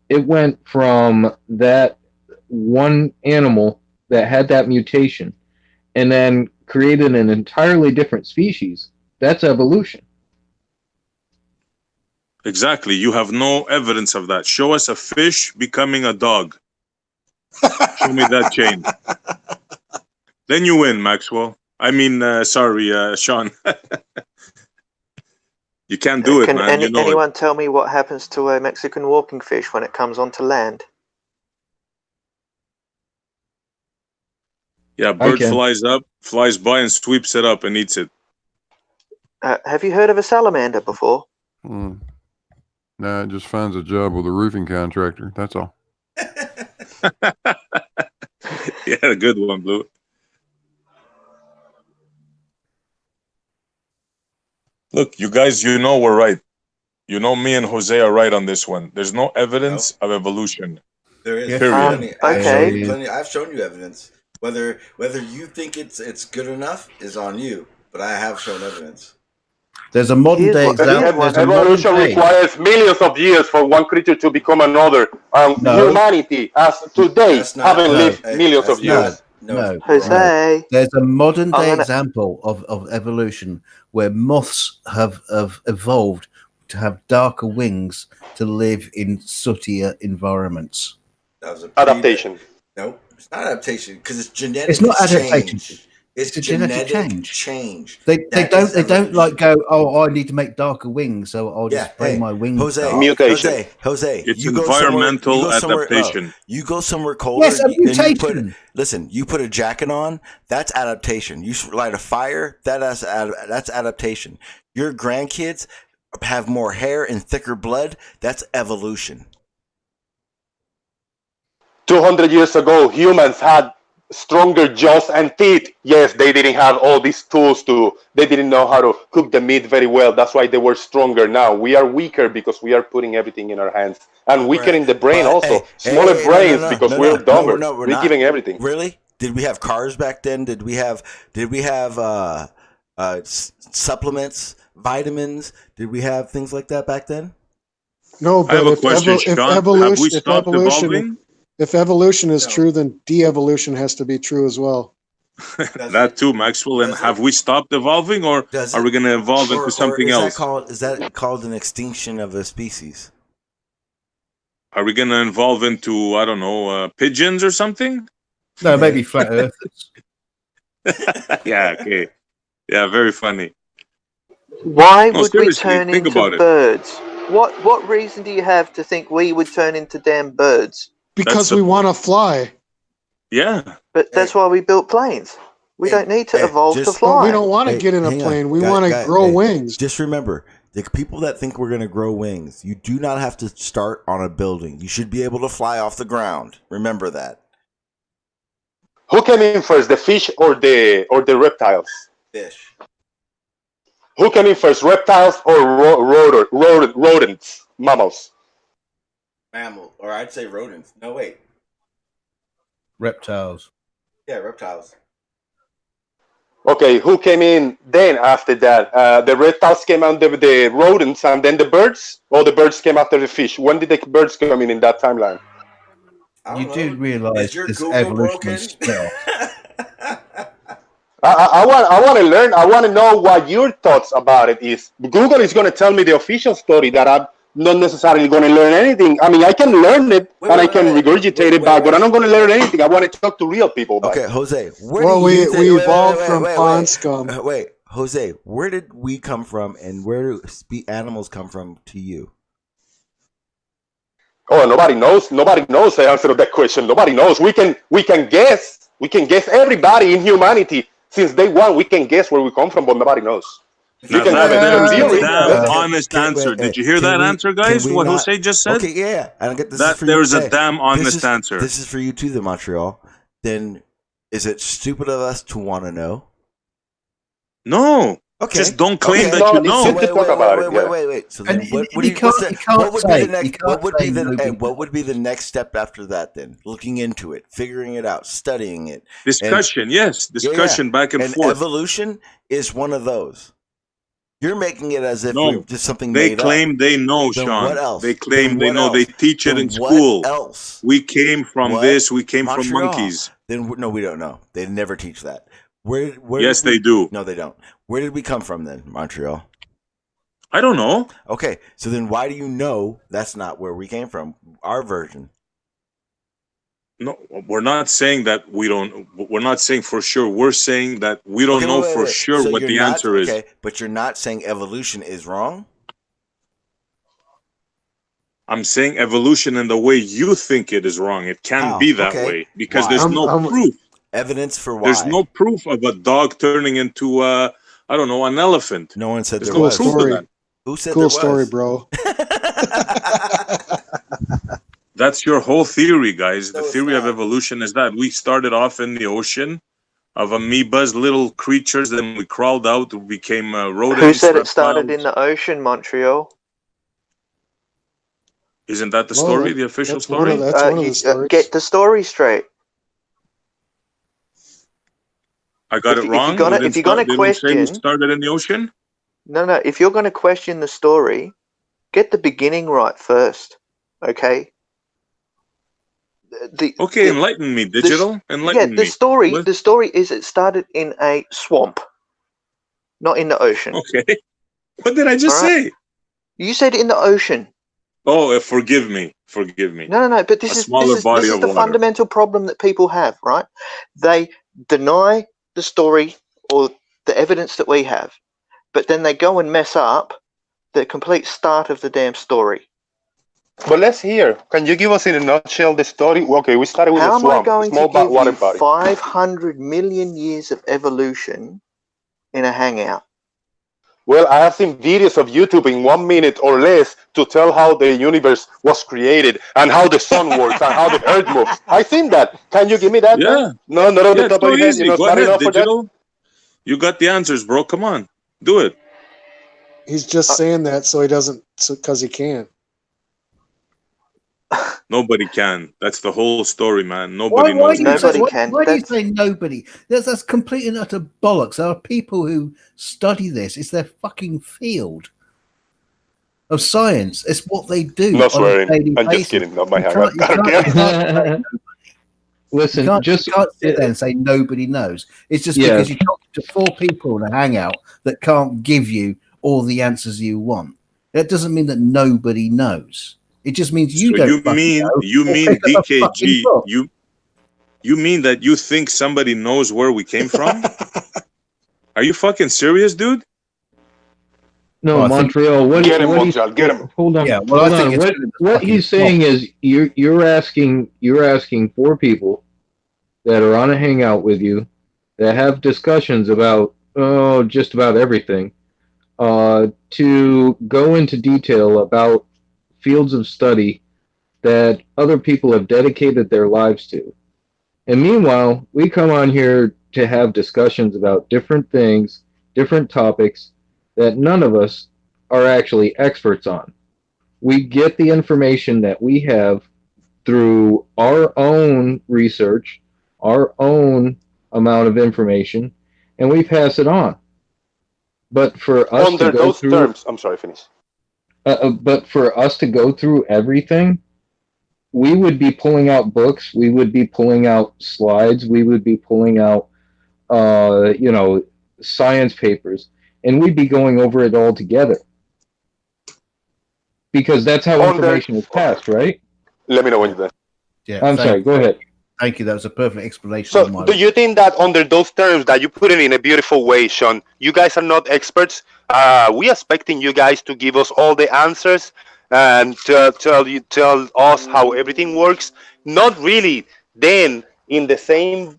it went from that one animal that had that mutation and then created an entirely different species. That's evolution. Exactly. You have no evidence of that. Show us a fish becoming a dog. Show me that chain. Then you win, Maxwell. I mean, sorry, Sean. You can't do it, Can man. You know anyone tell me what happens to a Mexican walking fish when it comes onto land? Yeah, bird can. flies up, flies by, and sweeps it up and eats it. Have you heard of a salamander before? Nah, it just finds a job with a roofing contractor. That's all. Yeah, a good one, Blue. Look, you guys, you know we're right. You know me and Jose are right on this one. There's no evidence of evolution. There is Period. plenty. I've shown you evidence. Whether you think it's good enough is on you, but I have shown evidence. There's a modern day example. Evolution requires millions of years for one creature to become another. Humanity, as today, haven't lived millions of years. No. Jose. There's a modern day example of evolution where moths have evolved to have darker wings to live in sootier environments. That was adaptation. Nope, it's not adaptation because it's genetic. It's not adaptation. Change. It's genetic change. They don't like go. Oh, I need to make darker wings, so I'll just spray my wings. Jose, it's environmental adaptation. You go somewhere colder. Yes, a mutation. You put a jacket on. That's adaptation. You light a fire. That's adaptation. Your grandkids have more hair and thicker blood. That's evolution. 200 years ago, humans had stronger jaws and teeth. Yes, they didn't have all these tools they didn't know how to cook the meat very well. That's why they were stronger. Now we are weaker because we are putting everything in our hands, and weaker in the brain also. Smaller brains because we're dumber. We're giving everything. Really? Did we have cars back then? Did we have supplements, vitamins? Did we have things like that back then? No, but I have a question, Sean. Have we stopped evolving? If evolution is true, then de-evolution has to be true as well. That too, Maxwell. And have we stopped evolving, or are we going to evolve into something else? Is that called an extinction of a species? Are we going to evolve into, I don't know, pigeons or something? No, maybe flat earthers. Yeah, okay. Yeah, very funny. Why would we turn into birds? What reason do you have to think we would turn into damn birds? Because we want to fly. Yeah. But that's why we built planes. We don't need to evolve to fly. Well, we don't want to get in a plane. We want to grow wings. Just remember, the people that think we're going to grow wings, you do not have to start on a building. You should be able to fly off the ground. Remember that. Who came in first, the fish or the reptiles? Fish. Who came in first, reptiles or rodents, mammals? Mammal, or I'd say rodents. No, wait. Reptiles. Yeah, reptiles. Okay, who came in then after that? The reptiles came under the rodents and then the birds? Or the birds came after the fish? When did the birds come in that timeline? You do realize this evolution is spell. I want to learn. I want to know what your thoughts about it is. Google is going to tell me the official story that I'm not necessarily going to learn anything. I mean, I can learn it and I can regurgitate it back, but I'm not going to learn anything. I want to talk to real people about it. Okay, Jose. We evolved from pond scum. Wait, Jose, where did we come from and where do animals come from to you? Oh, nobody knows. Nobody knows the answer to that question. Nobody knows. We can guess. We can guess. Everybody in humanity, since day one, we can guess where we come from, but nobody knows. You can have a theory. Damn honest answer. Did you hear that answer, guys? What Jose just said? Okay, yeah. I don't get this. That there's a damn honest answer. This is for you too, the Montreal. Then, is it stupid of us to want to know? No. Okay. Just don't claim that you know. Wait. So then, what would be the next step after that? Then looking into it, figuring it out, studying it. Discussion, yes, discussion back and forth. Evolution is one of those. You're making it as if we're just something they made claim up. they know, Then Sean. what else? They claim Then they what know. else? They teach it Then in school. What else? We came from this. We came from Montreal. monkeys. Then no, we don't know. They never teach that. Yes, they do. No, they don't. Where did we come from then, Montreal? I don't know. Okay, so then why do you know that's not where we came from? Our version. No, we're not saying that we don't. We're not saying for sure. We're saying that we don't know for sure So what you're the not, answer is. okay, but you're not saying evolution is wrong? I'm saying evolution in the way you think it is wrong. It can't How? be that Okay. way because Why? there's no proof. Evidence for why? There's no proof of a dog turning into I don't know, an elephant. No one said there's there no was. proof of that. Who said Cool there story, was? bro. That's your whole theory, guys. The theory of evolution is that we started off in the ocean of amoebas, little creatures, then we crawled out, we became rodents. Who said it reptiles. started in the ocean, Montreal? Isn't that the story, the official story? That's one of the stories. Get the story straight. I got it wrong. If you're gonna question, we started in the ocean. No. If you're gonna question the story, get the beginning right first. Okay. Enlighten me, digital. Enlighten me. The story is it started in a swamp, not in the ocean. Okay. What did I just say? You said in the ocean. Oh, forgive me. No. But this is the fundamental problem that people have, right? They deny the story or the evidence that we have, but then they go and mess up the complete start of the damn story. But let's hear. Can you give us in a nutshell the story? Okay, we started with How the swamp, am I going small to give water you body. 500 million years of evolution in a hangout? Well, I have seen videos of YouTube in 1 minute or less to tell how the universe was created and how the sun works and how the earth moves. I've seen that. Can you give me that? Yeah. No, not on the top of your head. Easy. Go ahead, digital. You got the answers, bro. Come on. Do it. He's just saying that so he doesn't, because he can't. Nobody can. That's the whole story, man. Why Nobody do you knows. say nobody? That's complete and utter bollocks. There are people who study this. It's their fucking field of science. It's what they do. Not on a swearing. daily I'm basis. just kidding. Not my You hangout. can't Listen, you can't sit there and say nobody knows. It's just because you talk to 4 people in a hangout that can't give you all the answers you want. That doesn't mean that nobody knows. It just means you don't. You mean DKG? You mean that you think somebody knows where we came from? Are you fucking serious, dude? No, Montreal. Get him, Montreal. Get him. Hold on. Yeah. Well, I think what he's saying is you're asking 4 people that are on a hangout with you that have discussions about just about everything to go into detail about fields of study that other people have dedicated their lives to. And meanwhile, we come on here to have discussions about different things, different topics that none of us are actually experts on. We get the information that we have through our own research, our own amount of information, and we pass it on. But for us under those terms, I'm sorry, finish. But for us to go through everything, we would be pulling out books, we would be pulling out slides, we would be pulling out, science papers, and we'd be going over it all together. Because that's how information is passed, right? Let me know when you're done. Yeah, I'm sorry, go ahead. Thank you. That was a perfect explanation. So, do you think that under those terms that you put it in a beautiful way, Sean, you guys are not experts? We expecting you guys to give us all the answers and tell us how everything works. Not really. Then, in the same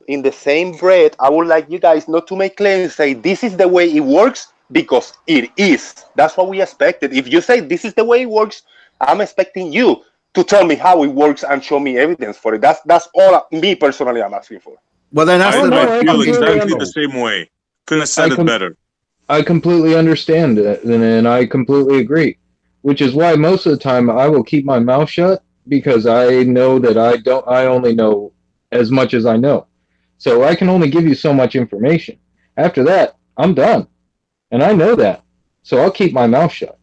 breath, I would like you guys not to make claims. Say this is the way it works because it is. That's what we expected. If you say this is the way it works, I'm expecting you to tell me how it works and show me evidence for it. That's all me personally I'm asking for. Well, then I feel exactly the same way. Couldn't have said it better. I completely understand it, and I completely agree. Which is why most of the time I will keep my mouth shut because I know that I only know as much as I know. So I can only give you so much information. After that, I'm done. And I know that. So I'll keep my mouth shut.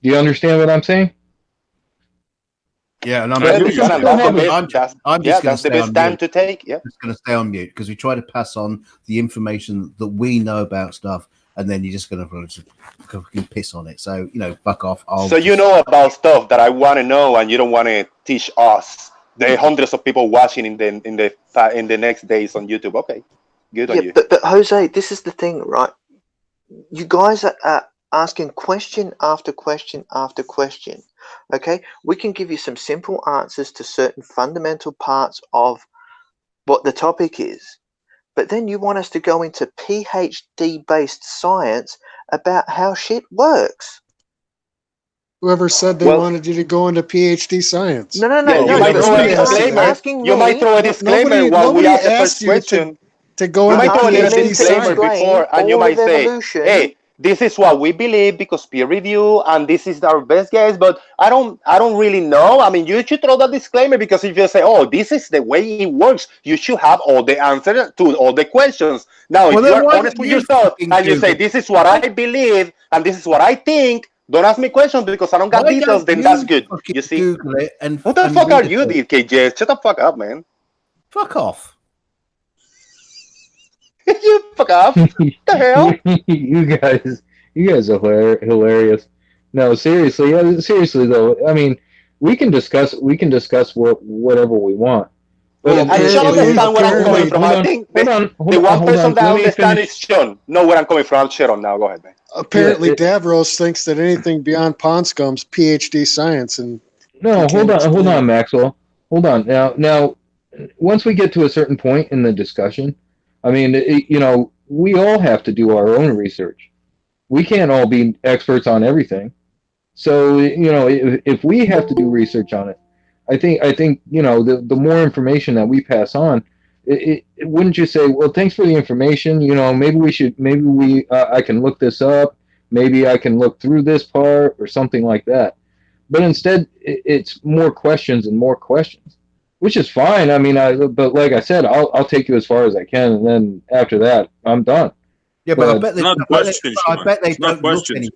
Do you understand what I'm saying? Yeah, and I'm that's the best time to take. Yeah, I'm just going to stay on mute because we try to pass on the information that we know about stuff and then you're just going to fucking piss on it. So fuck off. So you know about stuff that I want to know, and you don't want to teach us. The hundreds of people watching in the next days on YouTube. Okay, good on you. But Jose, this is the thing, right? You guys are asking question after question after question. Okay, we can give you some simple answers to certain fundamental parts of what the topic is, but then you want us to go into PhD-based science about how shit works. Whoever said they wanted you to go into PhD science? No. You might throw a disclaimer. You might throw a disclaimer while we ask the first question. To go you into might throw a PhD disclaimer science. before, and you might say, "Hey, this is what we believe because peer review, and this is our best guess." But I don't really know. I mean, you should throw that disclaimer, because if you say, "Oh, this is the way it works," you should have all the answers to all the questions. Now, if you are honest with yourself and you say, "This is what I believe and this is what I think," don't ask me questions because I don't got details. Then that's good. You see? Google it and what the fuck are you, DKJ? Shut the fuck up, man. Fuck off. You fuck off. What the hell? You guys are hilarious. No, seriously though. I mean, we can discuss whatever we want. But I shall understand where I'm coming from. I think the one person that understands is Sean. Know where I'm coming from. I'm Sharon now. Go ahead, man. Apparently, Davros thinks that anything beyond pond scum's PhD science. And no, hold on, Maxwell. Hold on. Now, once we get to a certain point in the discussion, I mean, we all have to do our own research. We can't all be experts on everything. So, if we have to do research on it, I think the more information that we pass on, wouldn't you say, well, thanks for the information. Maybe I can look this up. Maybe I can look through this part or something like that. But instead, it's more questions and more questions, which is fine. I mean, but like I said, I'll take you as far as I can, and then after that, I'm done. Yeah, but I bet it's not questions. It's not questions.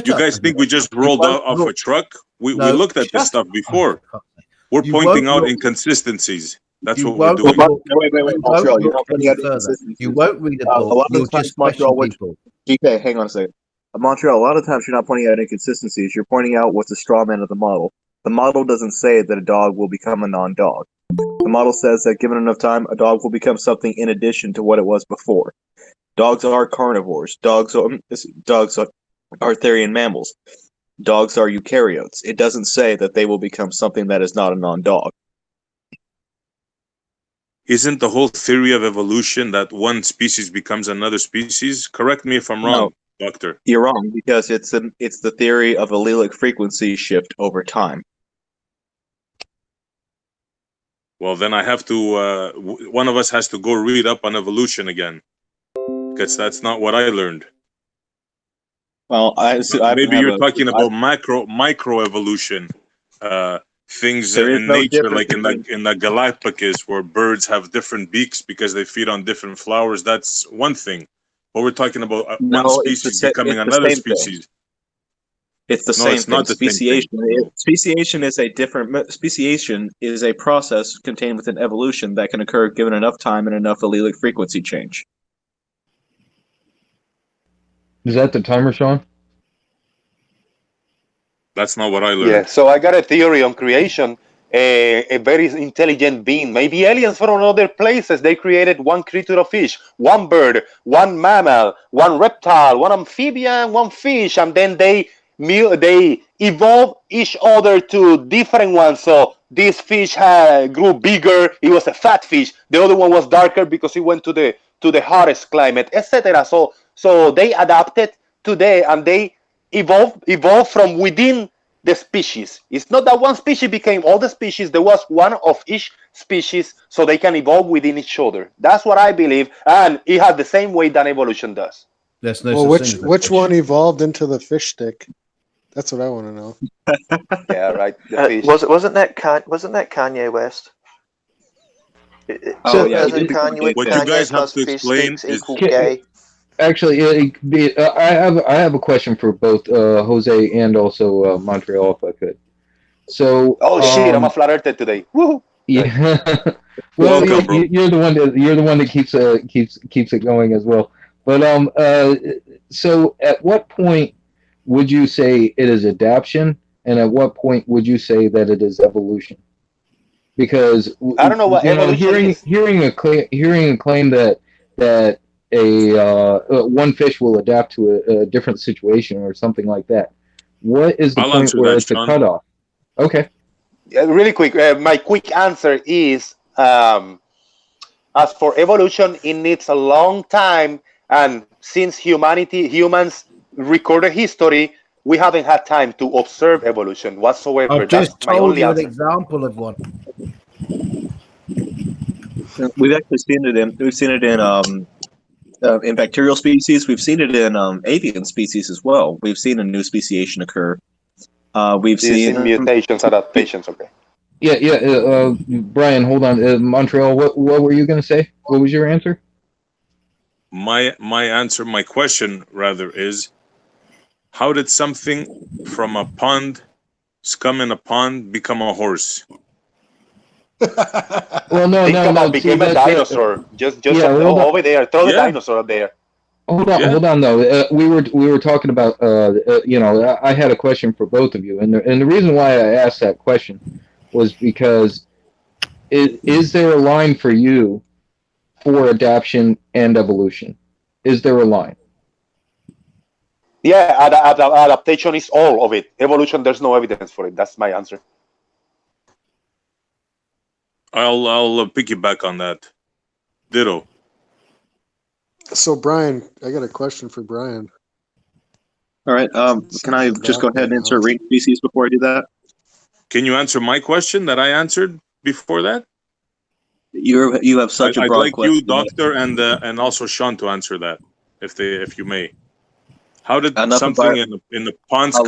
You guys think we just rolled off a truck? We looked at this stuff before. We're pointing out inconsistencies. That's what we're doing. Wait, Montreal, you won't read a book. A lot of the times, Montreal, GK, hang on a second. Montreal, a lot of times you're not pointing out inconsistencies. You're pointing out what's the straw man of the model. The model doesn't say that a dog will become a non-dog. The model says that given enough time, a dog will become something in addition to what it was before. Dogs are carnivores. Dogs are Arthurian mammals. Dogs are eukaryotes. It doesn't say that they will become something that is not a non-dog. Isn't the whole theory of evolution that one species becomes another species? Correct me if I'm wrong, Doctor. You're wrong, because it's the theory of allelic frequency shift over time. Well, then I have to. One of us has to go read up on evolution again, because that's not what I learned. Well, maybe you're talking about micro evolution, things in nature, like in the Galapagos, where birds have different beaks because they feed on different flowers. That's one thing. But we're talking about one species becoming another species. It's the same thing. Speciation is a different. Speciation is a process contained within evolution that can occur given enough time and enough allelic frequency change. Is that the timer, Sean? That's not what I learned. Yeah, so I got a theory on creation. A very intelligent being, maybe aliens from other places. They created one creature of fish, one bird, one mammal, one reptile, one amphibian, one fish, and then they evolved each other to different ones. So this fish grew bigger. It was a fat fish. The other one was darker because it went to the hottest climate, etc. So they adapted today, and they evolved from within the species. It's not that one species became all the species. There was one of each species, so they can evolve within each other. That's what I believe, and it has the same way that evolution does. There's no well, which one evolved into the fish stick? That's what I want to know. Yeah, right. The fish. Wasn't that Kanye West? What you guys have to explain is gay. Actually, I have a question for both Jose and also Montreal, if I could. So, shit! I'm a flat earther today. Woo! Yeah. Well, you're the one that keeps it going as well. But So at what point would you say it is adaptation, and at what point would you say that it is evolution? Because I don't know what evolution is. hearing a claim that one fish will adapt to a different situation or something like that. What is the I'll point answer where that, it's a Sean. cutoff? Okay. Really quick, my quick answer is as for evolution, it needs a long time, and since humans recorded history, we haven't had time to observe evolution whatsoever. I've just That's my told only you an answer. example of one. We've actually seen it in bacterial species. We've seen it in avian species as well. We've seen a new speciation occur. We've seen mutations, adaptations. Okay. Yeah. Brian, hold on. Montreal, what were you going to say? What was your answer? My answer, my question rather, is how did something from a pond, scum in a pond, become a horse? Well, no. Became a dinosaur. Just over there. Throw the dinosaur up there. Hold on though. We were talking about I had a question for both of you, and the reason why I asked that question was because is there a line for you for adaptation and evolution? Is there a line? Yeah, adaptation is all of it. Evolution, there's no evidence for it. That's my answer. I'll piggyback on that. Ditto. So, Brian, I got a question for Brian. All right. Can I just go ahead and answer range species before I do that? Can you answer my question that I answered before that? You have such a broad I'd like question. you, Doctor, and also Sean to answer that, if you may. How did something in the ponds come?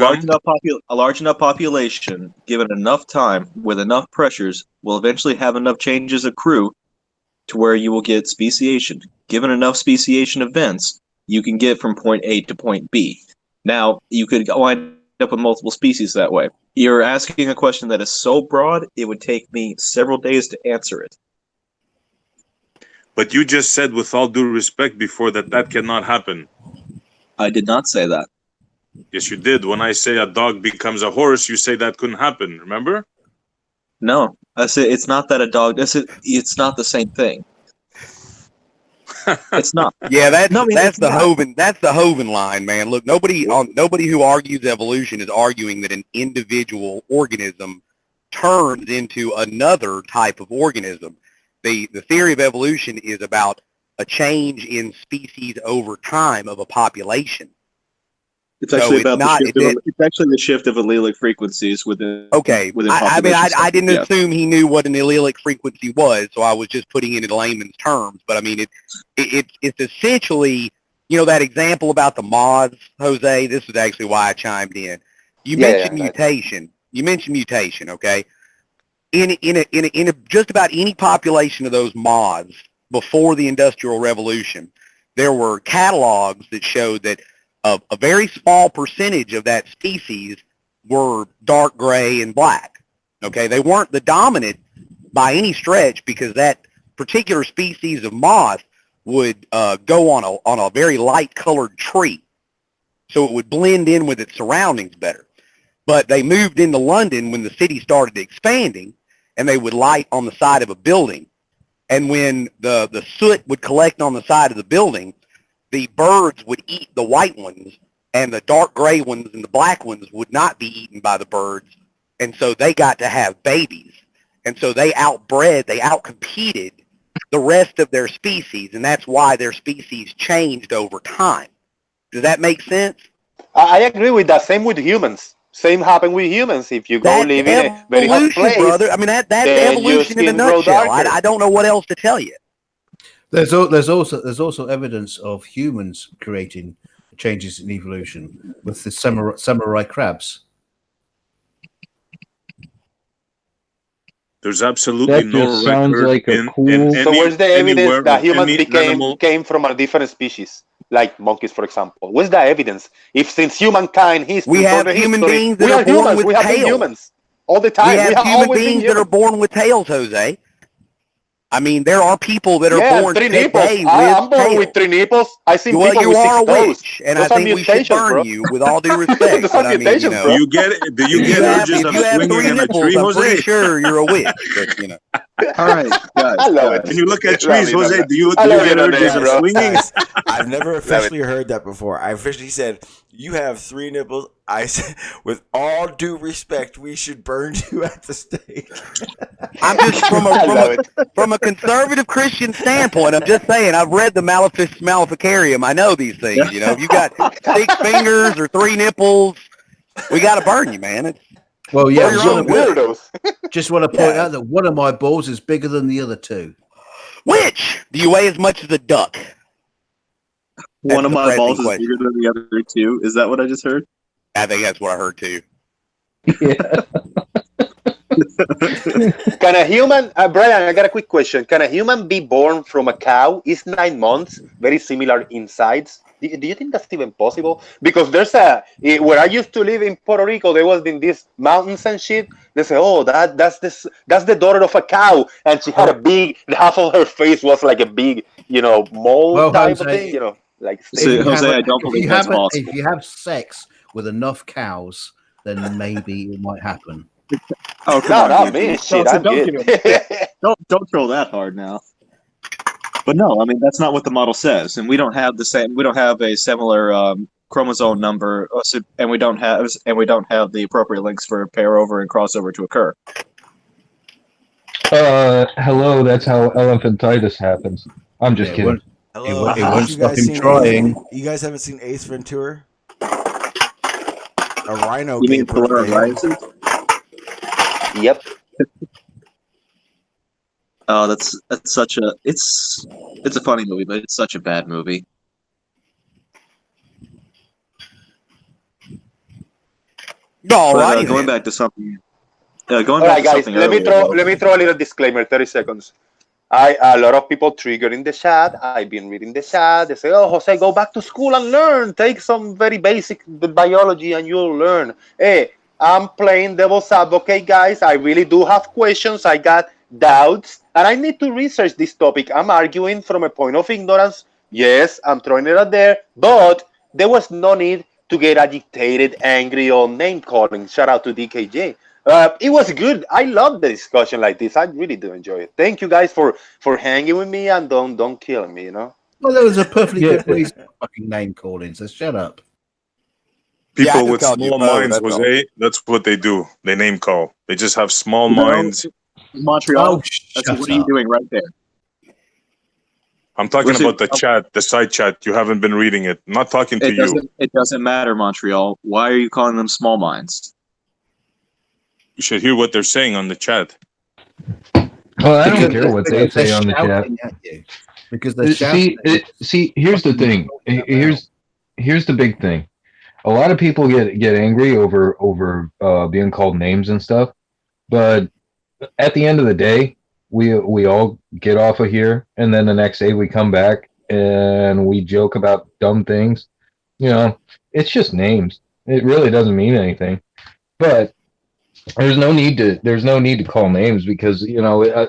A large enough population, given enough time with enough pressures, will eventually have enough changes accrue to where you will get speciation. Given enough speciation events, you can get from point A to point B. Now, you could wind up with multiple species that way. You're asking a question that is so broad, it would take me several days to answer it. But you just said, with all due respect, before that cannot happen. I did not say that. Yes, you did. When I say a dog becomes a horse, you say that couldn't happen. Remember? No, I said it's not that a dog. It's not the same thing. It's not. Yeah, that's the Hovind line, man. Look, nobody who argues evolution is arguing that an individual organism turns into another type of organism. The theory of evolution is about a change in species over time of a population. It's actually it's actually the shift of allelic frequencies within. Okay, I didn't assume he knew what an allelic frequency was, so I was just putting it in layman's terms. But I mean, it's essentially, that example about the moths, Jose. This is actually why I chimed in. You mentioned mutation. You mentioned mutation. Okay, in just about any population of those moths before the Industrial Revolution, there were catalogs that showed that a very small percentage of that species were dark gray and black. Okay, they weren't the dominant by any stretch, because that particular species of moth would go on a very light colored tree, so it would blend in with its surroundings better. But they moved into London when the city started expanding, and they would light on the side of a building. And when the soot would collect on the side of the building, the birds would eat the white ones, and the dark gray ones and the black ones would not be eaten by the birds. And so they got to have babies. And so they outcompeted the rest of their species, and that's why their species changed over time. Does that make sense? I agree with that. Same with humans. Same happened with humans. If you go live in a very hot place, brother. I mean, that's evolution in a nutshell. I don't know what else to tell you. There's also evidence of humans creating changes in evolution with the samurai crabs. There's absolutely no record So where's the evidence that humans came from a different species, like monkeys, for example? Where's the evidence? If since humankind we have human beings that are born with tails. Humans all the time. We have human beings that are born with tails, Jose. I mean, there are people that are born three nipples. today I'm with born with tails. 3 nipples. I seen Well, people you with 6 are a toes. witch, and Those I are think we should mutations, burn bro. you with all due respect. Those But are I mean, you mutations, know, bro. Do you get urges of if you have swinging 3 in a nipples, tree, I'm pretty Jose? sure you're a witch. But you know, All right, guys. I love it. When you look at Love trees, you, Jose, man. do you I love you, get urges Nene, of bro. swinging? Guys, I've never Love officially it. heard that before. I officially said, you have 3 nipples. I said, with all due respect, we should burn you at the stake. I'm just from a conservative Christian standpoint. I'm just saying. I've read the Maleficarium. I know these things. You know, if you got 6 fingers or 3 nipples, we got to burn you, man. It's Well, yeah, for your own good. just want to point out that one of my balls is bigger than the other 2. Which do you weigh as much as a duck? One of the my pressing balls is question. bigger than the other 2. Is that what I just heard? I think that's what I heard too. Can a human, Brian, I got a quick question. Can a human be born from a cow? Is 9 months very similar in size? Do you think that's even possible? Because there's where I used to live in Puerto Rico, there was in these mountains and shit. They say, oh, that's the daughter of a cow, and she had a big, half of her face was like a big, mole type of thing, like. So, Jose, I don't believe that's possible. If you have sex with enough cows, then maybe it might happen. Oh, come No, on, not dude. me. No, Shit, so I'm good. don't troll that hard now. But no, I mean that's not what the model says, and we don't have the same. We don't have a similar chromosome number, and we don't have the appropriate links for pair over and crossover to occur. Hello, that's how elephantitis happens. I'm just kidding. Hello, it won't you stop guys him seen trying. You guys haven't seen Ace Ventura? A rhino You mean gave birth to him. Yep. Oh, that's such a it's a funny movie, but it's such a bad movie. Going back to something. Going All back right, to guys. something Let me earlier, throw a little disclaimer. 30 seconds. A lot of people trigger in the chat. I've been reading the chat. They say, "Oh, Jose, go back to school and learn. Take some very basic biology, and you'll learn." Hey, I'm playing devil's advocate, guys. I really do have questions. I got doubts, and I need to research this topic. I'm arguing from a point of ignorance. Yes, I'm throwing it out there, but there was no need to get agitated, angry, or name calling. Shout out to DKJ. It was good. I love the discussion like this. I really do enjoy it. Thank you guys for hanging with me, and don't kill me. Well, there was a perfectly good reason for fucking name calling, so shut up. People with small minds, Jose, that's what they do. They name call. They just have small minds. Montreal. shut What are you up. doing right there? I'm talking about the chat, the side chat. You haven't been reading it. I'm not talking to you. It doesn't matter, Montreal. Why are you calling them small minds? You should hear what they're saying on the chat. Well, I don't care what they say on the chat. Because they're See, here's the thing. Here's the big thing. A lot of people get angry over being called names and stuff, but at the end of the day, we all get off of here, and then the next day we come back and we joke about dumb things. It's just names. It really doesn't mean anything. But there's no need to call names because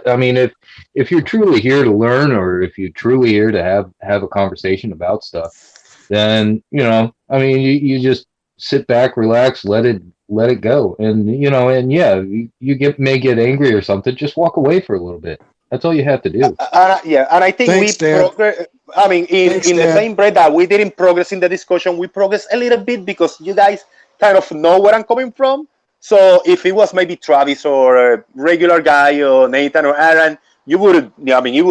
I mean if you're truly here to learn, or if you're truly here to have a conversation about stuff, then I mean you just sit back, relax, let it go, and you may get angry or something. Just walk away for a little bit. That's all you have to do. And I think Thanks, Dan. progress. I mean, in the same breath that we didn't progress in the discussion, we progressed a little bit because you guys kind of know where I'm coming from. So if it was maybe Travis or a regular guy or Nathan or Aaron, you would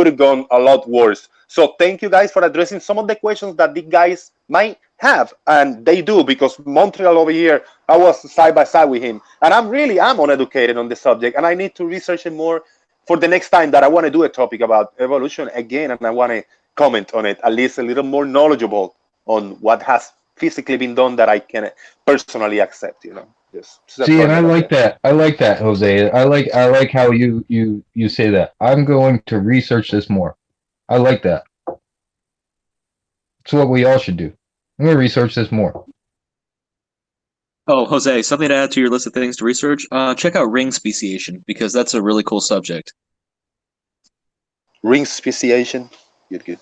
have gone a lot worse. So thank you guys for addressing some of the questions that the guys might have, and they do, because Montreal over here, I was side by side with him, and I'm uneducated on the subject, and I need to research it more for the next time that I want to do a topic about evolution again, and I want to comment on it, at least a little more knowledgeable on what has physically been done that I can personally accept. See, and I like that. I like that, Jose. I like how you say that. I'm going to research this more. I like that. It's what we all should do. I'm going to research this more. Oh, Jose, something to add to your list of things to research? Check out ring speciation, because that's a really cool subject. Ring asphyxiation. Good.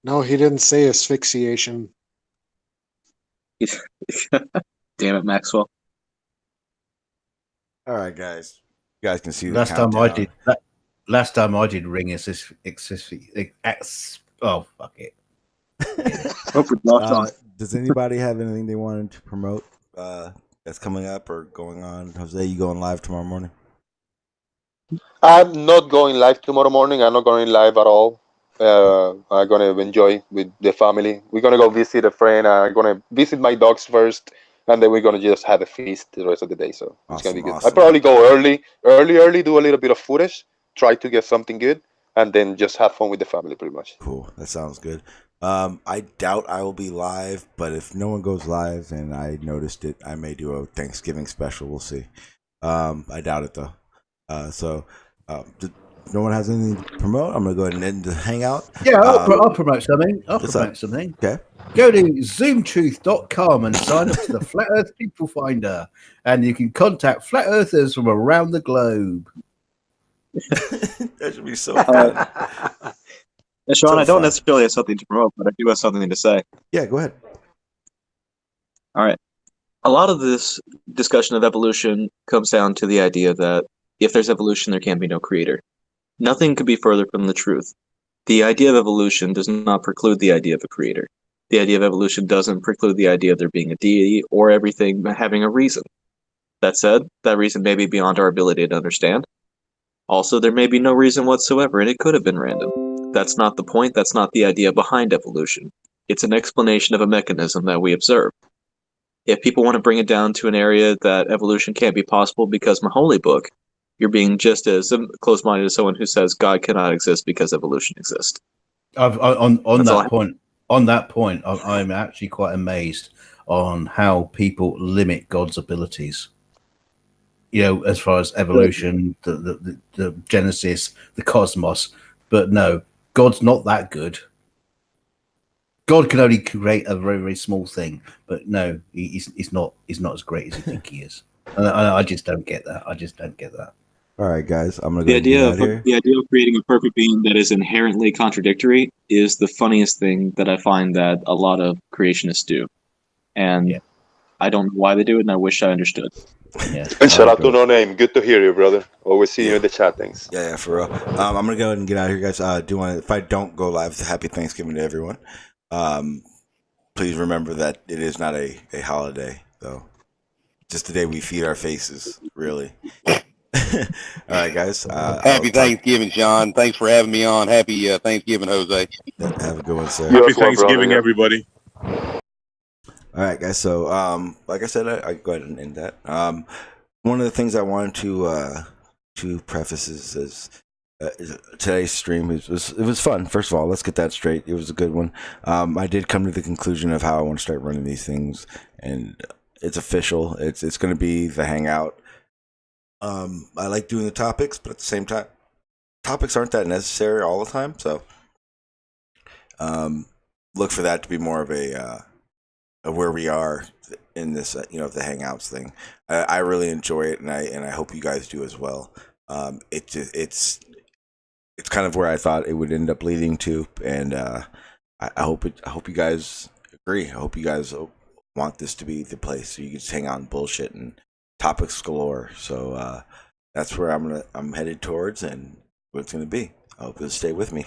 No, he didn't say asphyxiation. Damn it, Maxwell. All right, guys. You guys can see the Last time I did ring oh fuck it. Does anybody have anything they wanted to promote that's coming up or going on? Jose, you going live tomorrow morning? I'm not going live tomorrow morning. I'm not going live at all. I'm gonna enjoy with the family. We're gonna go visit a friend. I'm gonna visit my dogs first, and then we're gonna just have a feast the rest of the day. So it's gonna be good. I probably go early, do a little bit of footage, try to get something good, and then just have fun with the family, pretty much. Cool. That sounds good. I doubt I will be live, but if no one goes live and I noticed it, I may do a Thanksgiving special. We'll see. I doubt it though. If no one has anything to promote, I'm gonna go ahead and end the hangout. Yeah, I'll promote something. Okay. Go to zoomtruth.com and sign up to the Flat Earth People Finder, and you can contact flat earthers from around the globe. That should be so fun. Sean, I don't necessarily have something to promote, but I do have something to say. Yeah, go ahead. All right. A lot of this discussion of evolution comes down to the idea that if there's evolution, there can be no creator. Nothing could be further from the truth. The idea of evolution does not preclude the idea of a creator. The idea of evolution doesn't preclude the idea of there being a deity or everything having a reason. That said, that reason may be beyond our ability to understand. Also, there may be no reason whatsoever, and it could have been random. That's not the point. That's not the idea behind evolution. It's an explanation of a mechanism that we observe. If people want to bring it down to an area that evolution can't be possible because my holy book, you're being just as close-minded as someone who says God cannot exist because evolution exists. On that point, I'm actually quite amazed on how people limit God's abilities. You know, as far as evolution, the Genesis, the cosmos, but no, God's not that good. God can only create a very, very small thing, but no, he's not as great as you think he is. And I just don't get that. All right, guys, I'm gonna The go idea out here. of creating a perfect being that is inherently contradictory is the funniest thing that I find that a lot of creationists do, and I don't know why they do it, and I wish I understood. Yeah. And shout out to No Name. Good to hear you, brother. Always see you in the chat. Thanks. Yeah, for real. I'm gonna go ahead and get out of here, guys. If I don't go live, happy Thanksgiving to everyone. Please remember that it is not a holiday, though. Just the day we feed our faces, really. All right, guys. Happy Thanksgiving, Sean. Thanks for having me on. Happy Thanksgiving, Jose. Have a good one, sir. Happy Thanksgiving, everybody. All right, guys. So, like I said, I go ahead and end that. One of the things I wanted to preface is today's stream it was fun. First of all, let's get that straight. It was a good one. I did come to the conclusion of how I want to start running these things, and it's official. It's going to be the hangout. I like doing the topics, but at the same time, topics aren't that necessary all the time. So, look for that to be more of a where we are in this, the hangouts thing. I really enjoy it, and I hope you guys do as well. It's kind of where I thought it would end up leading to, and I hope you guys agree. I hope you guys want this to be the place so you can just hang out and bullshit and topics galore. So that's where I'm headed towards, and what it's gonna be. I hope you'll stay with me.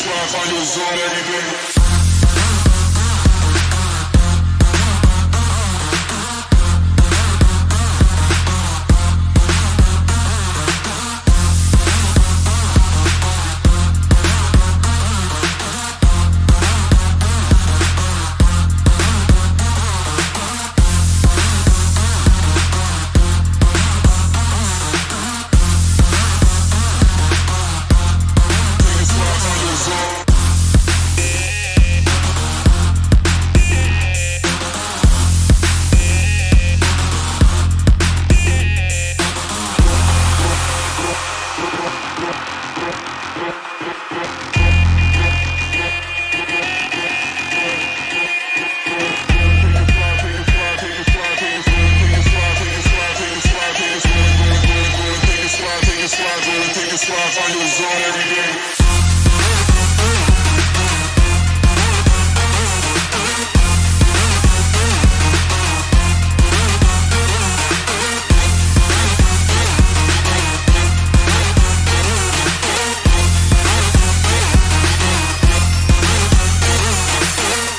Find your zone.